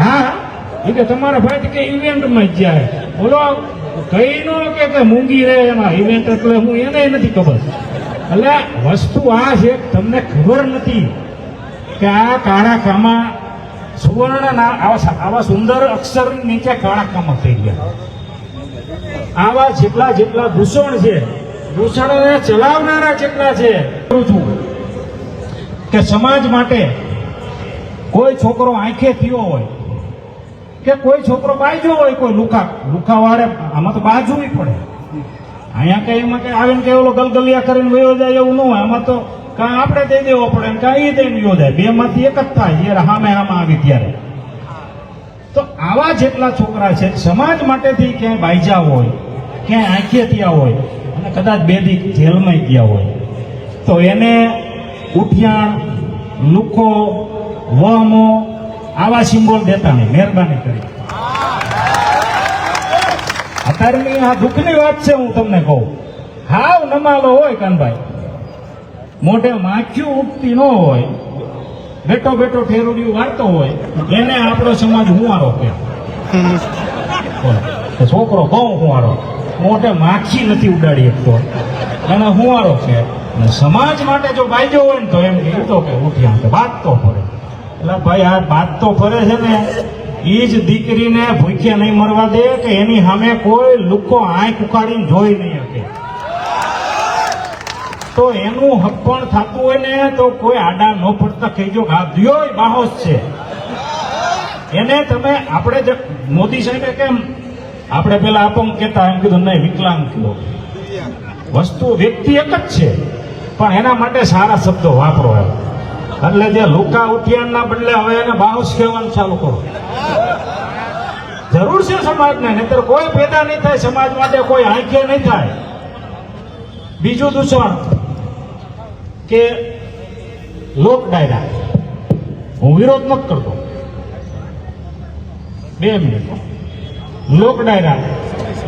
હા એ કે તમારા ભાઈ કે ઇવેન્ટમાં જ જાય. બોલો કઈ નો કે મૂંગી રહે એમાં ઇવેન્ટ એટલે હું એને નથી ખબર. એટલે વસ્તુ આ છે તમને ખબર નથી કે આ કાળા કામા સુવર્ણ આવા સુંદર અક્ષર નીચે કાળા કામા થઈ ગયા. આવા જેટલા દૂષણ છે, દૂષણોને ચલાવનારા જેટલા છે. કરું છું કે સમાજ માટે કોઈ છોકરો આંખે થયો હોય કે કોઈ છોકરો બાજ્યો હોય, કોઈ લુખા વાળે, આમાં તો બાજવું પડે. અહીંયા કઈ એમાં કઈ આવીને કઈ ઓલો ગલગલિયા કરીને વયો જાય એવું ન હોય. આમાં તો કાં આપણે દઈ દેવો પડે ને કાં એ દઈને વયો જાય. બે માંથી એક જ થાય જયારે આમાં આવી ત્યારે. તો આવા જેટલા છોકરા છે સમાજ માટેથી ક્યાંય બાજ્યા હોય, ક્યાંય આંખે થયા હોય અને કદાચ બે દી જેલમાં ગયા હોય તો એને ઉઠિયાણ, લુખો, વહમો આવા સિમ્બોલ દેતા નહીં, મહેરબાની કરી. અત્યારની આ દુઃખની વાત છે, હું તમને કહું. હાવ નમાલો હોય કાનભાઈ, મોઢે માખ્યું ઉઠતી ન હોય, બેઠો ઠેરુડિયું વાળતો હોય, એને આપણો સમાજ હુંવારો કે છોકરો બહુ હુંવારો, મોઢે માખી નથી ઉડાડી શકતો, એને હુંવારો કે. સમાજ માટે જો બાજ્યો હોય ને તો એમ કીધો કે ઉઠ્યા કે વાત તો ફરે. એટલે ભાઈ આ વાત તો ફરે છે ને, એ જ દીકરીને ભૂખ્યા નહીં મરવા દે કે એની સામે કોઈ લુકો આંખ ઉકાળીને જોઈ નહીં શકે. તો એનું હપ્પણ થતું હોય ને તો કોઈ આડા ન પડતા કહેજો કે આ દિયો બાહોશ છે. એને તમે આપણે મોદી સાહેબે કેમ આપણે પેલા અપંગ કહેતા, એમ કીધું નહીં વિકલાંગ કયો. વસ્તુ વ્યક્તિ એક જ છે પણ એના માટે સારા શબ્દો વાપરો એમ. એટલે જે લુકા ઉઠિયાણના બદલે હવે એને બાહોશ કહેવાનું ચાલુ કરો. જરૂર છે સમાજને, નહીતર કોઈ પેદા નહીં થાય સમાજ માટે, કોઈ આંખે નહીં થાય. બીજું દૂષણ કે લોક ડાયરા. હું વિરોધ નથી કરતો, 2 મિનિટ. લોક ડાયરા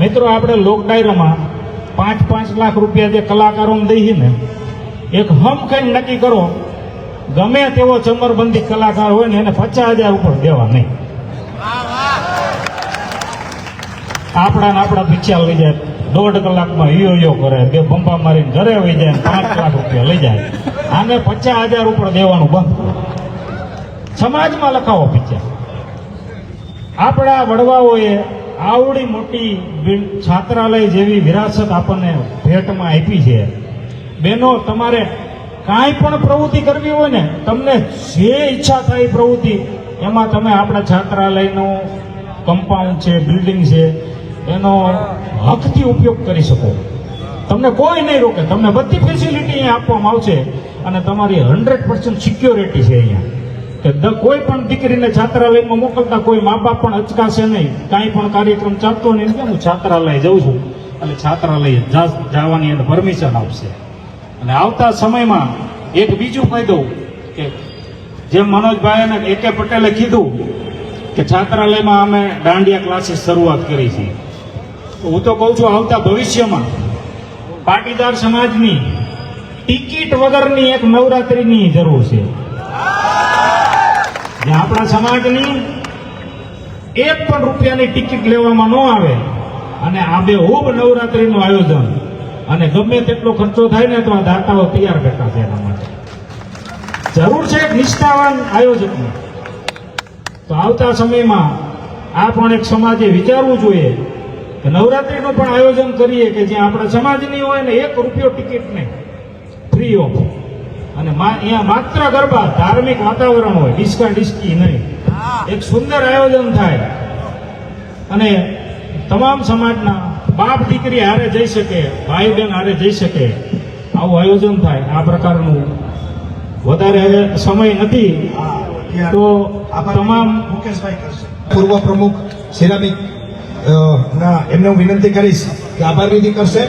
મિત્રો, આપણે લોક ડાયરામાં 5-5 લાખ રૂપિયા જે કલાકારોને દઈએ ને, એક હમ કઈ નક્કી કરો, ગમે તેવો ચમરબંધી કલાકાર હોય ને એને 50,000 ઉપર દેવા નહીં. આપણા પીછા લઈ જાય, 1.5 કલાકમાં યો કરે, 2 બંપા મારીને ઘરે વહી જાય, 5 લાખ રૂપિયા લઈ જાય. આને 50,000 ઉપર દેવાનું બંધ કરો. સમાજમાં લખાવો પીછા. આપણા વડવાઓએ આવડી મોટી છાત્રાલય જેવી વિરાસત આપણને ભેટમાં આપી છે. બહેનો, તમારે કાંઈ પણ પ્રવૃત્તિ કરવી હોય ને, તમને જે ઈચ્છા થાય પ્રવૃત્તિ એમાં તમે આપણા છાત્રાલયનો કમ્પાઉન્ડ છે, બિલ્ડિંગ છે, એનો હકથી ઉપયોગ કરી શકો. તમને કોઈ નહીં રોકે. તમને બધી ફેસિલિટી અહીંયા આપવામાં આવશે અને તમારી 100% સિક્યોરિટી છે અહીંયા. કે કોઈ પણ દીકરીને છાત્રાલયમાં મોકલતા કોઈ મા બાપ પણ અચકાશે નહીં. કાંઈ પણ કાર્યક્રમ ચાલતો નહીં કે હું છાત્રાલય જઉં છું એટલે છાત્રાલય જવાની એને પરમિશન આપશે. અને આવતા સમયમાં એક બીજું કહી દઉં કે જેમ મનોજભાઈ અને AK પટેલે કીધું કે છાત્રાલયમાં અમે દાંડિયા ક્લાસીસ શરૂઆત કરી છે. હું તો કહું છું આવતા ભવિષ્યમાં પાટીદાર સમાજની ટિકિટ વગરની એક નવરાત્રીની જરૂર છે. જ્યાં આપણા સમાજની 1 પણ રૂપિયાની ટિકિટ લેવામાં ન આવે અને આબેહૂબ નવરાત્રીનું આયોજન, અને ગમે તેટલો ખર્ચો થાય ને તો આ દાતાઓ તૈયાર બેઠા છે. એના માટે જરૂર છે એક નિષ્ઠાવાન આયોજકની. તો આવતા સમયમાં આ પણ એક સમાજે વિચારવું જોઈએ કે નવરાત્રીનું પણ આયોજન કરીએ કે જ્યાં આપણા સમાજની હોય ને 1 રૂપિયો ટિકિટ નહીં, ફ્રી ઓફ. અને અહીંયા માત્ર ગરબા, ધાર્મિક વાતાવરણ હોય, ડિસ્કા ડિસ્કી નહીં. એક સુંદર આયોજન થાય અને તમામ સમાજના બાપ દીકરી હારે જઈ શકે, ભાઈ બહેન હારે જઈ શકે, આવું આયોજન થાય. આ પ્રકારનું વધારે હવે સમય નથી તો તમામ મુકેશભાઈ કરશે. પૂર્વ પ્રમુખ સિરામિક એમને હું વિનંતી કરીશ કે આભાર વિધિ કરશે.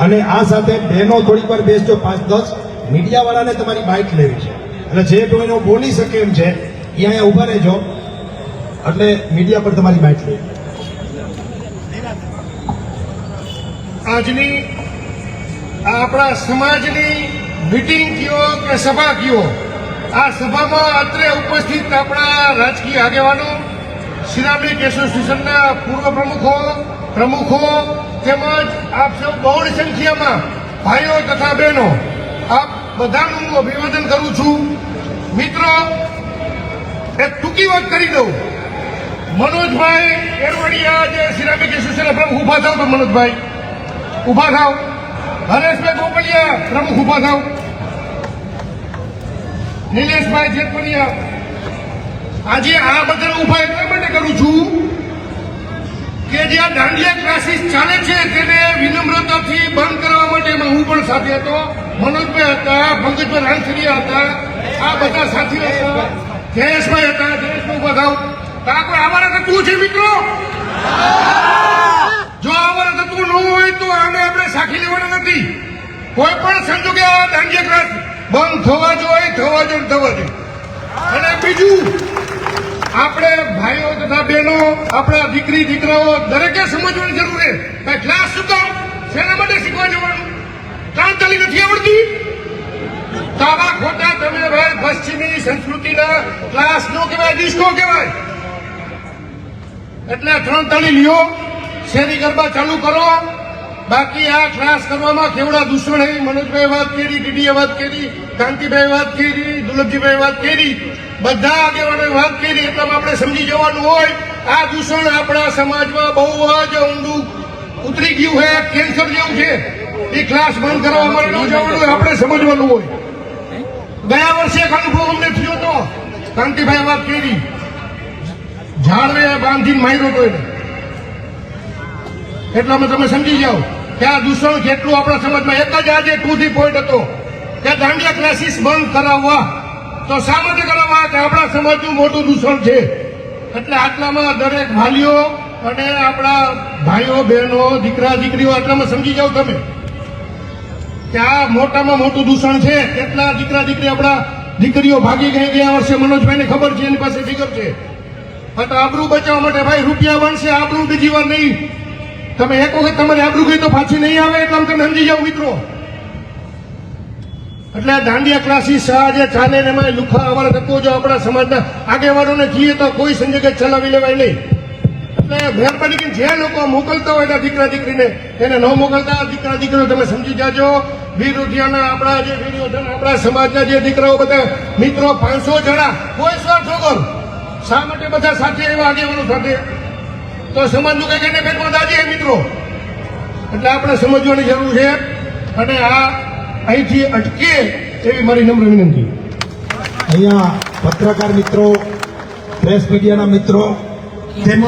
અને આ સાથે બહેનો થોડીક વાર બેસજો, 5-10 મીડિયાવાળાને તમારી બાઇટ લેવી છે. એટલે જે બહેનો બોલી શકે એમ છે એ અહીંયા ઊભા રહેજો, એટલે મીડિયા પર તમારી બાઇટ લેવી. આજની આ આપણા સમાજની મીટિંગ કયો કે સભા કયો, આ સભામાં અત્રે ઉપસ્થિત આપણા રાજકીય આગેવાનો, સિરામિક એસોસિએશનના પૂર્વ પ્રમુખો તેમજ આપ સૌ બહોળી સંખ્યામાં ભાઈઓ તથા બહેનો, આપ બધાનું હું અભિવાદન કરું છું. મિત્રો, એક ટૂંકી વાત કરી દઉં. મનોજભાઈ એરવડિયા જે સિરામિક એસોસિએશનના પ્રમુખ ઉભા થાવ તો મનોજભાઈ ઉભા થાવ. હરેશભાઈ ગોપલિયા પ્રમુખ ઉભા થાવ. નિલેશભાઈ જેતપરિયા. આજે આ બધા ઉભા એટલા માટે કરું છું કે જે આ દાંડિયા ક્લાસીસ ચાલે છે તેને વિનમ્રતાથી બંધ કરવા માટે હું પણ સાથે હતો. મનોજભાઈ હતા, પંકજભાઈ રાણસરિયા હતા, આ બધા સાથીઓ હતા, જયેશભાઈ હતા. જયેશભાઈ ઉભા થાવ. આ કોઈ આવારા તત્વો છે મિત્રો? જો આવારા તત્વો ન હોય તો આને આપણે સાખી લેવાના નથી. કોઈ પણ સંજોગે આ દાંડિયા ક્લાસ બંધ થવા જોઈએ. અને બીજું, આપણે ભાઈઓ તથા બહેનો, આપણા દીકરી દીકરાઓ દરેકે સમજવાની જરૂર છે. ભાઈ ક્લાસ શું કામ, શેના માટે શીખવા જવાનું? કામ ચાલી નથી આવડતી? તો આવા ખોટા તમે ભાઈ પશ્ચિમી સંસ્કૃતિના ક્લાસ નો કહેવાય, ડિસ્કો કહેવાય. એટલે 3 તાળી લ્યો, શેરી ગરબા ચાલુ કરો. બાકી આ ક્લાસ કરવામાં કેવડા દૂષણ હે. મનોજભાઈ વાત કરી, ડીડીએ વાત કરી, કાંતિભાઈ વાત કરી, દુર્લભજીભાઈ વાત કરી, બધા આગેવાનોએ વાત કરી. એટલામાં આપણે સમજી જવાનું હોય આ દૂષણ આપણા સમાજમાં બહુ જ ઊંડું ઉતરી ગયું છે, કેન્સર જેવું છે. એ ક્લાસ બંધ કરવા માટે ન જવાનું આપણે સમજવાનું હોય. ગયા વર્ષે એક અનુભવ અમને થયો હતો. કાંતિભાઈ વાત કરી, ઝાડવે બાંધીને માર્યો હતો એને. એટલામાં તમે સમજી જાઓ કે આ દૂષણ કેટલું આપણા સમાજમાં. એક જ આજે ટુ ધી પોઈન્ટ હતો કે દાંડિયા ક્લાસીસ બંધ કરાવવા. તો શા માટે કરાવવા? કે આપણા સમાજનું મોટું દૂષણ છે. એટલે આટલામાં દરેક વાલીઓ અને આપણા ભાઈઓ બહેનો, દીકરા દીકરીઓ આટલામાં સમજી જાઓ તમે કે આ મોટામાં મોટું દૂષણ છે. કેટલા દીકરા દીકરી આપણા દીકરીઓ ભાગી ગઈ ગયા વર્ષે. મનોજભાઈને ખબર છે, એની પાસે ફિગર છે. તો આબરૂ બચાવવા માટે ભાઈ રૂપિયા બનશે, આબરૂ બીજી વાર નહીં. તમે એક વખત તમારી આબરૂ ગઈ તો પાછી નહીં આવે. એટલે તમે સમજી જાઓ મિત્રો. એટલે દાંડિયા ક્લાસીસ જે ચાલે ને એમાં લુખા અમારા તત્વો જો આપણા સમાજના આગેવાનોને કહીએ તો કોઈ સંજોગે ચલાવી લેવાય નહીં. એટલે મહેરબાની કરીને જે લોકો મોકલતા હોય દીકરા દીકરીને એને ન મોકલતા. દીકરા દીકરીઓ તમે સમજી જાજો. વિરોધિયાના આપણા જે વિરોધન આપણા સમાજના જે દીકરાઓ બધા મિત્રો 500 જણા કોઈ સ્વાર્થ વગર શા માટે બધા સાથે એવા આગેવાનો સાથે? તો સમાજનું કંઈક એને પેટમાં દાજે મિત્રો. એટલે આપણે સમજવાની જરૂર છે. અને આ અહીંથી અટકે એવી મારી નમ્ર વિનંતી. અહીંયા પત્રકાર મિત્રો, પ્રેસ મીડિયાના મિત્રો તેમજ